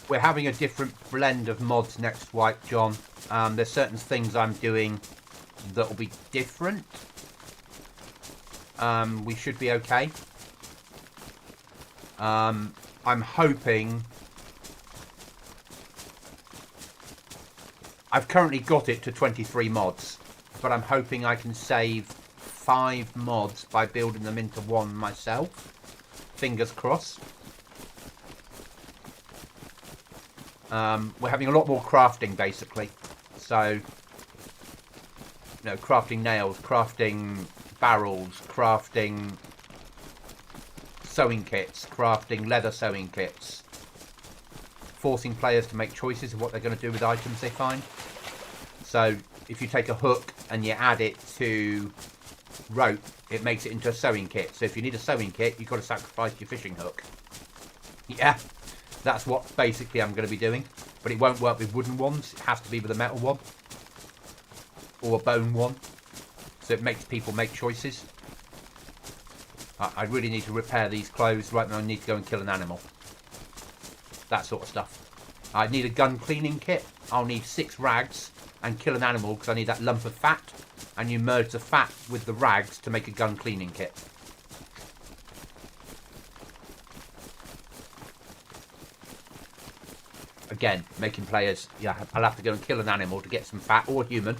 We're having a different blend of mods next week, John. There's certain things I'm doing that will be different. We should be okay. I'm hoping... I've currently got it to 23 mods, but I'm hoping I can save 5 mods by building them into one myself. Fingers crossed. We're having a lot more crafting, basically. So, you know, crafting nails, crafting barrels, crafting sewing kits, crafting leather sewing kits. Forcing players to make choices of what they're going to do with items they find. So, if you take a hook and you add it to rope, it makes it into a sewing kit. So if you need a sewing kit, you've got to sacrifice your fishing hook. Yeah. That's what basically I'm going to be doing. But it won't work with wooden ones. It has to be with a metal one. Or a bone one. So it makes people make choices. I really need to repair these clothes. Right now I need to go and kill an animal. That sort of stuff. I need a gun cleaning kit. I'll need 6 rags and kill an animal because I need that lump of fat. And you merge the fat with the rags to make a gun cleaning kit. Again, making players, yeah, I'll have to go and kill an animal to get some fat, or human,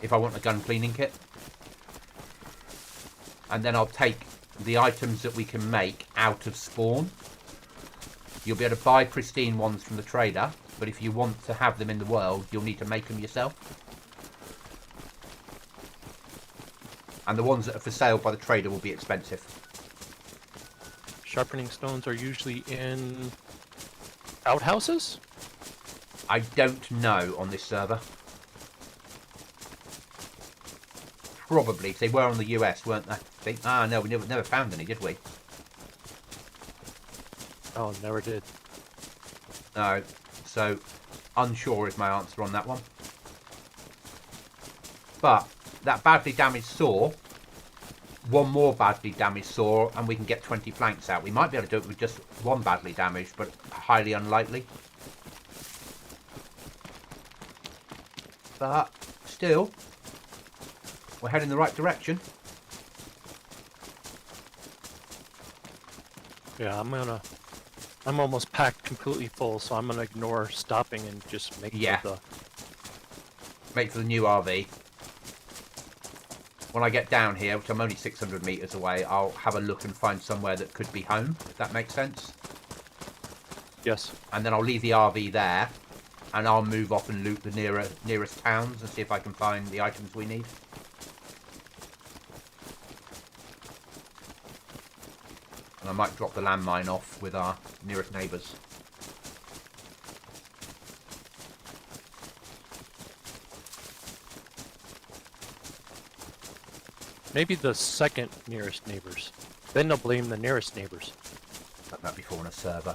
if I want a gun cleaning kit. And then I'll take the items that we can make out of spawn. You'll be able to buy pristine ones from the trader, but if you want to have them in the world, you'll need to make them yourself. And the ones that are for sale by the trader will be expensive. sharpening stones are usually in outhouses? I don't know on this server. Probably, 'cause they were on the US, weren't they? No, we never found any, did we? Oh, never did. No. So, unsure is my answer on that one. But, that badly damaged saw, one more badly damaged saw, and we can get 20 planks out. We might be able to do it with just one badly damaged, but highly unlikely. But, still, we're heading in the right direction. Yeah, I'm almost packed completely full, so I'm gonna ignore stopping and just make Make for the new RV. When I get down here, which I'm only 600 metres away, I'll have a look and find somewhere that could be home, if that makes sense. Yes. And then I'll leave the RV there, and I'll move off and loot the nearest towns and see if I can find the items we need. And I might drop the landmine off with our nearest neighbours. Maybe the second nearest neighbors. Then they'll blame the nearest neighbors. Done that before on a server.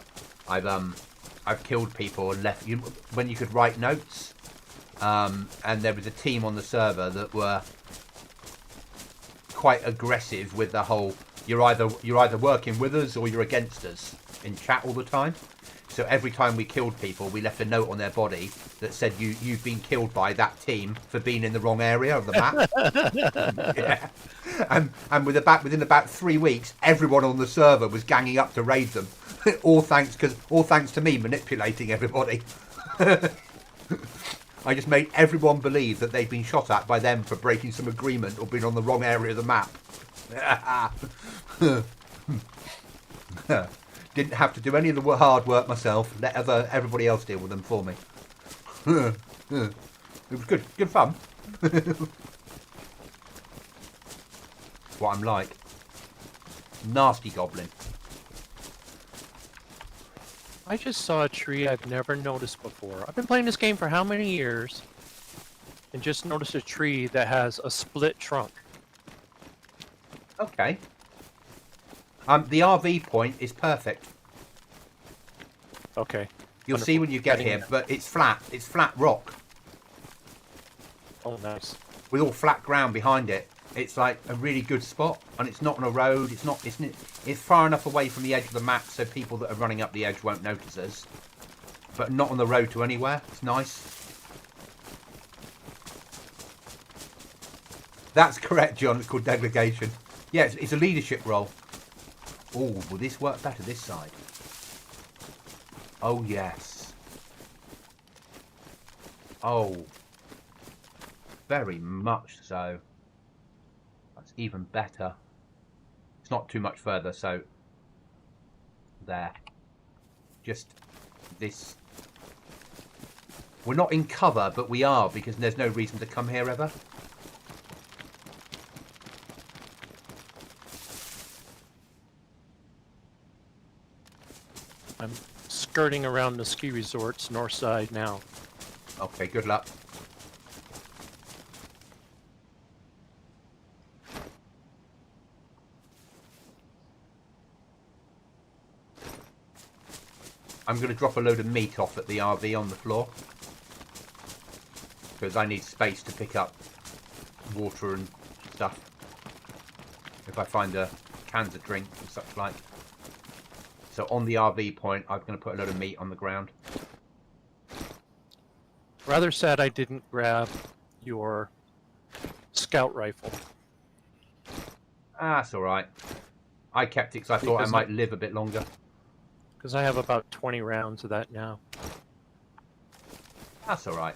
I've killed people and left when you could write notes. And there was a team on the server that were quite aggressive with the whole you're either working with us or you're against us in chat all the time. So every time we killed people, we left a note on their body that said you've been killed by that team for being in the wrong area of the map. Yeah. And within about 3 weeks, everyone on the server was ganging up to raid them. all thanks to me manipulating everybody. I just made everyone believe that they'd been shot at by them for breaking some agreement or being on the wrong area of the map. Didn't have to do any of the hard work myself. Let everybody else deal with them for me. It was good fun. What I'm like. Nasty goblin. I just saw a tree I've never noticed before. I've been playing this game for how many years? And just noticed a tree that has a split trunk. Okay. The RV point is perfect. Okay. You'll Wonderful. see when you get here, but it's flat. It's flat rock Oh, nice. with all flat ground behind it. It's like a really good spot, and it's not on a road. It's far enough away from the edge of the map so people that are running up the edge won't notice us, but not on the road to anywhere. It's nice. That's correct, John. It's called degradation. Yeah, it's a leadership role. Oh, will this work better this side? Oh, yes. Oh, very much so. That's even better. It's not too much further, so there. Just this. We're not in cover, but we are because there's no reason to come here ever. I'm skirting around the ski resort's north side now. Okay, good luck. I'm going to drop a load of meat off at the RV on the floor because I need space to pick up water and stuff if I find cans of drink and such like. So on the RV point, I'm going to put a load of meat on the ground. Rather sad I didn't grab your scout rifle. That's all right. I kept it because I thought I might live a bit longer. Because I have about 20 rounds of that now. That's all right.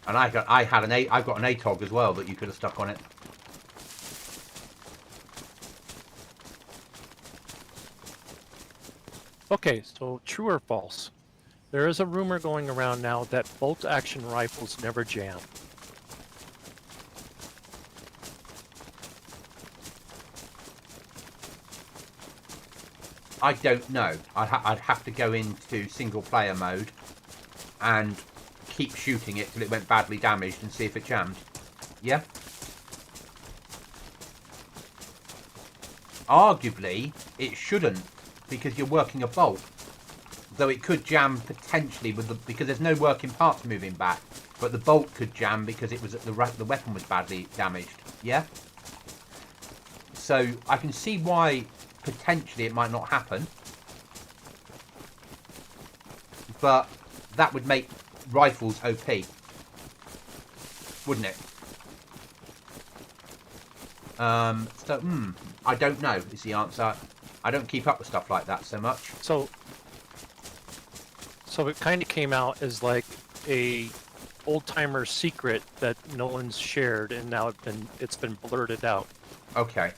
And I've got an ATOG as well that you could have stuck on it. Okay, so true or false? There is a rumor going around now that bolt-action rifles never jam. I don't know. I'd have to go into single player mode and keep shooting it till it went badly damaged and see if it jammed. Yeah? Arguably, it shouldn't, because you're working a bolt. Though it could jam potentially because there's no working parts moving back. But the bolt could jam because it was the weapon was badly damaged. Yeah? So I can see why potentially it might not happen. But that would make rifles OP. Wouldn't it? I don't know is the answer. I don't keep up with stuff like that so much. So it kind of came out as like a old-timer secret that no one's shared, and now it's been blurted out. Okay.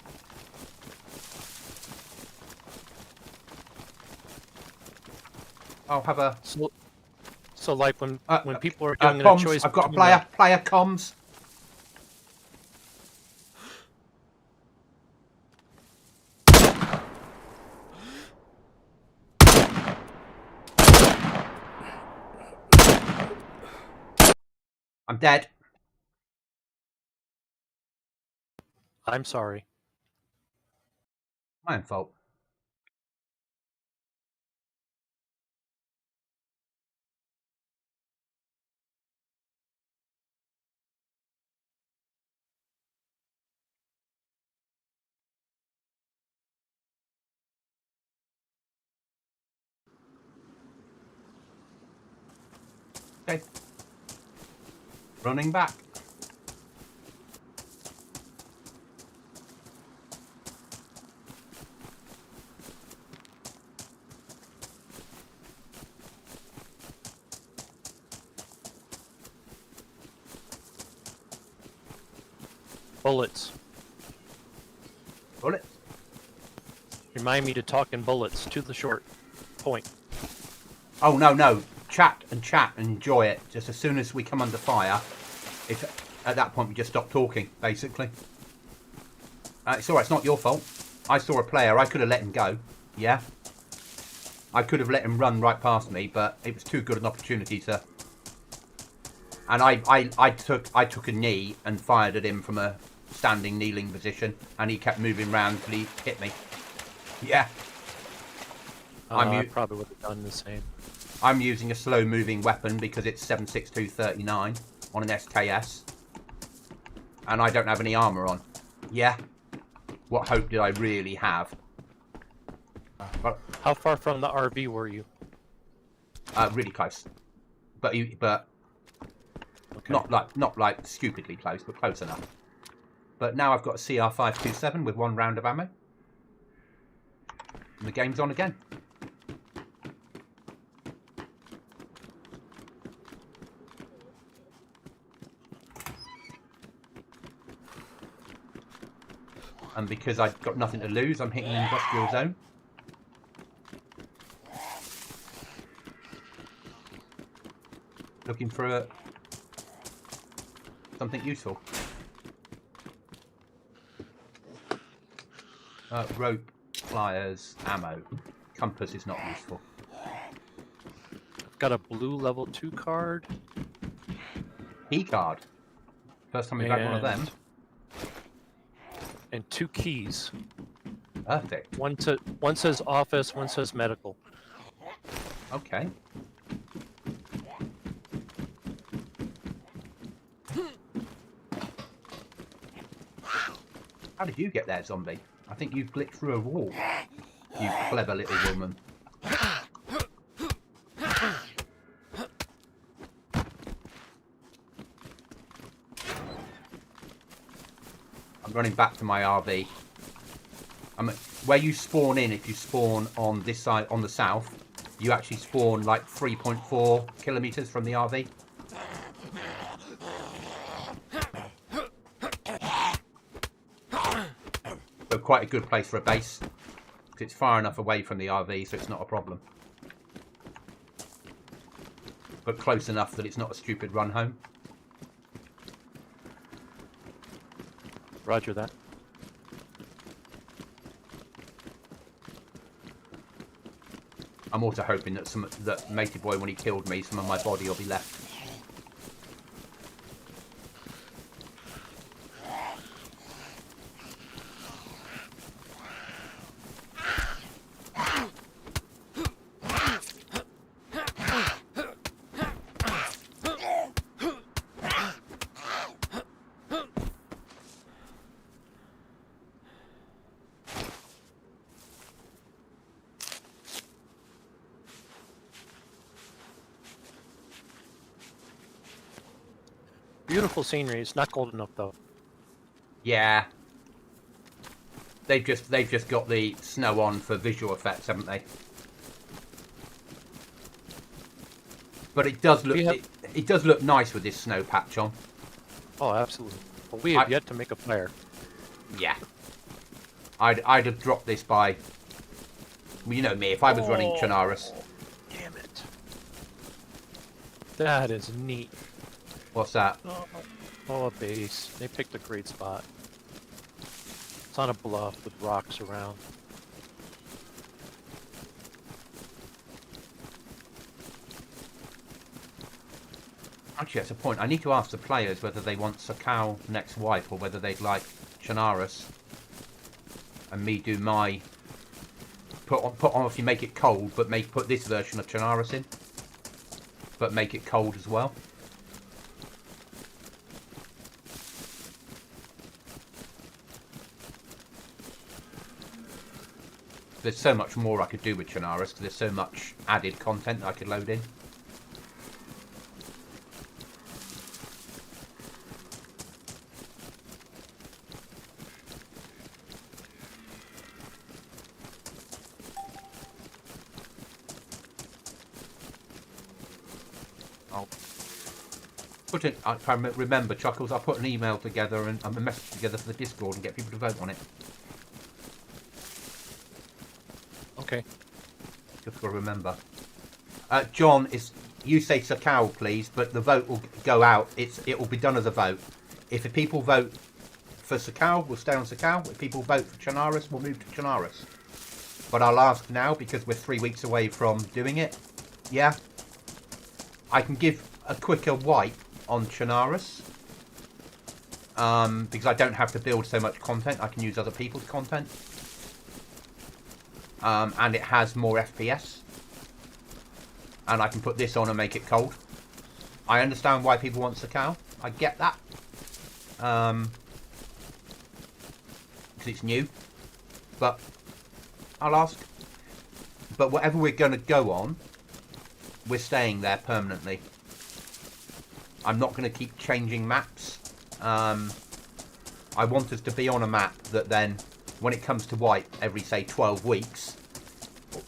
I'll have a... So like when people are doing comms. a choice... I've got a player comms. I'm dead. I'm sorry. My own fault. Okay. Running back. Bullets. Bullet. Remind me to talk in bullets to the short point. Oh, no. Chat and enjoy it. Just as soon as we come under fire, at that point we just stop talking, basically. It's alright, it's not your fault. I saw a player, I could have let him go. Yeah? I could have let him run right past me, but it was too good an opportunity to... And I took a knee and fired at him from a standing, kneeling position, and he kept moving around till he hit me. Yeah. I probably would have done the same. I'm using a slow-moving weapon because it's 7.6239 on an SKS. And I don't have any armour on. Yeah? What hope did I really have? How far from the RV were you? Really close. But okay. not like stupidly close, but close enough. But now I've got a CR527 with 1 round of ammo. And the game's on again. And because I've got nothing to lose, I'm hitting an industrial zone. Looking for something useful. Rope, pliers, ammo. Compass is not useful. I've got a blue level 2 card. Key card. First time we've had one of them. And 2 keys. Perfect. One says office, one says medical. Okay. How did you get there, zombie? I think you've glitched through a wall. You clever little woman. I'm running back to my RV. Where you spawn in, if you spawn on this side, on the south, you actually spawn like 3.4 kilometers from the RV. So quite a good place for a base. Because it's far enough away from the RV, so it's not a problem. But close enough that it's not a stupid run home. Roger that. I'm also hoping that Matey Boy, when he killed me, some of my body will be left. Beautiful scenery. It's not cold enough though. Yeah. They've just got the snow on for visual effects, haven't they? But it does look it does look nice with this snow patch on. Oh, absolutely. But we have yet to make a fire. Yeah. I'd have dropped this by. Well, you know me, if I was running Chernarus. Damn it. That is neat. What's that? Oh, a base. They picked a great spot. It's on a bluff with rocks around. Actually, that's a point. I need to ask the players whether they want Sakal next wipe or whether they'd like Chernarus. And me do my... Put on if you make it cold, but put this version of Chernarus in. But make it cold as well. There's so much more I could do with Chernarus because there's so much added content that I could load in. I'll put it. If I remember, Chuckles, I'll put an email together and a message together for the Discord and get people to vote on it. Okay. Just got to remember. John, you say Sakal, please, but the vote will go out. It will be done as a vote. If people vote for Sakal, we'll stay on Sakal. If people vote for Chernarus, we'll move to Chernarus. But I'll ask now because we're 3 weeks away from doing it. Yeah. I can give a quicker wipe on Chernarus. Because I don't have to build so much content. I can use other people's content. And it has more FPS. And I can put this on and make it cold. I understand why people want Sakal. I get that. Because it's new. But I'll ask. But whatever we're going to go on, we're staying there permanently. I'm not going to keep changing maps. I want us to be on a map that then, when it comes to wipe every, say, 12 weeks,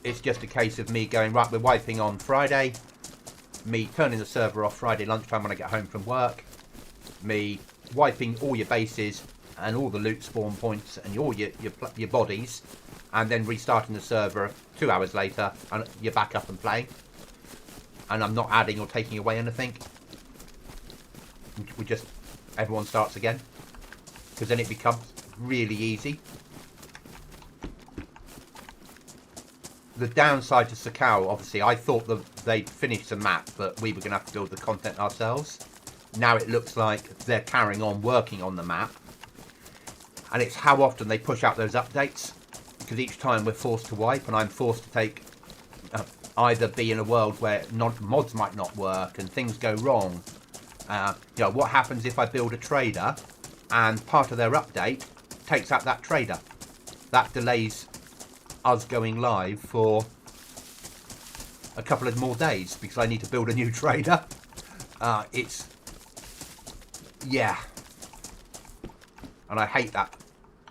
it's just a case of me going, right, we're wiping on Friday, me turning the server off Friday lunchtime when I get home from work, me wiping all your bases and all the loot spawn points and all your bodies, and then restarting the server 2 hours later and you're back up and playing. And I'm not adding or taking away anything. Everyone starts again. Because then it becomes really easy. The downside to Sakal, obviously, I thought that they'd finished the map, but we were going to have to build the content ourselves. Now it looks like they're carrying on working on the map. And it's how often they push out those updates. Because each time we're forced to wipe, and I'm forced to take... either be in a world where mods might not work and things go wrong. What happens if I build a trader and part of their update takes out that trader? That delays us going live for a couple of more days because I need to build a new trader. Yeah. And I hate that.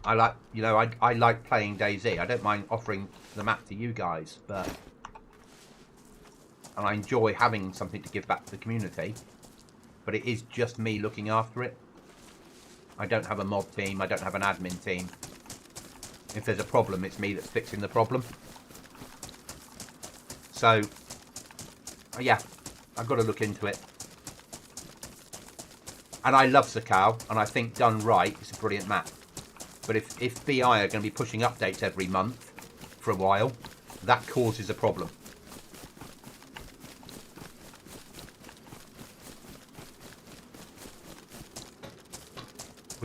I like playing Dayz. I don't mind offering the map to you guys, but... And I enjoy having something to give back to the community. But it is just me looking after it. I don't have a mod team. I don't have an admin team. If there's a problem, it's me that's fixing the problem. So, yeah, I've got to look into it. And I love Sakal, and I think done right, it's a brilliant map. But if BI are going to be pushing updates every month for a while, that causes a problem.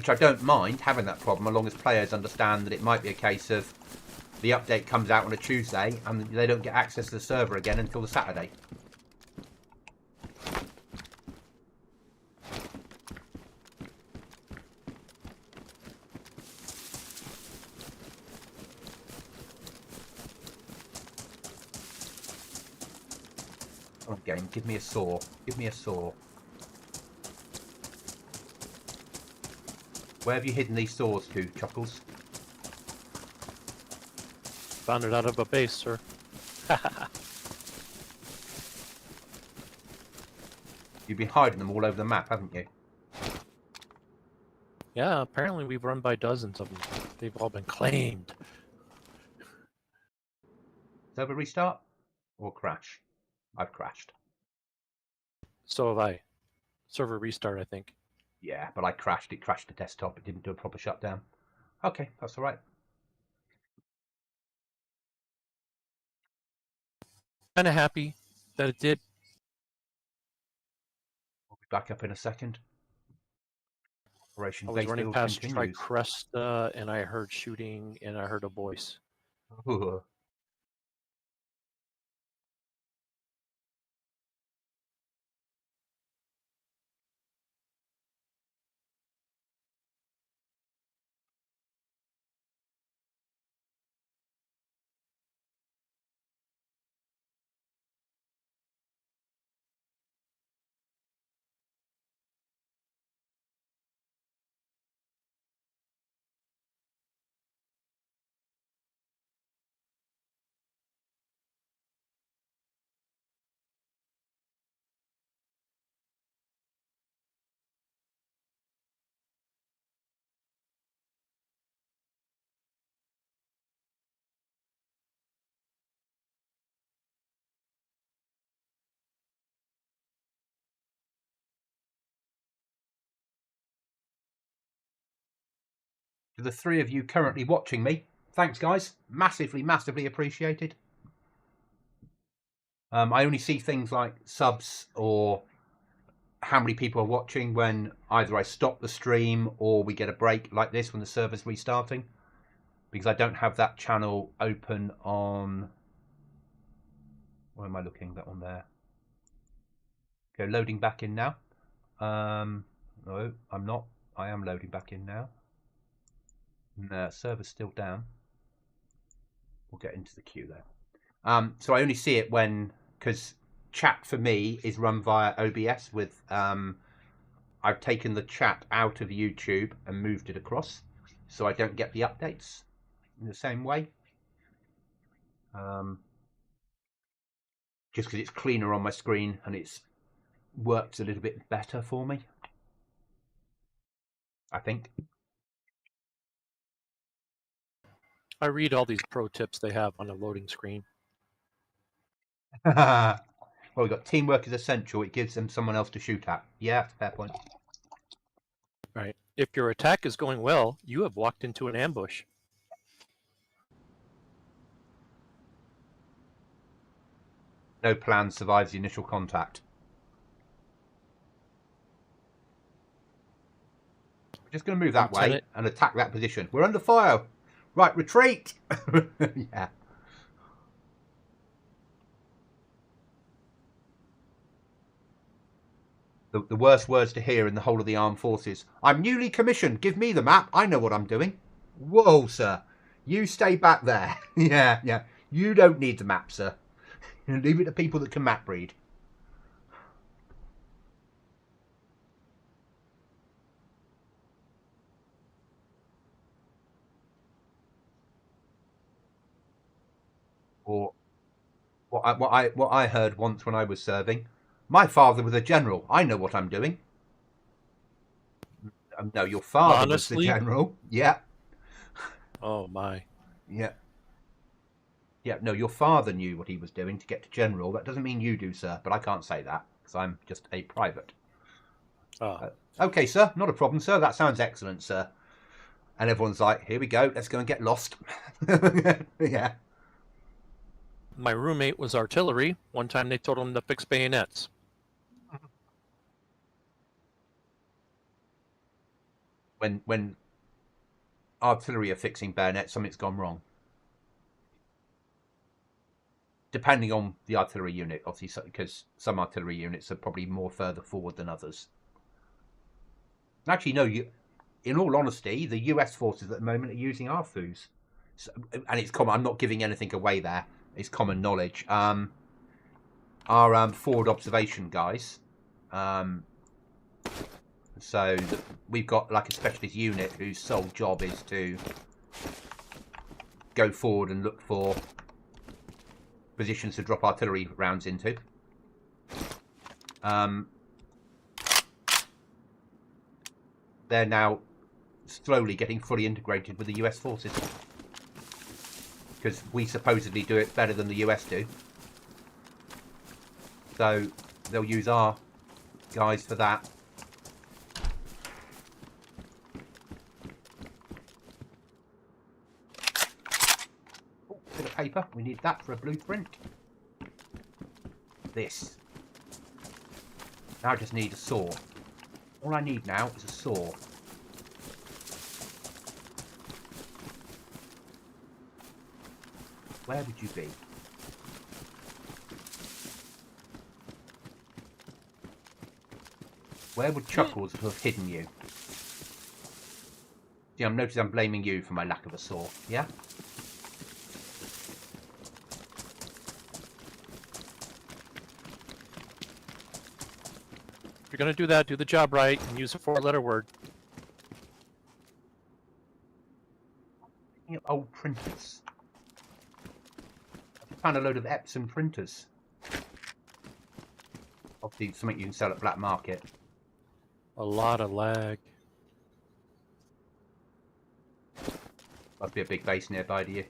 which I don't mind having that problem, as long as players understand that it might be a case of the update comes out on a Tuesday and they don't get access to the server again until the Saturday. Oh, game, give me a saw. Give me a saw. Where have you hidden these saws to, Chuckles? Found it out of a base, sir. You've been hiding them all over the map, haven't you? Yeah, apparently we've run by dozens of them. They've all been claimed. Server restart? Or crash? I've crashed. So have I. Server restart, I think. Yeah, but I crashed. It crashed the desktop. It didn't do a proper shutdown. Okay, that's all right. Kind of happy that it did. We'll be back up in a second. Operation I was running Basefield past continues. Tricresta and I heard shooting and I heard a voice. Ooh. To the three of you currently watching me, thanks, guys. Massively, massively appreciated. I only see things like subs or how many people are watching when either I stop the stream or we get a break like this when the server's restarting, because I don't have that channel open on... Where am I looking? That one there. Okay, loading back in now. No, I'm not. I am loading back in now. No, server's still down. We'll get into the queue there. So I only see it when, because chat for me is run via OBS with, I've taken the chat out of YouTube and moved it across, so I don't get the updates in the same way. Just because it's cleaner on my screen and it's works a little bit better for me, I think. I read all these pro tips they have on the loading screen. Well, we've got teamwork is essential. It gives them someone else to shoot at. Yeah, fair point. Right. If your attack is going well, you have walked into an ambush. No plan survives the initial contact. We're just going to move that way and attack that position. We're under fire. Right, retreat. Yeah. The worst words to hear in the whole of the armed forces. I'm newly commissioned. Give me the map. I know what I'm doing. Whoa, sir. You stay back there. Yeah, yeah. You don't need the map, sir. Leave it to people that can map read. Or what I heard once when I was serving. My father was a general. I know what I'm doing. No, your father was the general. Yeah. Oh my. Yeah. Yeah, no, your father knew what he was doing to get to general. That doesn't mean you do, sir, but I can't say that because I'm just a private. Okay, sir, not a problem, sir. That sounds excellent, sir. And everyone's like, here we go. Let's go and get lost. Yeah. My roommate was artillery. One time they told him to fix bayonets. when artillery are fixing bayonets, something's gone wrong. Depending on the artillery unit, obviously, because some artillery units are probably more further forward than others. Actually, no, in all honesty, the US forces at the moment are using our FUs. So, and it's common, I'm not giving anything away there, it's common knowledge. Our forward observation guys, so we've got like a specialist unit whose sole job is to go forward and look for positions to drop artillery rounds into. They're now slowly getting fully integrated with the US forces, because we supposedly do it better than the US do. So they'll use our guys for that. Oh, bit of paper. We need that for a blueprint. This. Now I just need a saw. All I need now is a saw. Where would you be? Where would Chuckles have hidden you? See, I'm noticing I'm blaming you for my lack of a saw, yeah? If you're going to do that, do the job right and use a 4-letter word. Picking up old printers. I found a load of Epson printers. Obviously, something you can sell at black market. A lot of lag. Must be a big base nearby to you.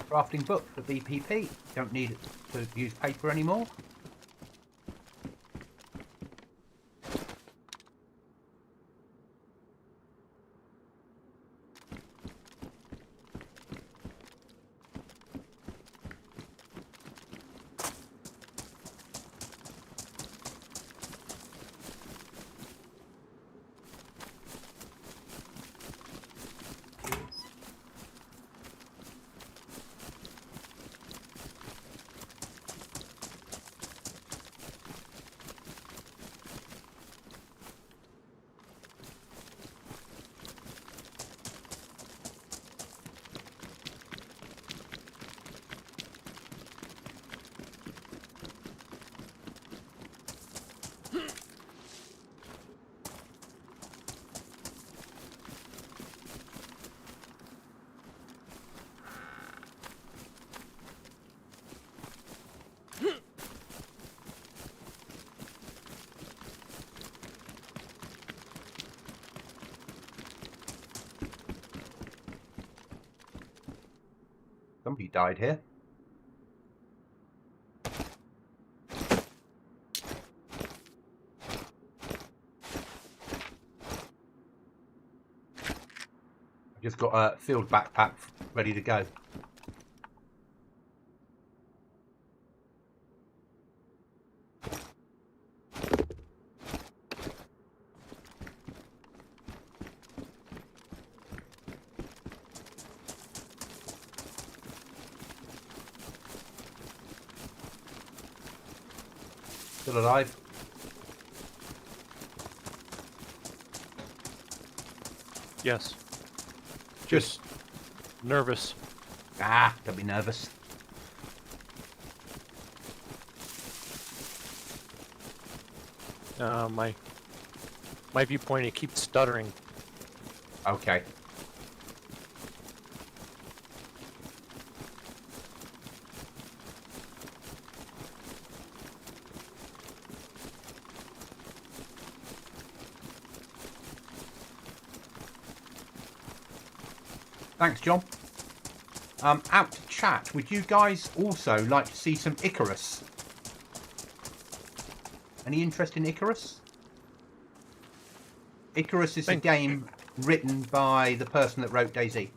Crafting book for BPP. Don't need to use paper anymore. Somebody died here. I've just got a field backpack ready to go. Still alive? Yes. Just nervous. Ah, don't be nervous. My viewpoint, it keeps stuttering. Okay. Thanks, John. Out to chat. Would you guys also like to see some Icarus? Any interest in Icarus? Icarus is a game written by the person that wrote Dayz,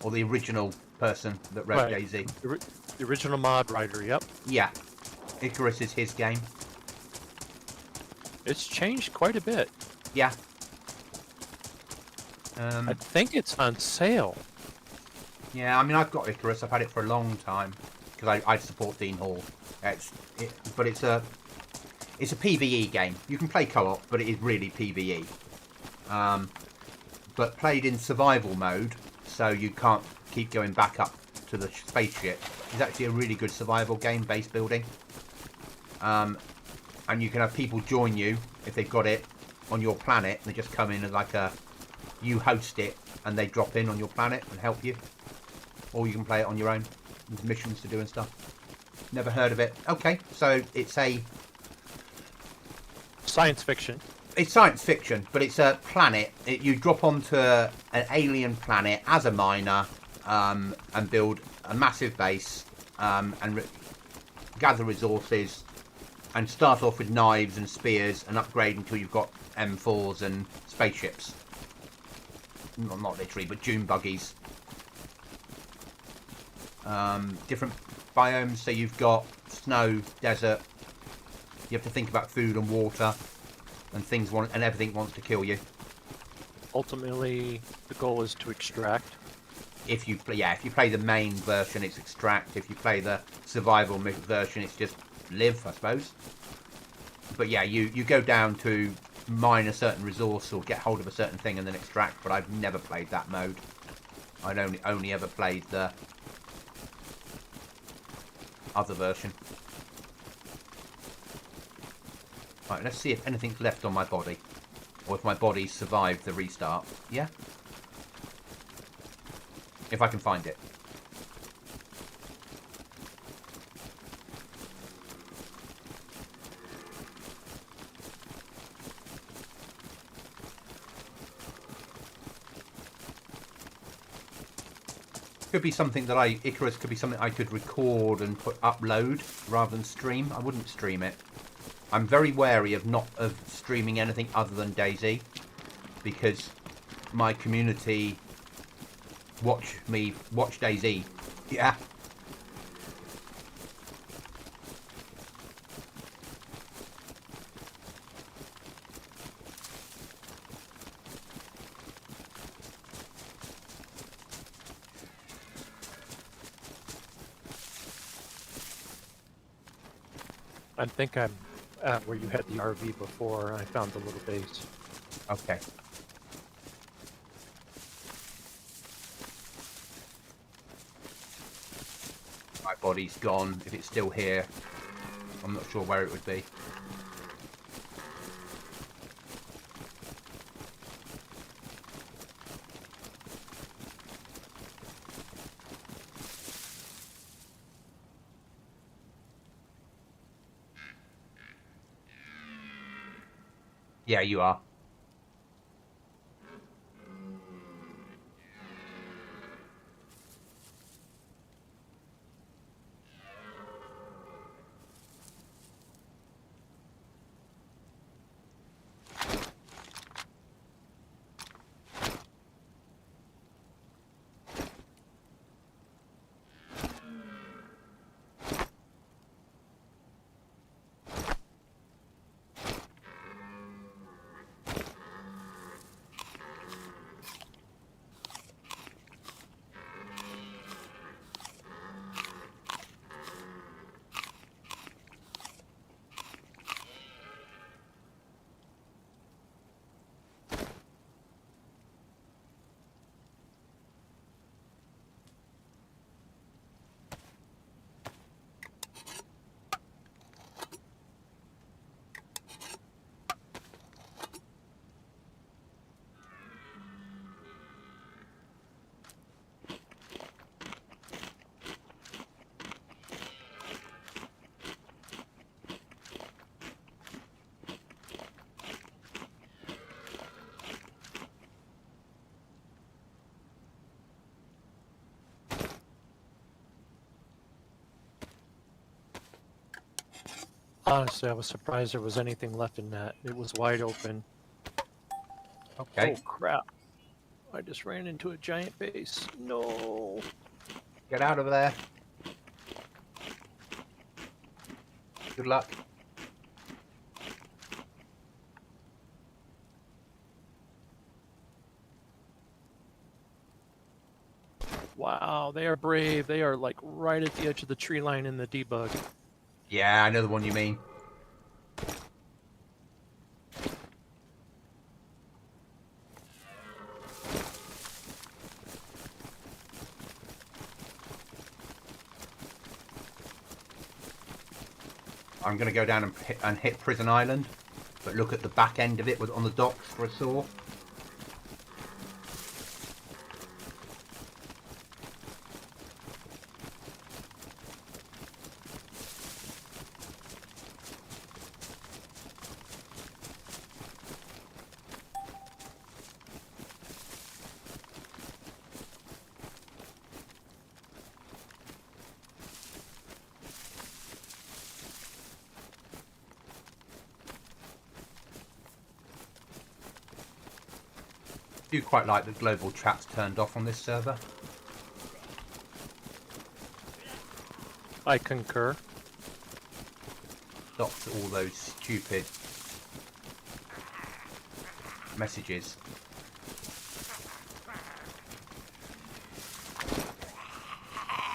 or the original person that wrote Right. Dayz. The original mod writer. Yep. Yeah, Icarus is his game. It's changed quite a bit. Yeah. I think it's on sale. Yeah, I mean, I've got Icarus. I've had it for a long time because I support Dean Hall. But it's a PVE game. You can play co-op, but it is really PVE. But played in survival mode, so you can't keep going back up to the spaceship. It's actually a really good survival game, base building. And you can have people join you if they've got it on your planet. They just come in as like you host it, and they drop in on your planet and help you. Or you can play it on your own. There's missions to do and stuff. Never heard of it. Okay, so it's Science fiction. It's science fiction, but it's a planet. You drop onto an alien planet as a miner and build a massive base and gather resources and start off with knives and spears and upgrade until you've got M4s and spaceships. Not literally, but dune buggies. Different biomes, so you've got snow, desert. You have to think about food and water, and everything wants to kill you. Ultimately, the goal is to extract. If you play the main version, it's extract. If you play the survival version, it's just live, I suppose. But yeah, you go down to mine a certain resource or get hold of a certain thing and then extract. But I've never played that mode. I'd only ever played the other version. Right, let's see if anything's left on my body, or if my body survived the restart. Yeah, if I can find it. Could be something that Icarus could be something I could record and upload rather than stream. I wouldn't stream it. I'm very wary of streaming anything other than Dayz, because my community watch Dayz. Yeah. I think I'm at where you had the RV before, and I found the little base. Okay. My body's gone. If it's still here, I'm not sure where it would be. Yeah, you are. Honestly, I was surprised there was anything left in that. It was wide open. Okay. Oh crap! I just ran into a giant base. No. Get out of there. Good luck. Wow, they are brave. They are like right at the edge of the tree line in the debug. Yeah, I know the one you mean. I'm going to go down and hit Prison Island, but look at the back end of it on the docks for a saw. I do quite like the global chat's turned off on this server. I concur. Stops all those stupid messages.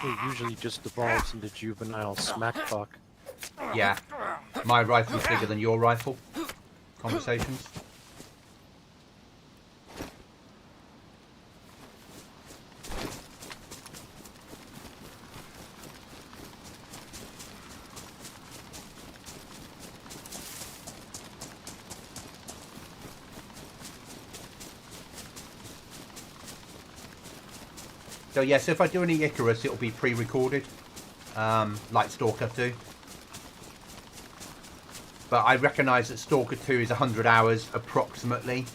It usually just devolves into juvenile smack talk. Yeah, my rifle's bigger than your rifle. Conversations. So yeah, so if I do any Icarus, it'll be pre-recorded, like Stalker 2. But I recognise that Stalker 2 is 100 hours approximately.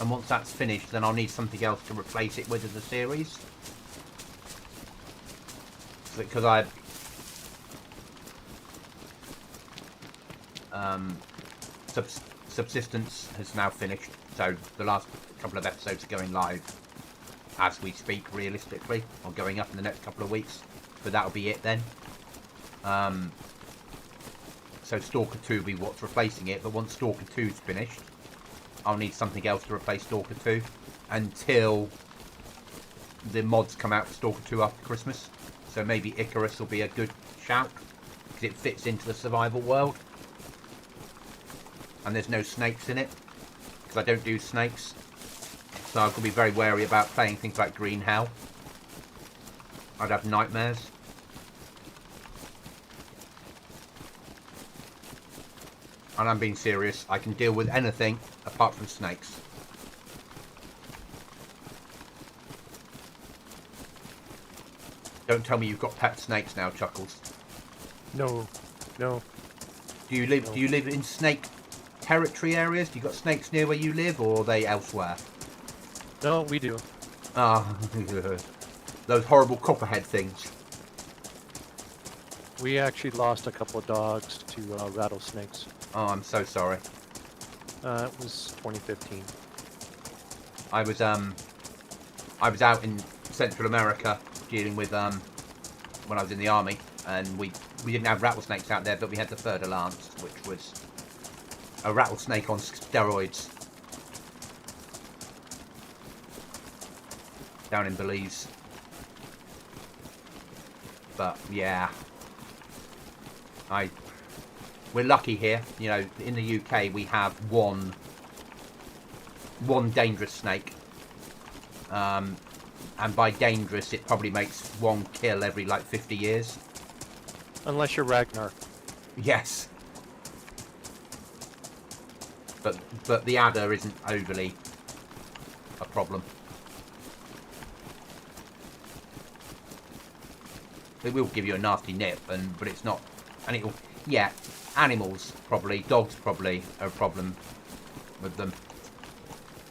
And once that's finished, then I'll need something else to replace it with as a series. Because Subsistence has now finished, so the last couple of episodes are going live as we speak, realistically, or going up in the next couple of weeks. But that'll be it then. So Stalker 2 will be what's replacing it, but once Stalker 2's finished, I'll need something else to replace Stalker 2 until the mods come out for Stalker 2 after Christmas. So maybe Icarus will be a good shout, because it fits into the survival world. And there's no snakes in it, because I don't do snakes. So I've got to be very wary about playing things like Green Hell. I'd have nightmares. And I'm being serious. I can deal with anything apart from snakes. Don't tell me you've got pet snakes now, Chuckles. No, no. Do you live in snake territory areas? Do you got snakes near where you live, or are they elsewhere? No, we do. Ah, those horrible copperhead things. We actually lost a couple of dogs to rattlesnakes. Oh, I'm so sorry. It was 2015. I was out in Central America dealing with when I was in the army, and we didn't have rattlesnakes out there, but we had the fer-de-lance, which was a rattlesnake on steroids. Down in Belize. But yeah, we're lucky here. You know, in the UK we have one dangerous snake, and by dangerous it probably makes one kill every like 50 years. Unless you're Ragnar. Yes. But the adder isn't overly a problem. It will give you a nasty nip, but it's not, and it'll, yeah, animals probably, dogs probably are a problem with them,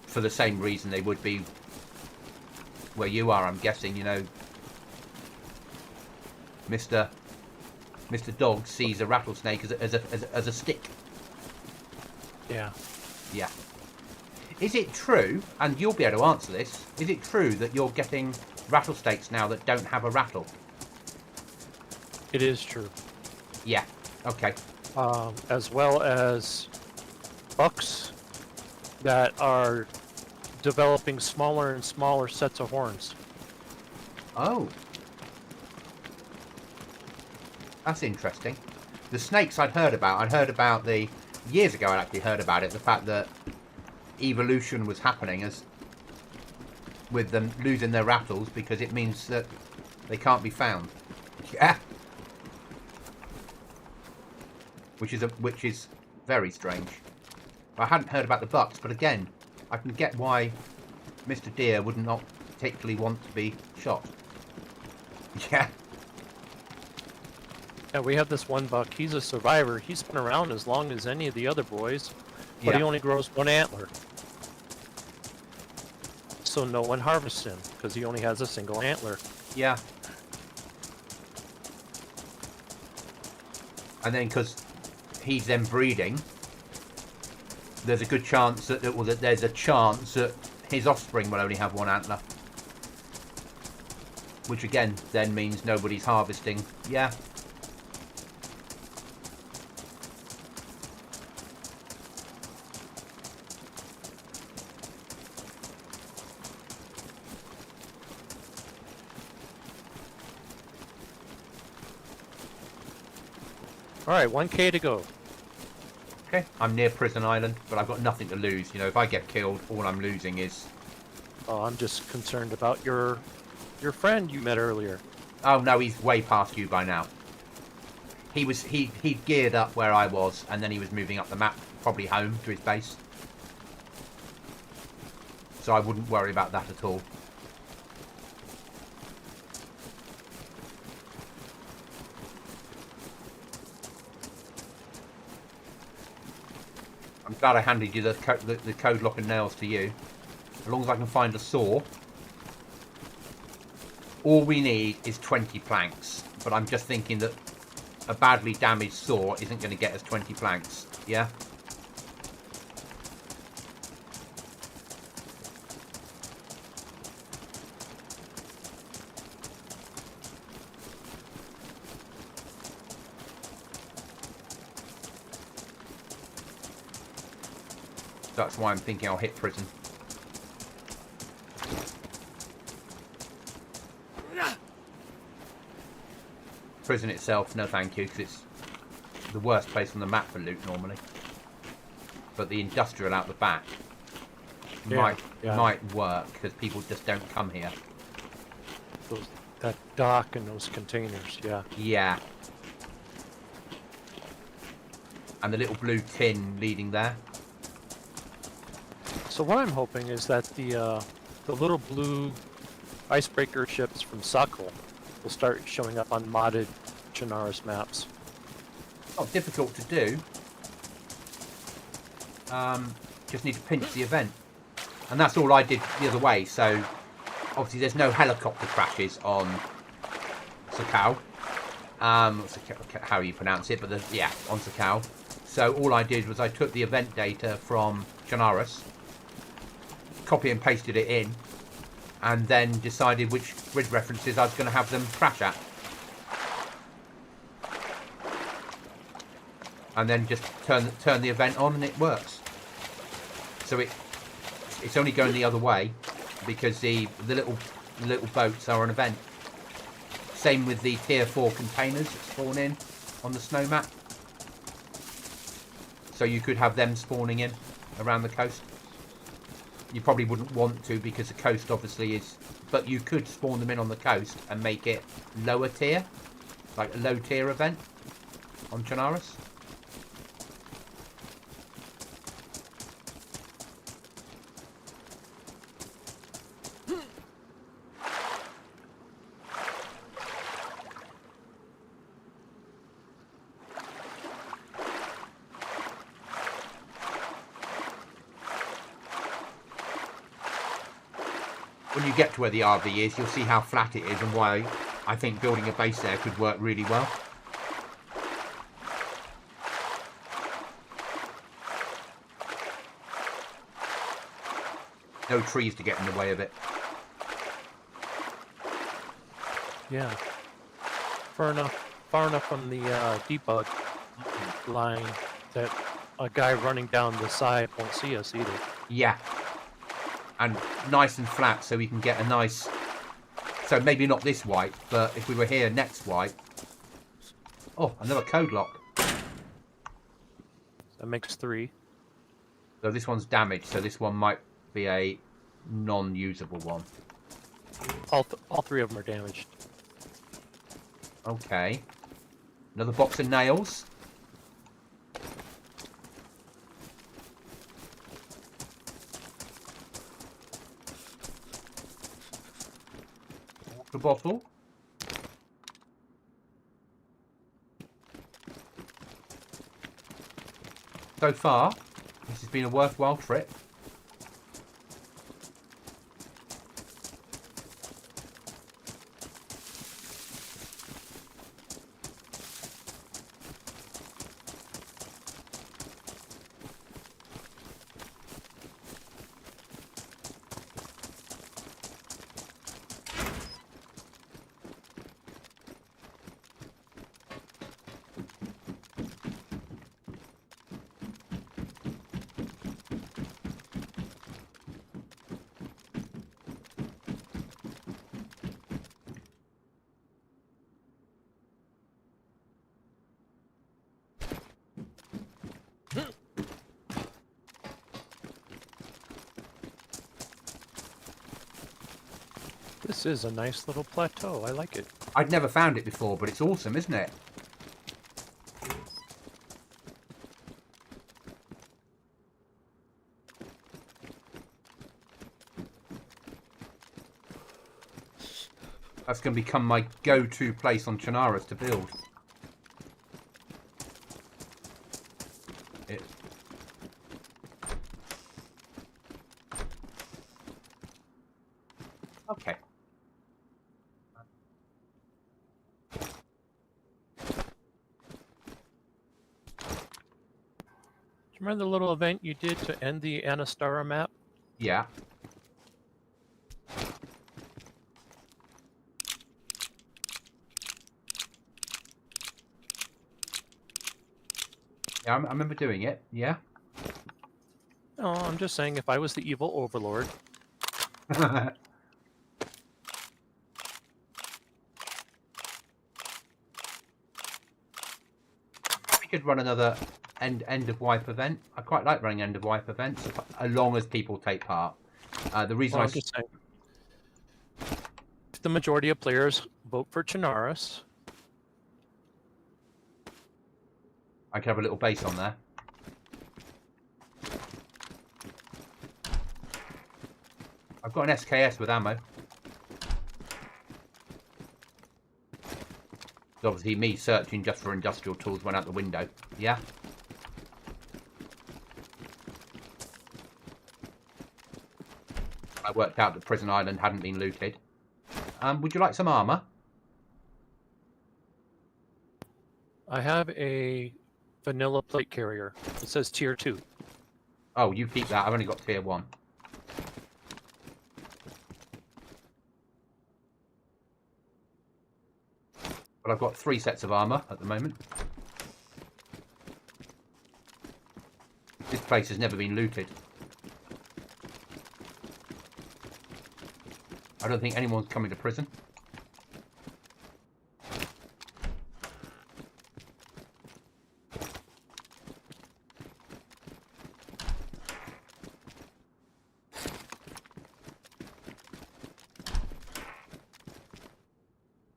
for the same reason they would be where you are, I'm guessing. You know, Mr. Dog sees a rattlesnake as a stick. Yeah. Yeah. Is it true, and you'll be able to answer this, is it true that you're getting rattlesnakes now that don't have a rattle? It is true. Yeah, okay. As well as bucks that are developing smaller and smaller sets of horns. Oh. That's interesting. The snakes I'd heard about the... Years ago I'd actually heard about it, the fact that evolution was happening as with them losing their rattles because it means that they can't be found. Yeah. Which is very strange. I hadn't heard about the bucks, but again, I can get why Mr. Deer would not particularly want to be shot. Yeah. Yeah, we have this one buck. He's a survivor. He's been around as long as any of the other boys, but he only grows one antler. So no one harvests him because he only has a single antler. Yeah. And then because he's then breeding, there's a good chance that there's a chance that his offspring will only have one antler. Which again then means nobody's harvesting. Yeah. Alright, 1K to go. Okay, I'm near Prison Island, but I've got nothing to lose. You know, if I get killed, all I'm losing is... Oh, I'm just concerned about your friend you met earlier. Oh no, he's way past you by now. He'd geared up where I was, and then he was moving up the map, probably home to his base. So I wouldn't worry about that at all. I'm glad I handed you the code lock and nails to you. As long as I can find a saw. All we need is 20 planks. But I'm just thinking that a badly damaged saw isn't going to get us 20 planks. Yeah? That's why I'm thinking I'll hit prison. Prison itself, no thank you, because it's the worst place on the map for loot normally. But the industrial out the back might work, because people just don't come here. That dock and those containers, yeah. Yeah. And the little blue tin leading there. So what I'm hoping is that the little blue icebreaker ships from Suckle will start showing up on modded Chernarus maps. Not difficult to do. Just need to pinch the event. And that's all I did the other way, so obviously there's no helicopter crashes on Sakau. How you pronounce it, but on Sakau. So all I did was I took the event data from Chernarus, copy and pasted it in, and then decided which grid references I was going to have them crash at. And then just turn the event on and it works. So it's only going the other way because the little boats are an event. Same with the tier 4 containers that spawn in on the snow map. So you could have them spawning in around the coast. You probably wouldn't want to because the coast obviously is... But you could spawn them in on the coast and make it lower tier. Like a low tier event on Chernarus. When you get to where the RV is, you'll see how flat it is and why I think building a base there could work really well. No trees to get in the way of it. Yeah. Far enough from the debug line that a guy running down the side won't see us either. Yeah. And nice and flat so we can get a nice... So maybe not this wipe, but if we were here next wipe... Oh, another code lock. That makes 3. So this one's damaged, so this one might be a non-usable one. All 3 of them are damaged. Okay. Another box of nails. Water bottle. So far, this has been a worthwhile trip. This is a nice little plateau. I like it. I'd never found it before, but it's awesome, isn't it? That's going to become my go-to place on Chernarus to build. It. Okay. Do you remember the little event you did to end the Anastara map? Yeah. Yeah, I remember doing it. Yeah. No, I'm just saying if I was the evil overlord, We could run another end of wipe event. I quite like running end of wipe events, as long as people take part. The reason well, I'm just saying, if the majority of players vote for Chernarus, I could have a little base on there. I've got an SKS with ammo. Obviously, me searching just for industrial tools went out the window. Yeah. I worked out that Prison Island hadn't been looted. Would you like some armor? I have a vanilla plate carrier. It says tier 2. Oh, you keep that. I've only got tier 1. But I've got 3 sets of armor at the moment. This place has never been looted. I don't think anyone's coming to prison.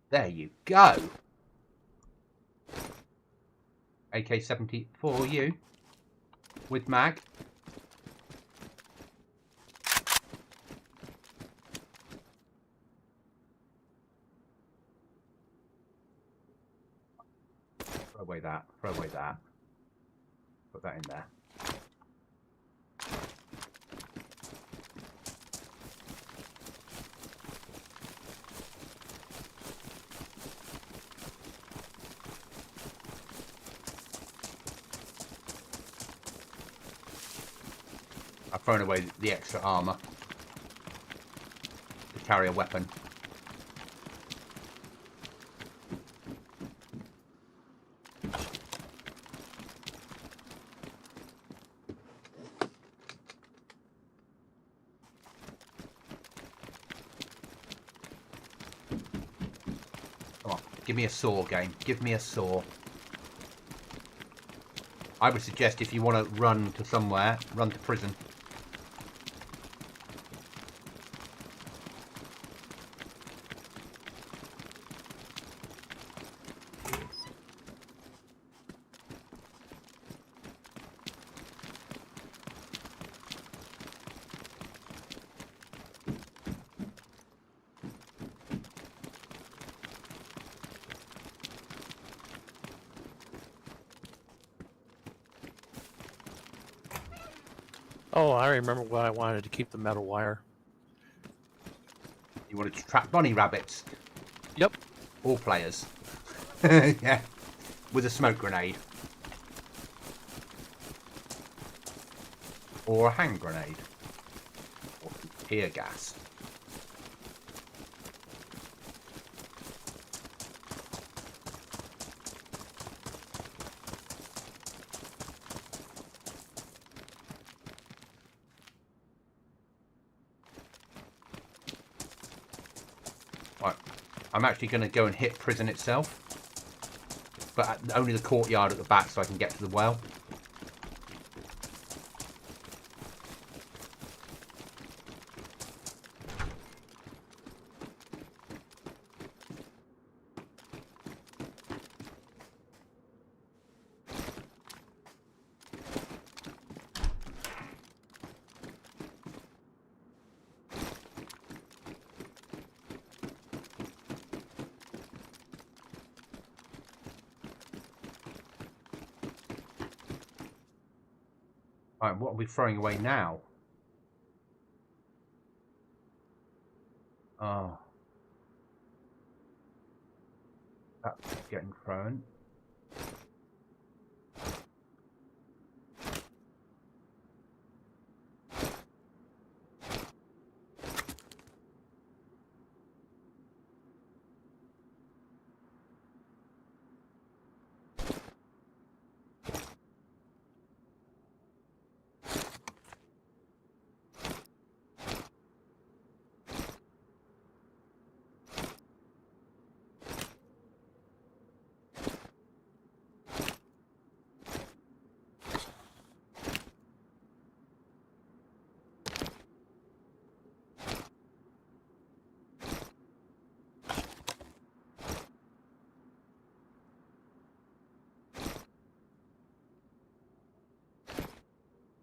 There you go. AK-70 for you. With mag. Throw away that. Throw away that. Put that in there. I've thrown away the extra armor. carry a weapon. Come on, give me a saw, game. Give me a saw. I would suggest if you want to run to somewhere, run to prison. Oh, I remember why I wanted to keep the metal wire. You wanted to trap bunny rabbits. Yep. All players. Yeah. With a smoke grenade. Or a hand grenade. Or tear gas. Right. I'm actually going to go and hit prison itself. But only the courtyard at the back so I can get to the well. Right, what are we throwing away now? Oh. That's getting thrown.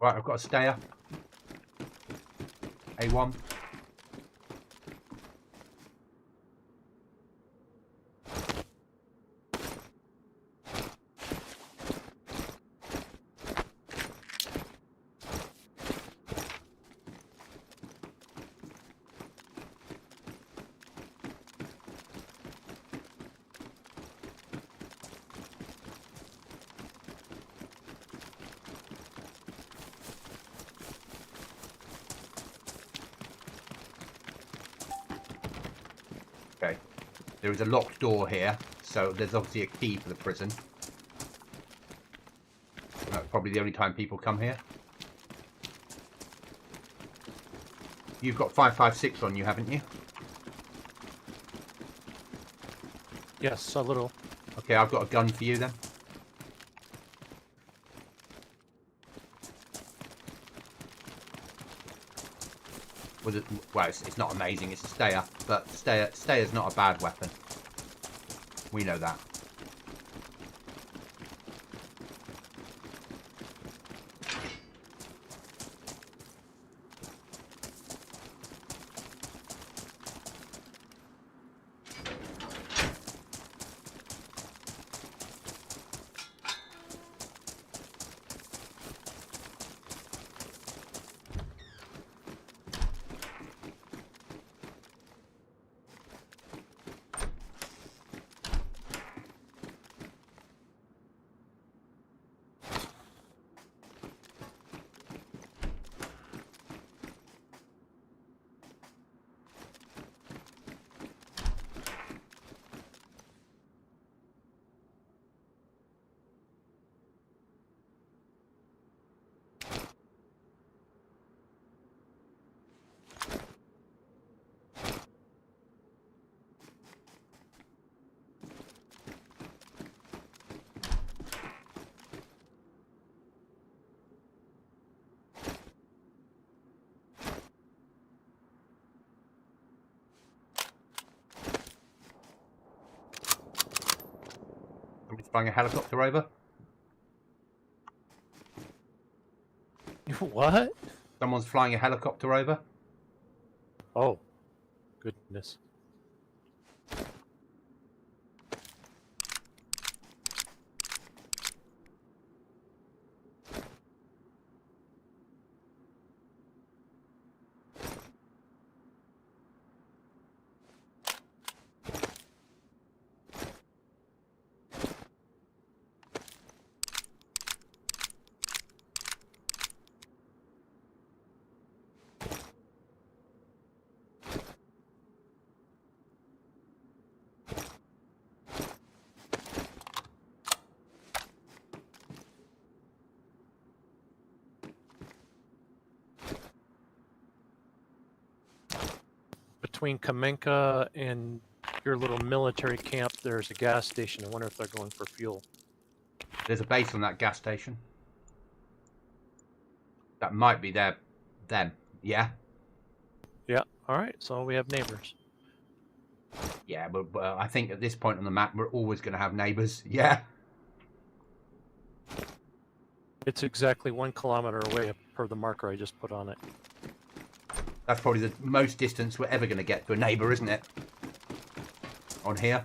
Right, I've got a stayer. A1. Okay. There is a locked door here, so there's obviously a key for the prison. That's probably the only time people come here. You've got 556 on you, haven't you? Yes, a little. Okay, I've got a gun for you then. Well, it's not amazing, it's a stayer, but stayer's not a bad weapon. We know that. Flying a helicopter over. What? Someone's flying a helicopter over. Oh, goodness. Between Kamenka and your little military camp, there's a gas station. I wonder if they're going for fuel. There's a base on that gas station. That might be them. Yeah? Yeah, alright, so we have neighbors. Yeah, but I think at this point on the map, we're always going to have neighbours. Yeah? It's exactly 1 kilometer away per the marker I just put on it. That's probably the most distance we're ever going to get to a neighbour, isn't it? On here.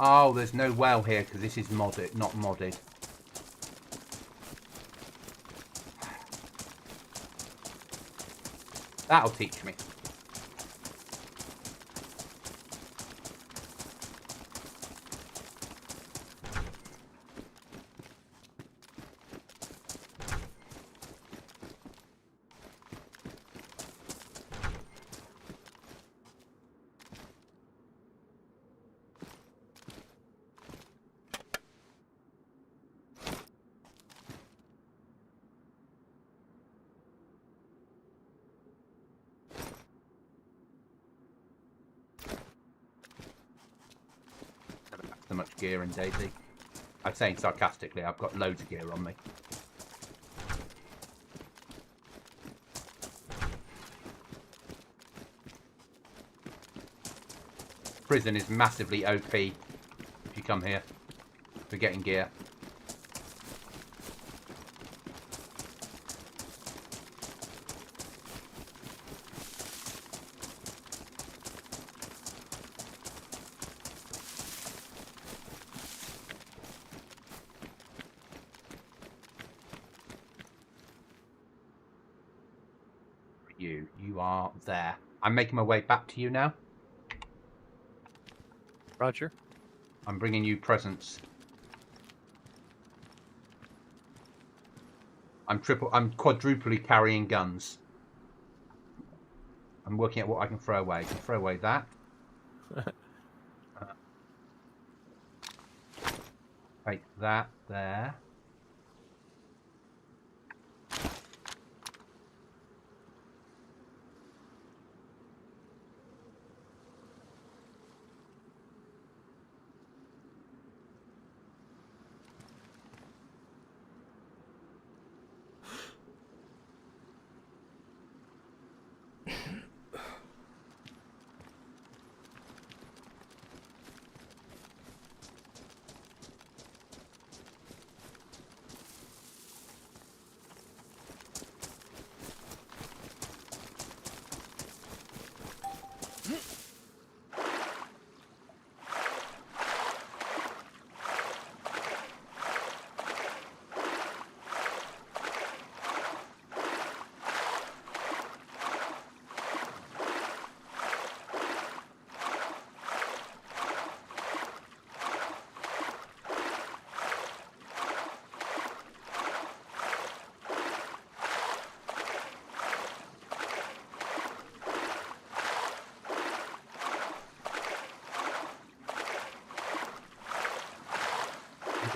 Oh, there's no well here because this is modded, not modded. That'll teach me. So much gear in Dayz. I'm saying sarcastically, I've got loads of gear on me. Prison is massively OP if you come here for getting gear. You are there. I'm making my way back to you now. Roger. I'm bringing you presents. I'm quadruply carrying guns. I'm working out what I can throw away. I can throw away that. Take that there.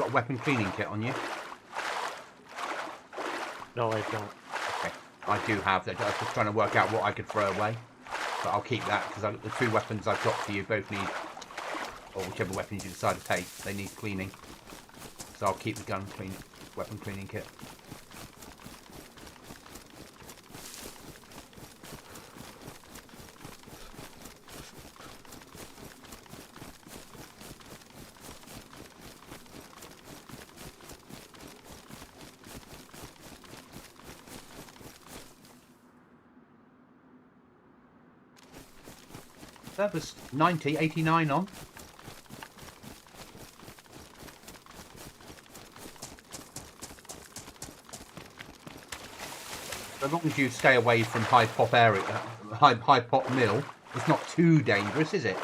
got a weapon cleaning kit on you? No, I don't. Okay. I do have that. I was just trying to work out what I could throw away. But I'll keep that, because the 2 weapons I've got for you both need, or whichever weapons you decide to take, they need cleaning. So I'll keep the weapon cleaning kit. That was 90, 89 on. As long as you stay away from high pop area, high pop mill, it's not too dangerous, is it?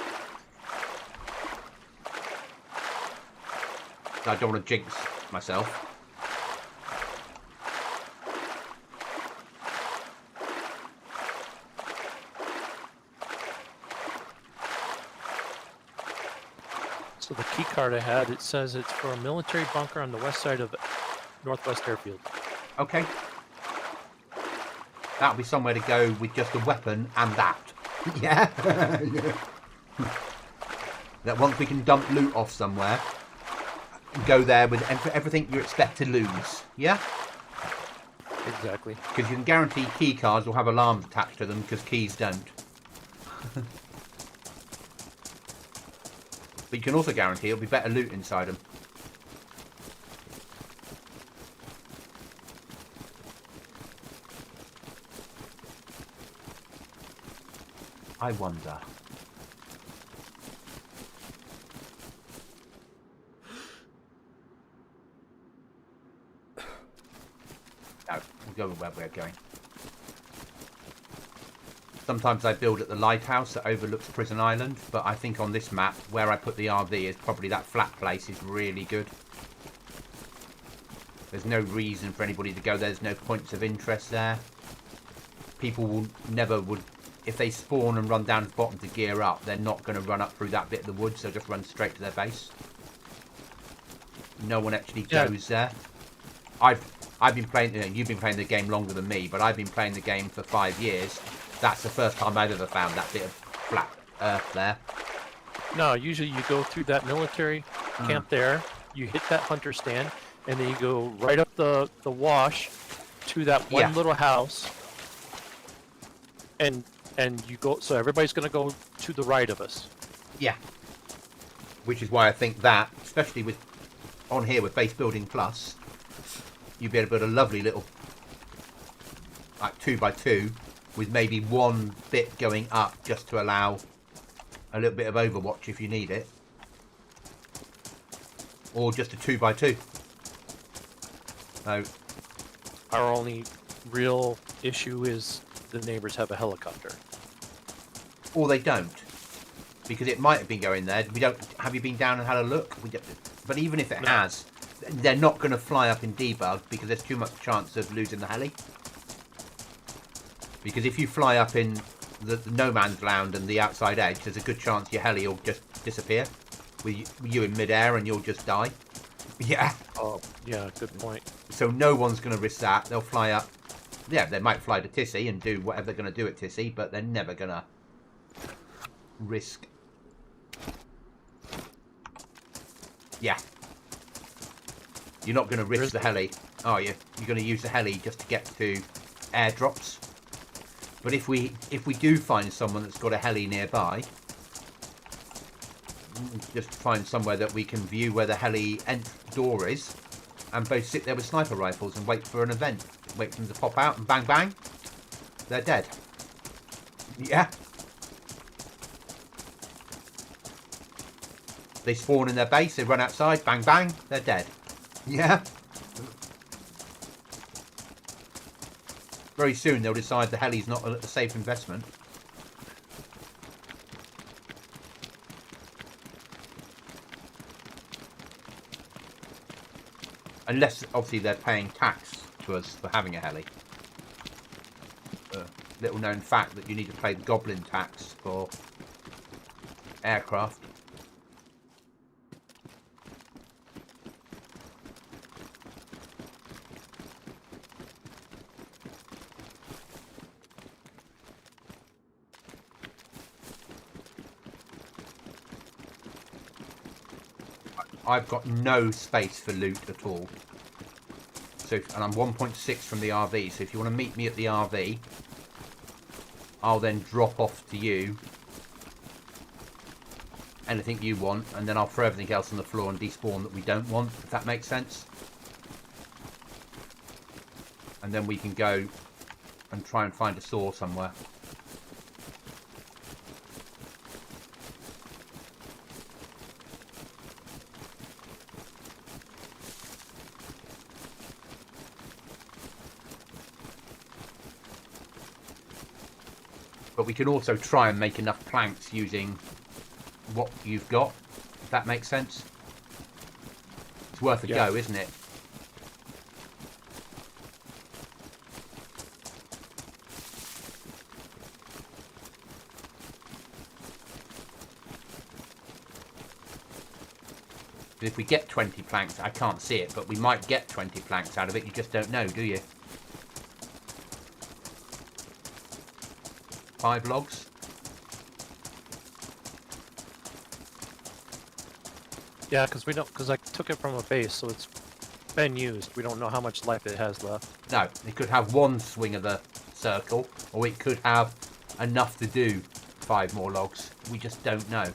I don't want to jinx myself. So the key card I had, it says it's for a military bunker on the west side of Northwest Airfield. Okay. That'll be somewhere to go with just a weapon and that. Yeah? That once we can dump loot off somewhere, go there with everything you expect to lose. Yeah? Exactly. Because you can guarantee key cards will have alarms attached to them, because keys don't. But you can also guarantee it'll be better loot inside them. I wonder. No, we'll go where we're going. Sometimes I build at the lighthouse that overlooks Prison Island, but I think on this map, where I put the RV is probably that flat place is really good. There's no reason for anybody to go there. There's no points of interest there. People will never would, if they spawn and run down to the bottom to gear up, they're not going to run up through that bit of the woods. They'll just run straight to their base. No one actually goes there. I've been playing, you know, you've been playing the game longer than me, but I've been playing the game for 5 years. That's the first time I've ever found that bit of flat earth there. No, usually you go through that military camp there, you hit that hunter stand, and then you go right up the wash to that one little house, and you go. So everybody's going to go to the right of us. Yeah. Which is why I think that, especially with on here with Base Building Plus, you'd be able to build a lovely little like 2x2 with maybe one bit going up just to allow a little bit of overwatch if you need it, or just a 2x2. So our only real issue is the neighbors have a helicopter, or they don't, because it might have been going there. We don't. Have you been down and had a look? But even if it has, they're not going to fly up in debug because there's too much chance of losing the heli. Because if you fly up in the no man's land and the outside edge, there's a good chance your heli will just disappear with you in midair and you'll just die. Yeah. Oh, yeah, good point. So no one's going to risk that. They'll fly up. Yeah, they might fly to Tissy and do whatever they're going to do at Tissy, but they're never going to risk. Yeah. You're not going to risk the heli, are you? You're going to use the heli just to get to airdrops. But if we do find someone that's got a heli nearby, just find somewhere that we can view where the heli door is, and both sit there with sniper rifles and wait for an event. Wait for them to pop out and bang bang, they're dead. Yeah. They spawn in their base, they run outside, bang bang, they're dead. Yeah. Very soon they'll decide the heli's not a safe investment. Unless, obviously, they're paying tax to us for having a heli. Little known fact that you need to pay the Goblin tax for aircraft. I've got no space for loot at all. So, and I'm 1.6 from the RV. So if you want to meet me at the RV, I'll then drop off to you anything you want, and then I'll throw everything else on the floor and despawn that we don't want, if that makes sense. And then we can go and try and find a saw somewhere. But we can also try and make enough planks using what you've got, if that makes sense. It's worth a go, isn't it? If we get 20 planks, I can't see it, but we might get 20 planks out of it. You just don't know, do you? 5 logs. Yeah, because we don't. Because I took it from a base, so it's been used. We don't know how much life it has left. No, it could have one swing of the circle, or it could have enough to do 5 more logs. We just don't know.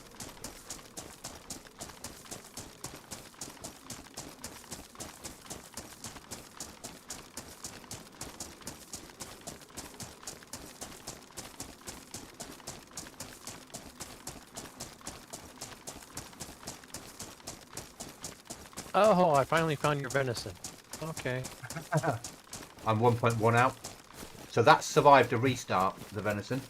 Oh, I finally found your venison. Okay. I'm 1.1 out. So that's survived a restart, the venison.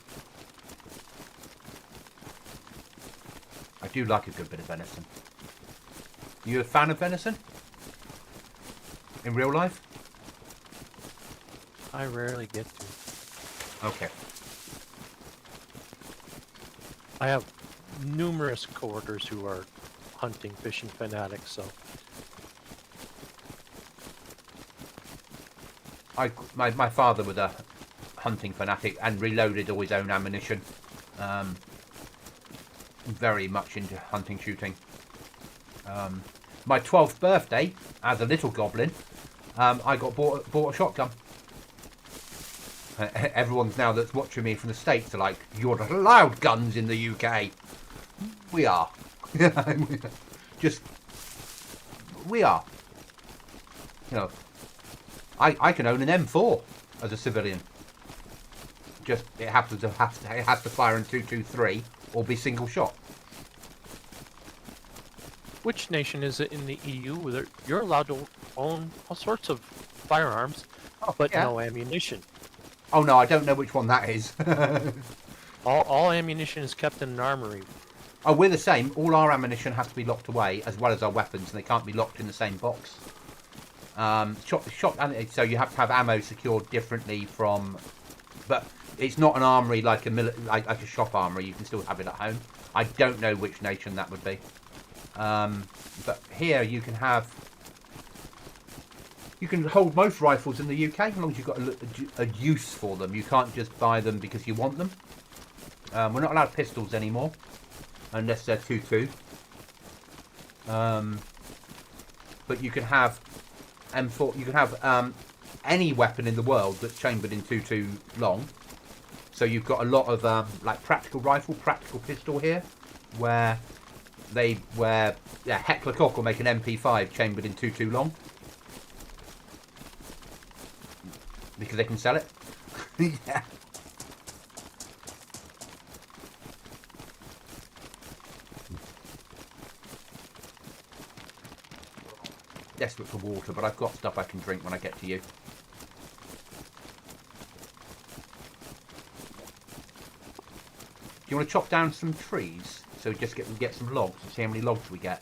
I do like a good bit of venison. You a fan of venison? In real life? I rarely get to. Okay. I have numerous coworkers who are hunting, fishing fanatics, so... My father was a hunting fanatic and reloaded all his own ammunition. Very much into hunting, shooting. My 12th birthday, as a little goblin, I got bought a shotgun. Everyone's now that's watching me from the States are like, you're not allowed guns in the UK. We are. Just, we are. You know, I can own an M4 as a civilian. Just it has to fire in 223 or be single shot. Which nation is it in the EU where you're allowed to own all sorts of firearms, but yeah. no ammunition? Oh no, I don't know which one that is. all ammunition is kept in an armory. Oh, we're the same. All our ammunition has to be locked away, as well as our weapons, and they can't be locked in the same box. So you have to have ammo secured differently from, but it's not an armory like like a shop armory. You can still have it at home. I don't know which nation that would be, but here you can hold most rifles in the UK as long as you've got a use for them. You can't just buy them because you want them. We're not allowed pistols anymore unless they're 2.2. But you can have M4. You can have any weapon in the world that's chambered in 2.2 long. So you've got a lot of like practical rifle, practical pistol here, where Heckler Koch will make an MP5 chambered in 2.2 long because they can sell it. Yeah. Desperate for water, but I've got stuff I can drink when I get to you. Do you want to chop down some trees? So just get some logs and see how many logs we get.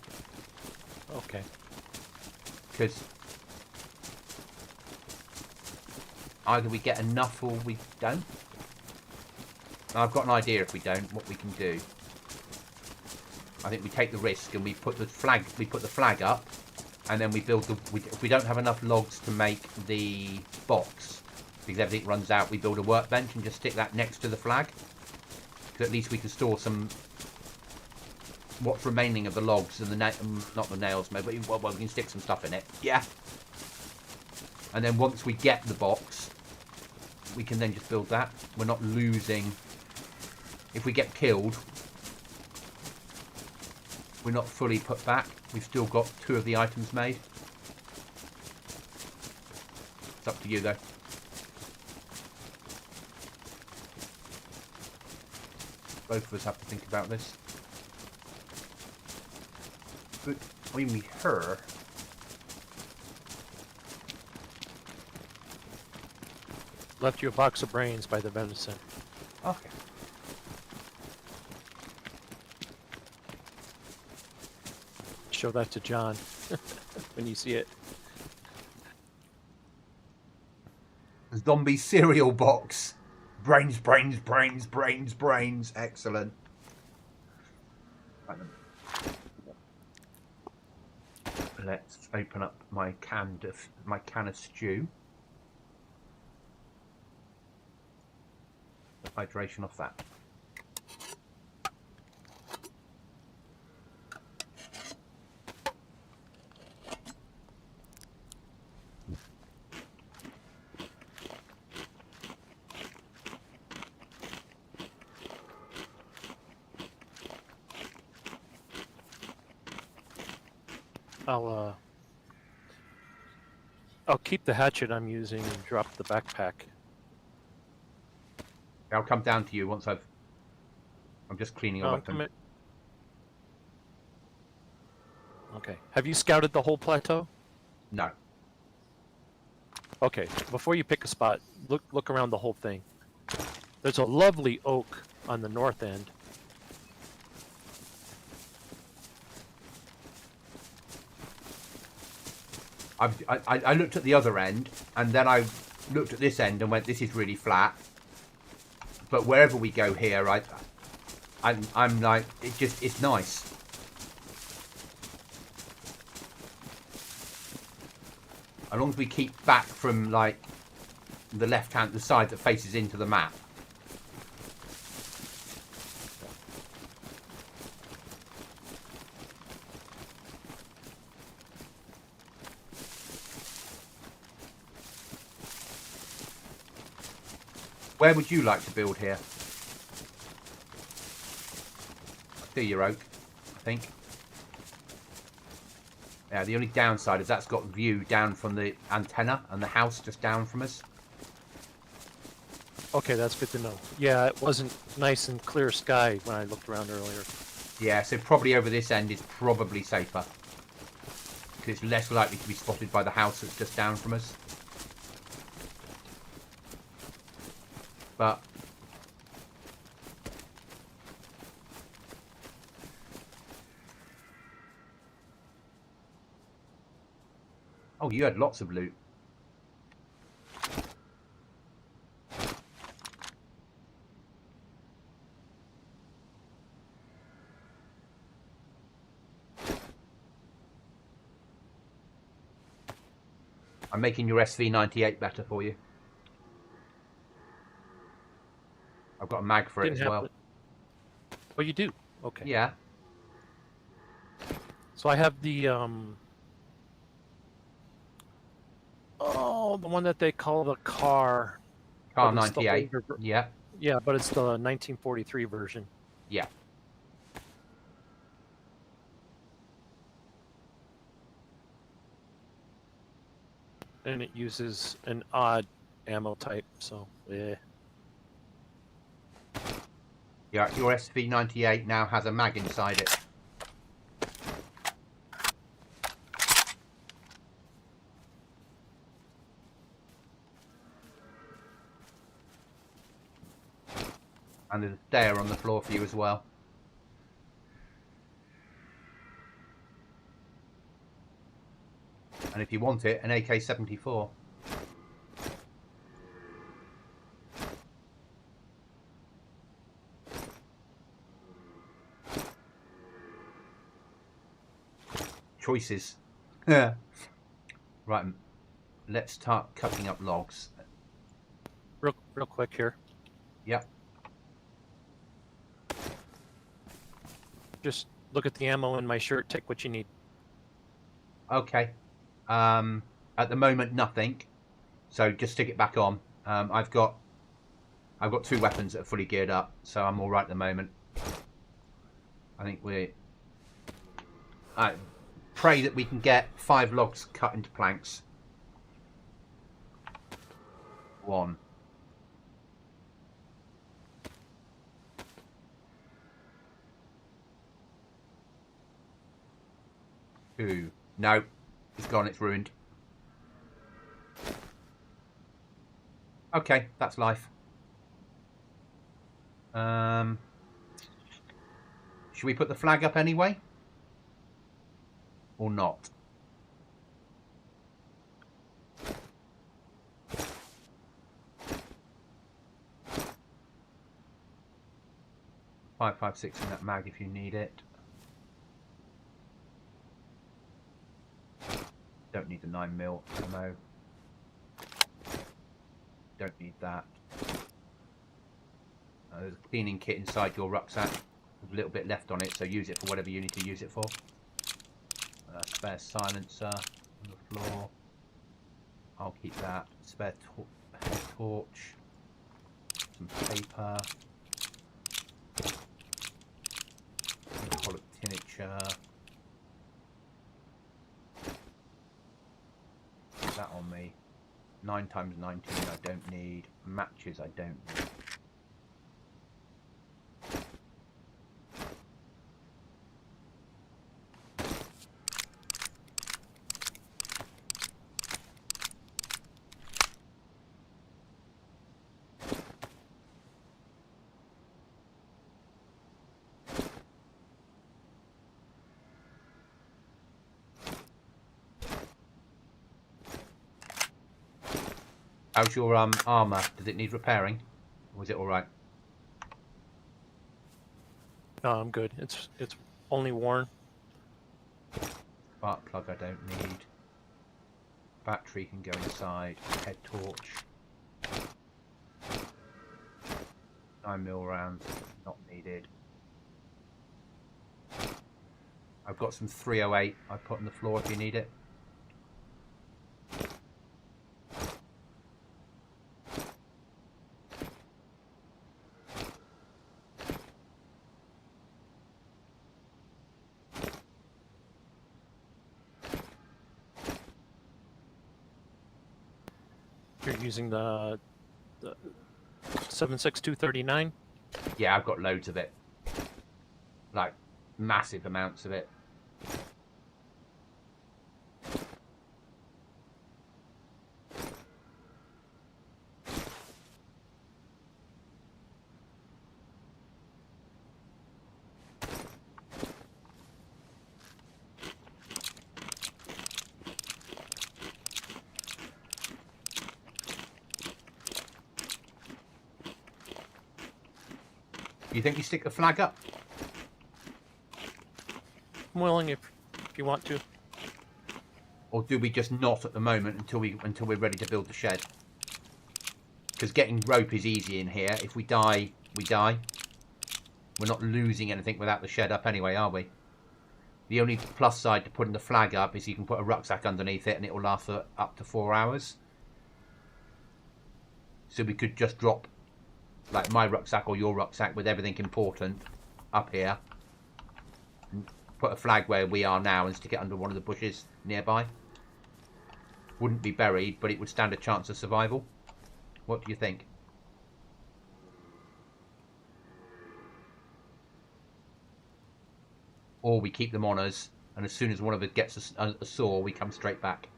Okay. Because either we get enough or we don't. I've got an idea if we don't, what we can do. I think we take the risk and we put the flag up, and then we build if we don't have enough logs to make the box, because everything runs out, we build a workbench and just stick that next to the flag. Because at least we can store some what's remaining of the logs and the not the nails, maybe. Well, we can stick some stuff in it. Yeah. And then once we get the box, we can then just build that. We're not losing. If we get killed, we're not fully put back. We've still got 2 of the items made. It's up to you, though. Both of us have to think about this. But when we her. Left you a box of brains by the venison. Okay. Show that to John when you see it. Zombie cereal box. Brains, brains, brains, brains, brains. Excellent. Right then. Let's open up my can of stew. Hydration off that. I'll keep the hatchet I'm using and drop the backpack. I'll come down to you once I'm just cleaning a weapon. Okay. Have you scouted the whole plateau? No. Okay. Before you pick a spot, look around the whole thing. There's a lovely oak on the north end. I looked at the other end, and then I looked at this end and went, "This is really flat." But wherever we go here, I'm like, it's nice. As long as we keep back from like the the side that faces into the map. Where would you like to build here? I see your oak, I think. Yeah, the only downside is that's got view down from the antenna and the house just down from us. Okay, that's good to know. Yeah, it wasn't nice and clear sky when I looked around earlier. Yeah, so probably over this end is probably safer. Because it's less likely to be spotted by the house that's just down from us. But oh, you had lots of loot. I'm making your SV98 better for you. I've got a mag for it as well. Oh, you do? Okay. Yeah. So I have the the one that they call the car. Car 98. Yeah. Yeah, but it's the 1943 version. Yeah. And it uses an odd ammo type, so yeah. Yeah, your SV98 now has a mag inside it. And there's a stair on the floor for you as well. And if you want it, an AK-74. Choices. Yeah. Right, let's start cutting up logs. Real quick here. Yep. Just Look at the ammo in my shirt. Take what you need. Okay. At the moment, nothing. So just stick it back on. I've got 2 weapons that are fully geared up, so I'm all right at the moment. I think I pray that we can get 5 logs cut into planks. 1. 2. No, it's gone. It's ruined. Okay, that's life. Should we put the flag up anyway? Or not? .556 in that mag if you need it. Don't need the 9mm ammo. Don't need that. There's a cleaning kit inside your rucksack. There's a little bit left on it, so use it for whatever you need to use it for. Spare silencer on the floor. I'll keep that. Spare torch. Some paper. Pollock tincture. Put that on me. 9x19 I don't need. Matches I don't need. How's your armour? Does it need repairing? Or is it alright? No, I'm good. It's only worn. Spark plug I don't need. Battery can go inside. Head torch. 9mm rounds not needed. I've got some 308 I put on the floor if you need it. You're using the 7.6239. Yeah, I've got loads of it. Like, massive amounts of it. You think you stick the flag up? I'm willing if you want to. Or do we just not at the moment until we're ready to build the shed? Because getting rope is easy in here. If we die, we die. We're not losing anything without the shed up anyway, are we? The only plus side to putting the flag up is you can put a rucksack underneath it and it will last for up to 4 hours. So we could just drop like my rucksack or your rucksack with everything important up here and put a flag where we are now and stick it under one of the bushes nearby. Wouldn't be buried, but it would stand a chance of survival. What do you think? Or we keep them on us, and as soon as one of us gets a saw, we come straight back.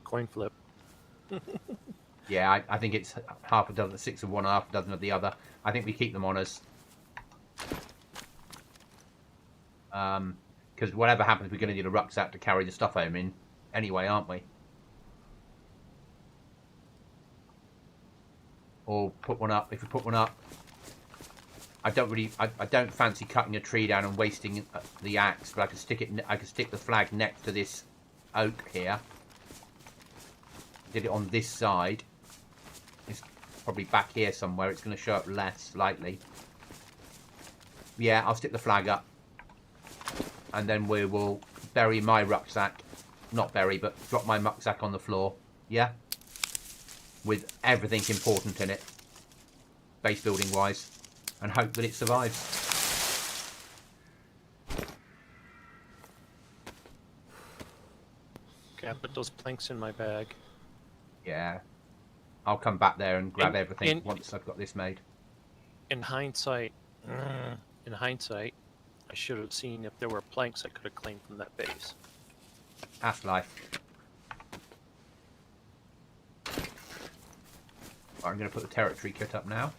Coin flip. Yeah, I think it's half a dozen, 6 of one, half a dozen of the other. I think we keep them on us. Because whatever happens, we're going to need a rucksack to carry the stuff home in anyway, aren't we? Or put one up. If we put one up, I don't fancy cutting a tree down and wasting the axe, but I could stick the flag next to this oak here. Did it on this side. probably back here somewhere. It's going to show up less likely. Yeah, I'll stick the flag up. And then we will bury my rucksack. Not bury, but drop my rucksack on the floor. Yeah? With everything important in it. Base building wise. And hope that it survives. Okay, I put those planks in my bag. Yeah. I'll come back there and grab everything once I've got this made. In hindsight, I should have seen if there were planks I could have claimed from that base. That's life. I'm going to put the territory kit up now.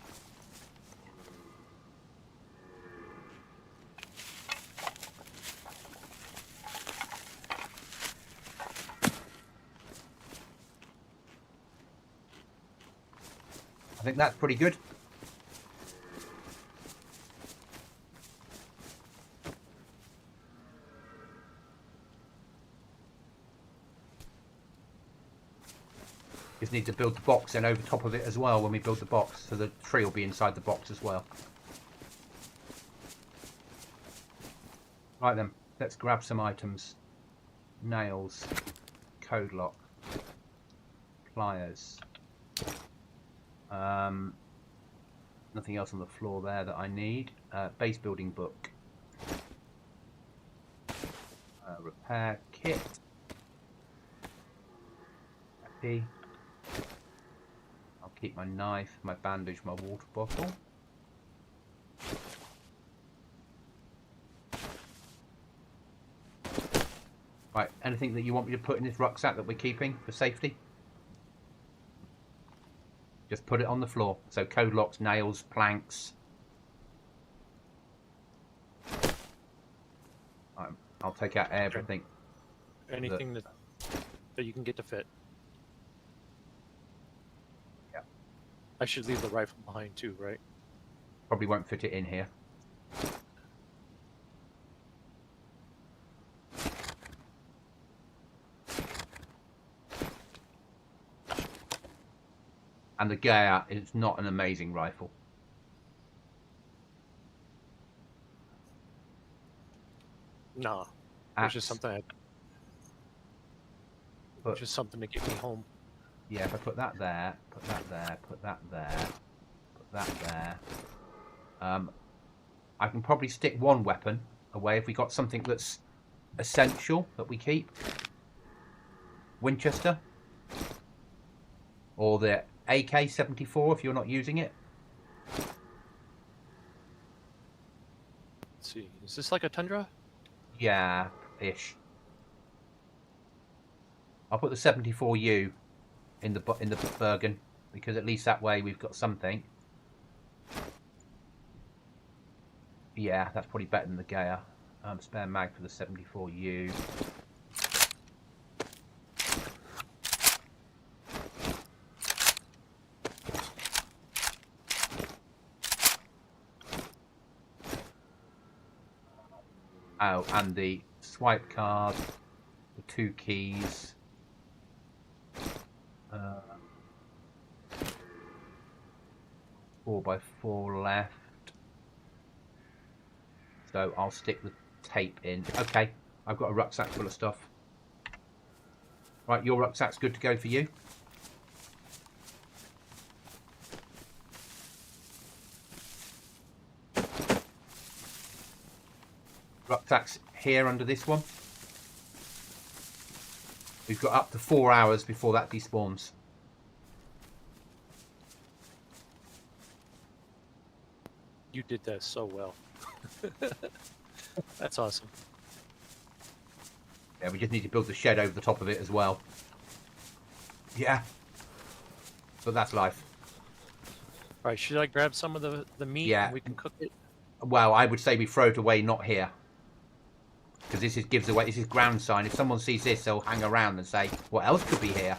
I think that's pretty good. Just need to build the box in over top of it as well when we build the box, so the tree will be inside the box as well. Right then, let's grab some items. Nails, code lock, pliers. Nothing else on the floor there that I need. Base building book. Repair kit. Happy. I'll keep my knife, my bandage, my water bottle. Right, anything that you want me to put in this rucksack that we're keeping for safety? Just put it on the floor. So code locks, nails, planks. I'll take out everything. Anything that you can get to fit. Yeah. I should leave the rifle behind too, right? Probably won't fit it in here. And the Gaia is not an amazing rifle. Nah. It's just something just something to get me home. Yeah, if I put that there, put that there, put that there, put that there. I can probably stick one weapon away if we got something that's essential that we keep. Winchester. Or the AK-74 if you're not using it. Let's see. Is this like a Tundra? Yeah, ish. I'll put the 74U in the Bergen because at least that way we've got something. Yeah, that's probably better than the Gaia. Spare mag for the 74U. Oh, and the swipe card, the 2 keys. 4x4 left. So I'll stick the tape in. Okay, I've got a rucksack full of stuff. Right, your rucksack's good to go for you. Rucksack's here under this one. We've got up to 4 hours before that despawns. You did that so well. That's awesome. Yeah, we just need to build the shed over the top of it as well. Yeah. But that's life. Alright, should I grab some of the meat and we can cook it? Well, I would say we throw it away, not here. Because this gives away, this is ground sign. If someone sees this, they'll hang around and say, what else could be here?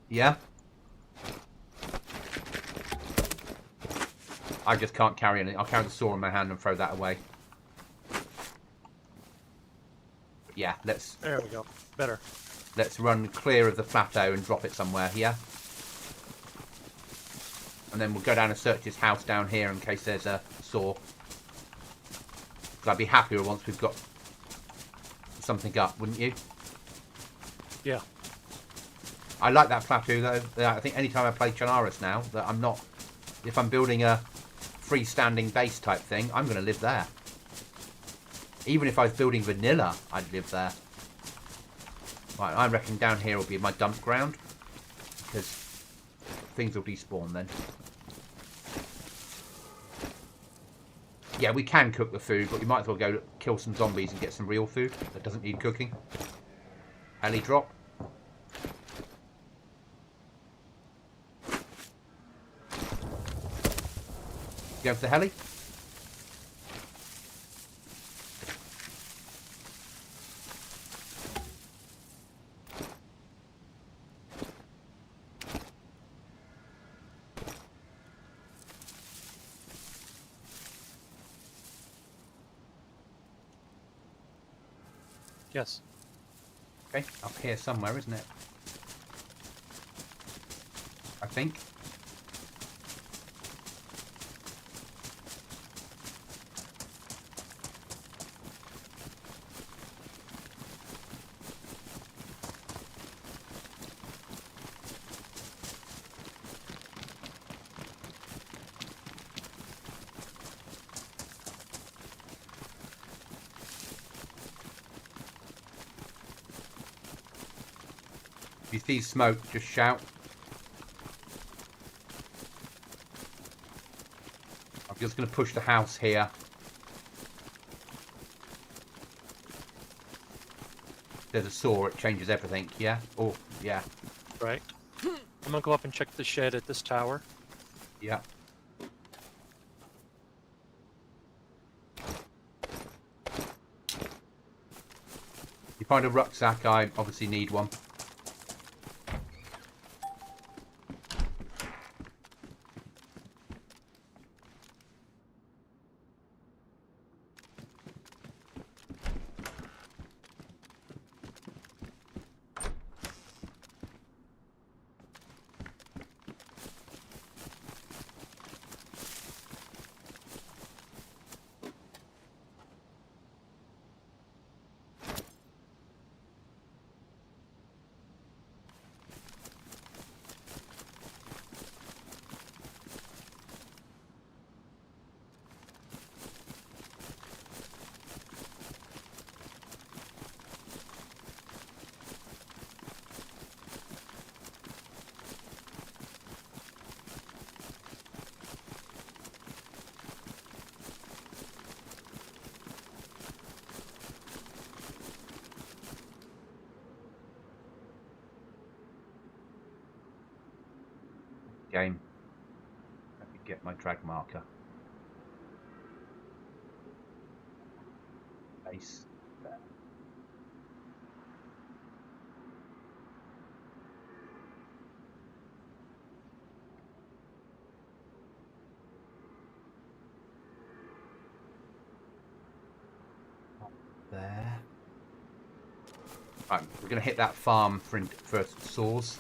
Yeah? I just can't carry anything. I'll carry the saw in my hand and throw that away. But yeah, let's... There we go. Better. Let's run clear of the plateau and drop it somewhere, yeah? And then we'll go down and search his house down here in case there's a saw. Because I'd be happier once we've got something up, wouldn't you? Yeah. I like that plateau though. I think anytime I play Chalaris now, that I'm not... If I'm building a freestanding base type thing, I'm going to live there. Even if I was building vanilla, I'd live there. Right, I reckon down here will be my dump ground. Because things will despawn then. Yeah, we can cook the food, but we might as well go kill some zombies and get some real food that doesn't need cooking. Heli drop. Going for the heli? Yes. Okay, up here somewhere, isn't it? I think. If you see smoke, just shout. I'm just going to push the house here. There's a saw, it changes everything, yeah? Oh, yeah. Right. I'm gonna go up and check the shed at this tower. Yeah. You find a rucksack, I obviously need one. Game. Let me get my drag marker. Base. There. Up there. Right, we're going to hit that farm for saws.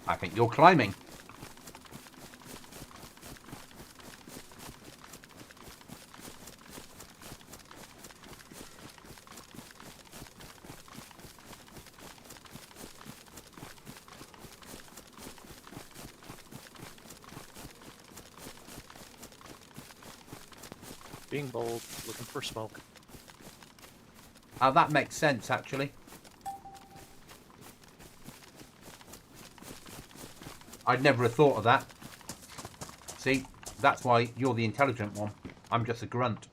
I think you're climbing. Being bold, looking for smoke. Oh, that makes sense, actually. I'd never have thought of that. See, that's why you're the intelligent one. I'm just a grunt.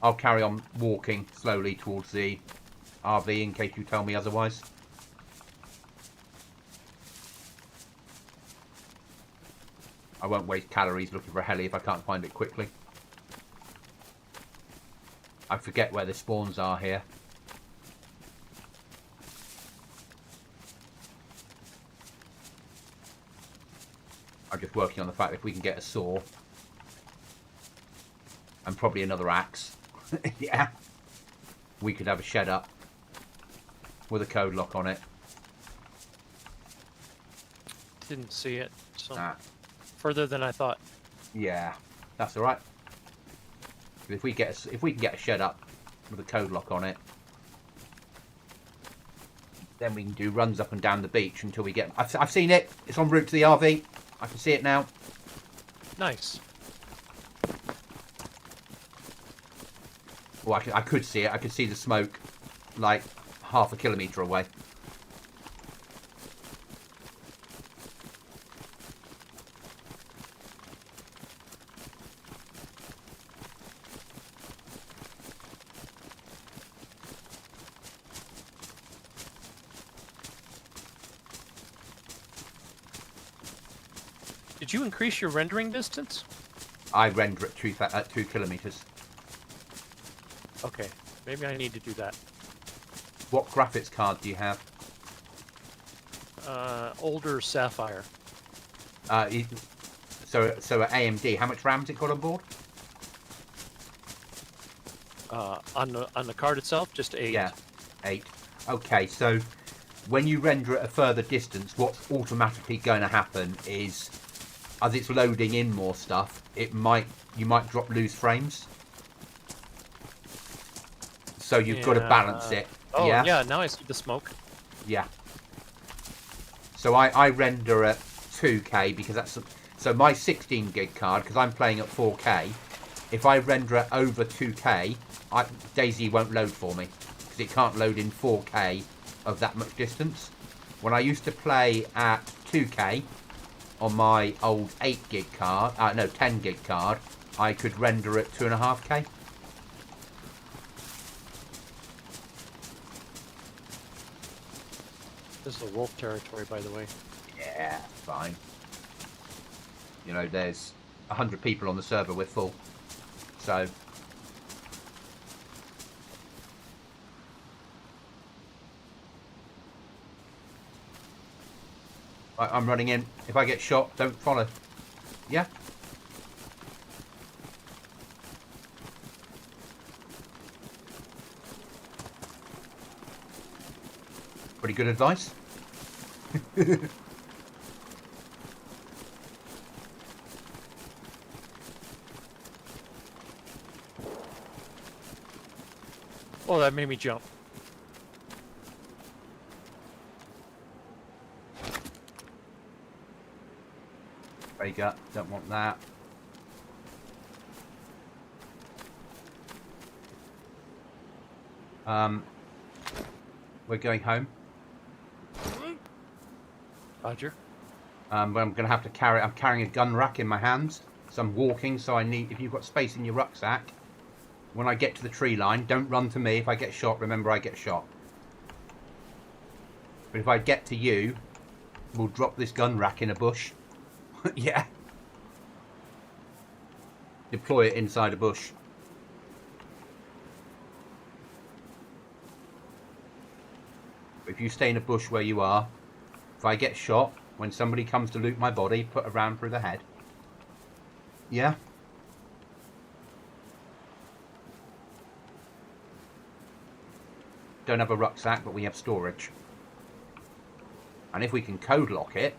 I'll carry on walking slowly towards the RV in case you tell me otherwise. I won't waste calories looking for a heli if I can't find it quickly. I forget where the spawns are here. just working on the fact that if we can get a saw and probably another axe, yeah, we could have a shed up with a code lock on it. Didn't see it. So Ah, further than I thought. yeah, that's all right. If we can get a shed up with a code lock on it, then we can do runs up and down the beach until we get. I've seen it. It's en route to the RV. I can see it now. Nice. Well, I could see it. I could see the smoke, like half a kilometre away. Did you increase your rendering distance? I render at 2 kilometres. Okay, maybe I need to do that. What graphics card do you have? Older Sapphire. So at AMD, how much RAM's it got on board? On the card itself, just 8. Yeah, 8. Okay, so when you render at a further distance, what's automatically going to happen is, as it's loading in more stuff, you might drop loose frames. So you've got to balance it. Oh, yeah? yeah, now I see the smoke. Yeah. So I render at 2K because that's... So my 16 gig card, because I'm playing at 4K, if I render it over 2K, Dayz won't load for me. Because it can't load in 4K of that much distance. When I used to play at 2K on my old 8 gig card, 10 gig card, I could render at 2.5K. This is the wolf territory, by the way. Yeah, fine. You know, there's 100 people on the server, we're full. So... I'm running in. If I get shot, don't follow. Yeah? Pretty good advice. Oh, that made me jump. Break up. Don't want that. We're going home. Roger. But I'm going to have to carry... I'm carrying a gun rack in my hands. So I'm walking, so I need... If you've got space in your rucksack, when I get to the tree line, don't run to me. If I get shot, remember I get shot. But if I get to you, we'll drop this gun rack in a bush. Yeah. Deploy it inside a bush. If you stay in a bush where you are, if I get shot, when somebody comes to loot my body, put a round through the head. Yeah? Don't have a rucksack, but we have storage. And if we can code lock it,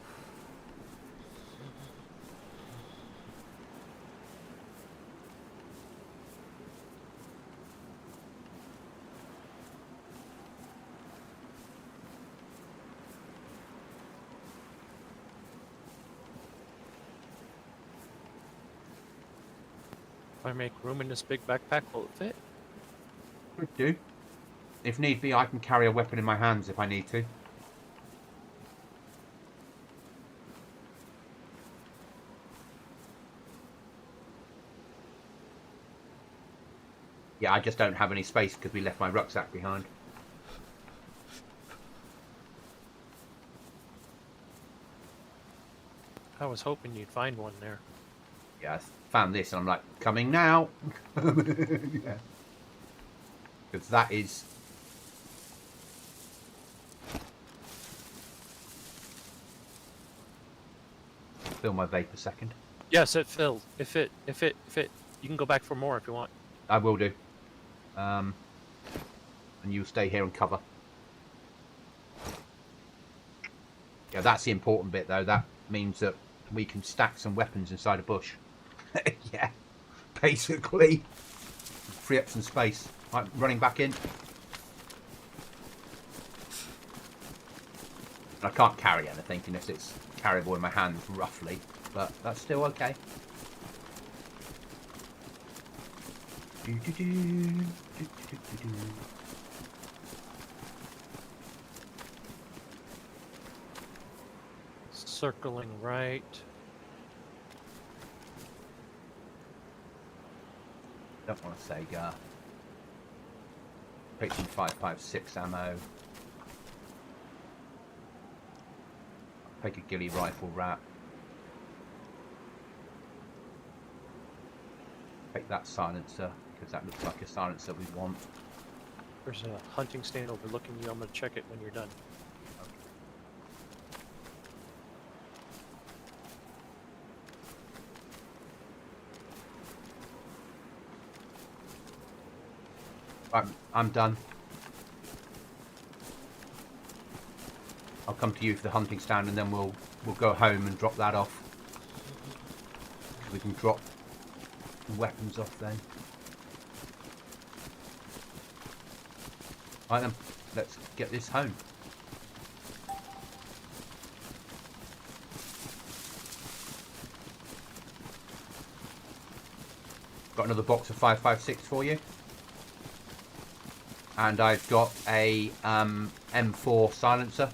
If I make room in this big backpack, will it fit? could do. If need be, I can carry a weapon in my hands if I need to. Yeah, I just don't have any space because we left my rucksack behind. I was hoping you'd find one there. Yeah, I found this and I'm like, coming now. Yeah. Because that is... fill my vape a second. Yes, it filled. If it, you can go back for more if you want. I will do. And you'll stay here and cover. Yeah, that's the important bit, though. That means that we can stack some weapons inside a bush. Yeah, basically. Free up some space. Right, running back in. I can't carry anything unless it's carryable in my hands, roughly. But that's still okay. Circling right. Don't want to say take some 5.56 ammo. Take a ghillie rifle wrap. Take that silencer, because that looks like a silencer we want. There's a hunting stand overlooking you. I'm going to check it when you're done. I'm done. I'll come to you for the hunting stand, and then we'll go home and drop that off. We can drop the weapons off then. Right then, let's get this home. Got another box of 5.56 for you. And I've got a M4 silencer.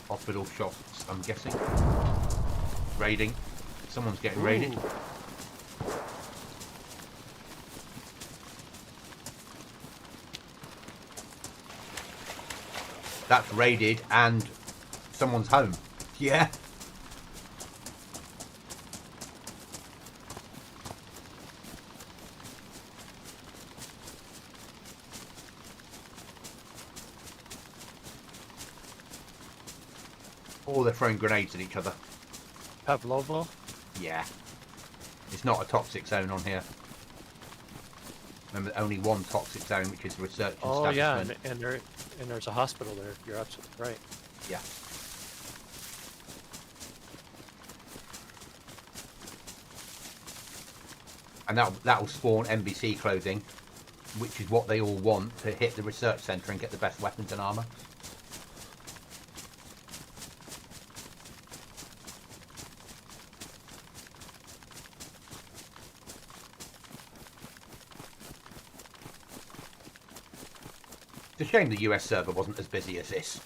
Hospital shots, I'm guessing. Raiding. Someone's getting raided. That's raided and someone's home. Yeah. Or they're throwing grenades at each other. Pavlovo? Yeah. It's not a toxic zone on here. Remember, only one toxic zone, which is the research Oh yeah, establishment. and there's a hospital there. You're absolutely right. Yeah. And that will spawn NBC clothing, which is what they all want to hit the research centre and get the best weapons and armour. It's a shame the US server wasn't as busy as this.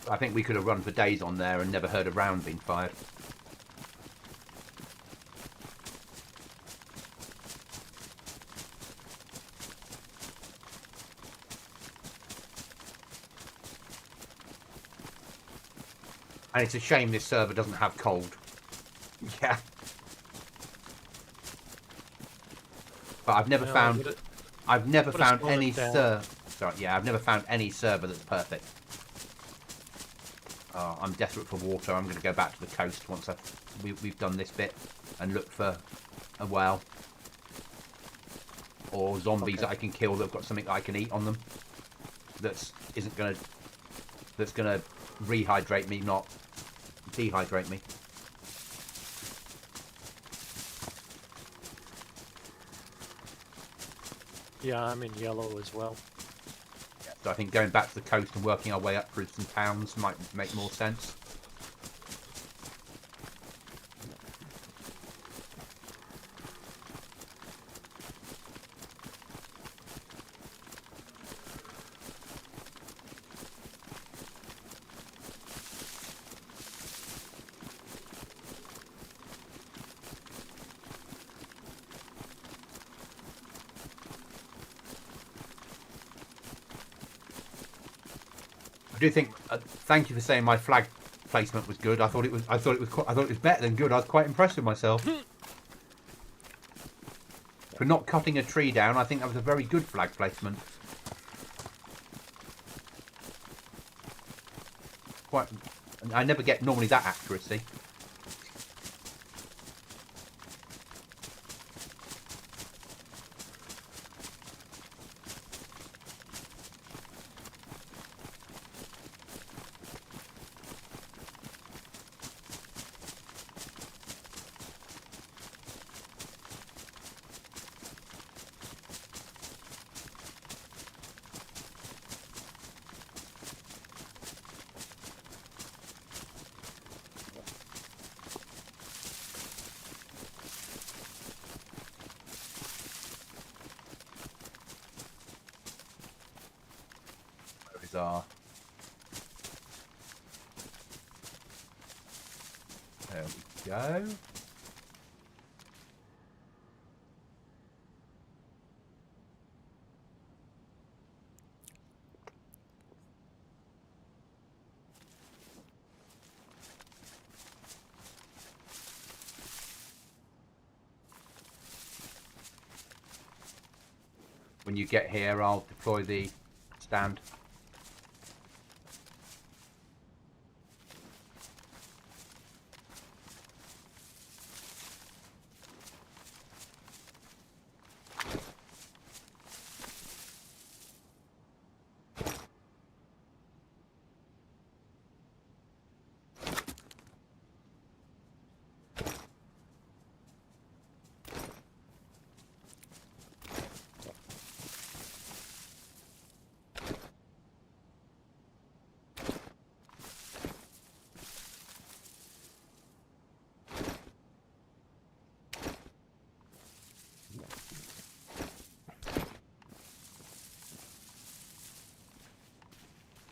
I think we could have run for days on there and never heard a round being fired. And it's a shame this server doesn't have cold. Yeah. But I've never found any server. Sorry, yeah, I've never found any server that's perfect. Oh, I'm desperate for water. I'm going to go back to the coast once we've done this bit and look for a whale or zombies that I can kill that've got something that I can eat on them. That's gonna rehydrate me, not dehydrate me. Yeah, I'm in yellow as well. Yeah, so I think going back to the coast and working our way up through some towns might make more sense. I do think. Thank you for saying my flag placement was good. I thought it was. I thought it was better than good. I was quite impressed with myself. For not cutting a tree down, I think that was a very good flag placement. Quite. I never get normally that accuracy. Are. There we go. When you get here, I'll deploy the stand.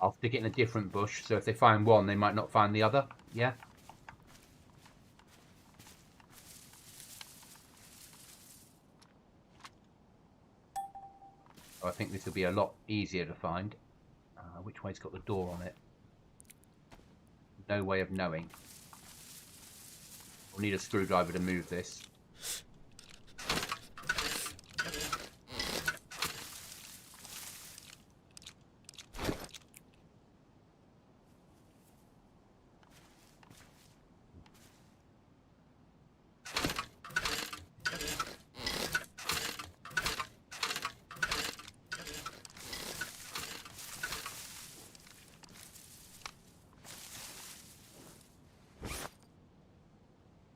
I'll stick it in a different bush, so if they find one, they might not find the other. Yeah? So I think this will be a lot easier to find. Which way's got the door on it? No way of knowing. We'll need a screwdriver to move this.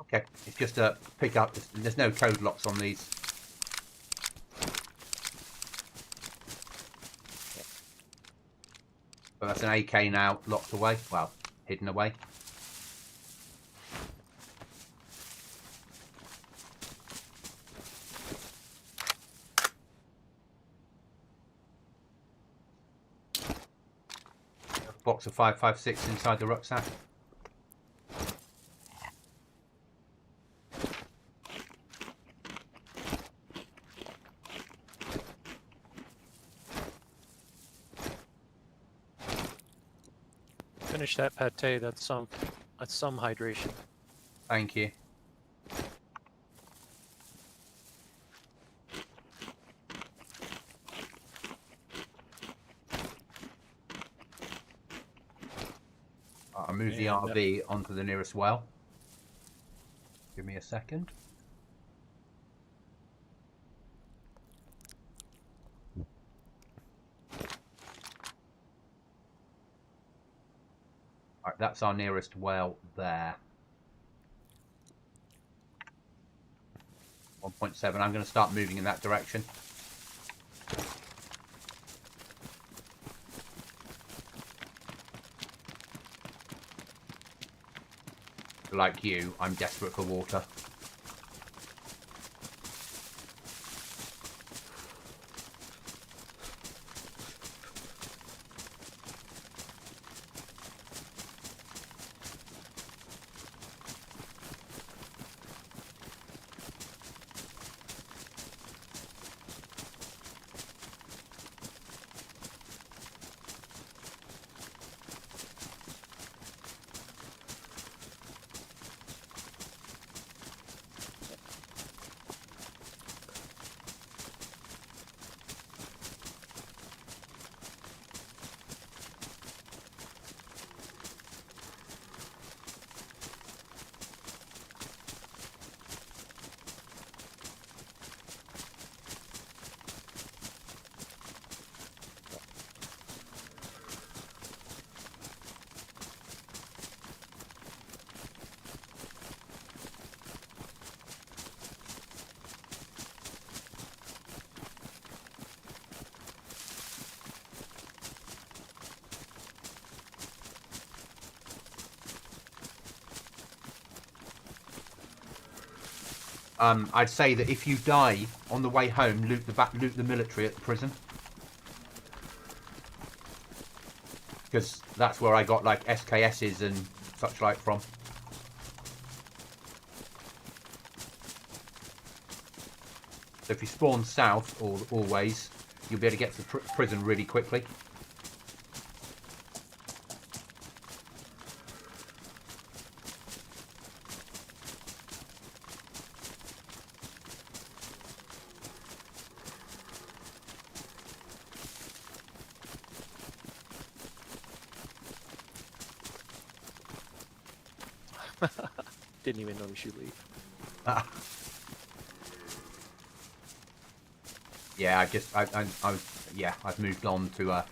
Okay, it's just a pick up. There's no code locks on these. But that's an AK now, locked away. Well, hidden away. Box of 5.56 inside the rucksack. Finish that pate. That's some hydration. Thank you. I'll move the RV onto the nearest well. Give me a second. Right, that's our nearest well there. 1.7. I'm going to start moving in that direction. Like you, I'm desperate for water. I'd say that if you die on the way home, loot the military at the prison. Because that's where I got like SKSs and such like from. So if you spawn south always, you'll be able to get to the prison really quickly. Didn't even notice you leave. Yeah, I've moved on to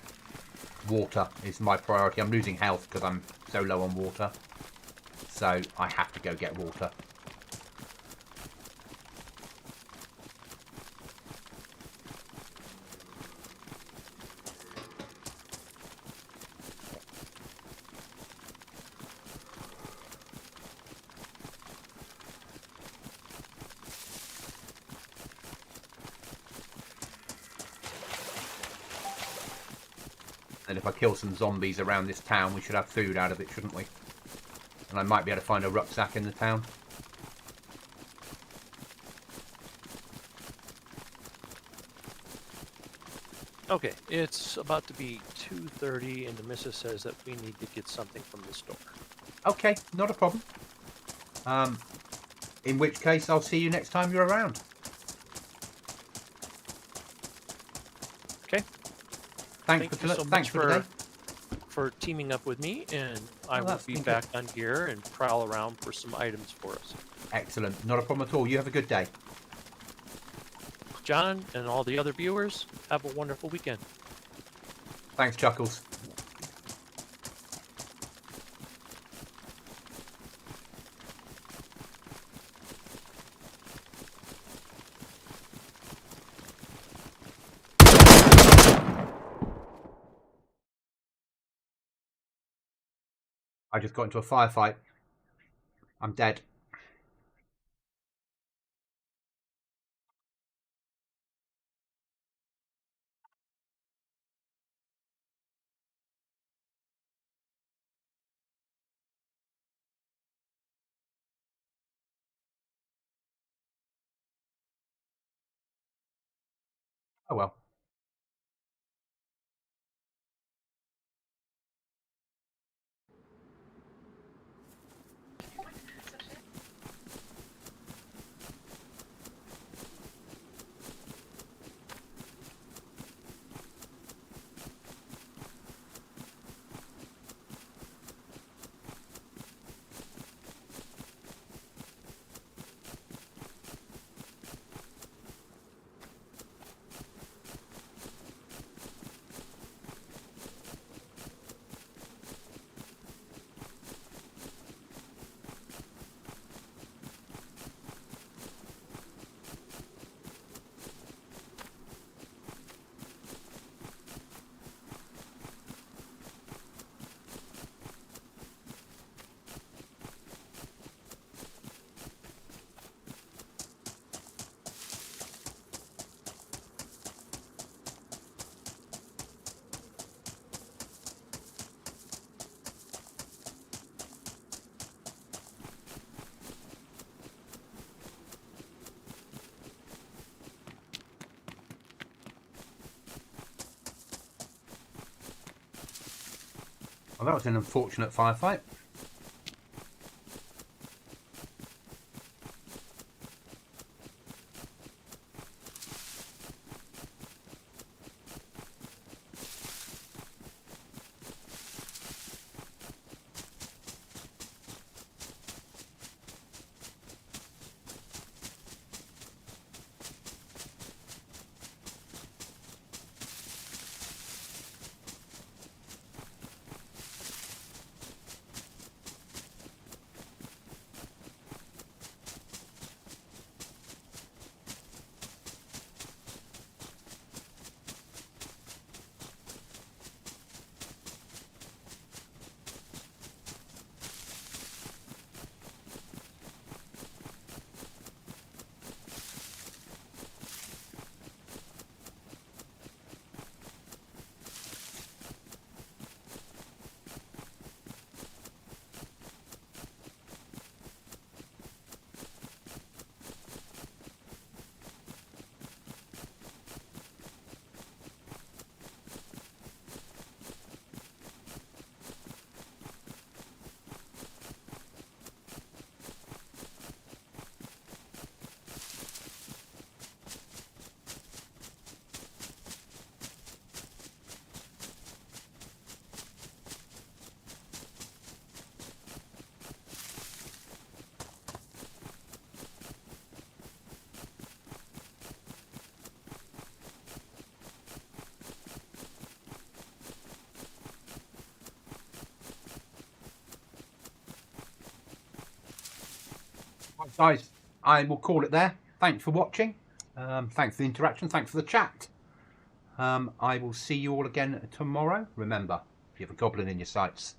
water is my priority. I'm losing health because I'm so low on water, so I have to go get water. And if I kill some zombies around this town, we should have food out of it, shouldn't we? And I might be able to find a rucksack in the town. Okay, it's about to be 2:30, and the missus says that we need to get something from the store. Okay, not a problem. In which case, I'll see you next time you're around. Okay. Thank you so much today. for teaming up with me, and I will be back on here and prowl around for some items for us. Excellent. Not a problem at all. You have a good day. John and all the other viewers, have a wonderful weekend. Thanks, Chuckles. I just got into a firefight. I'm dead. Oh well. Well, that was an unfortunate firefight. Guys, I will call it there. Thanks for watching. Thanks for the interaction. Thanks for the chat. I will see you all again tomorrow. Remember, you have a goblin in your sights.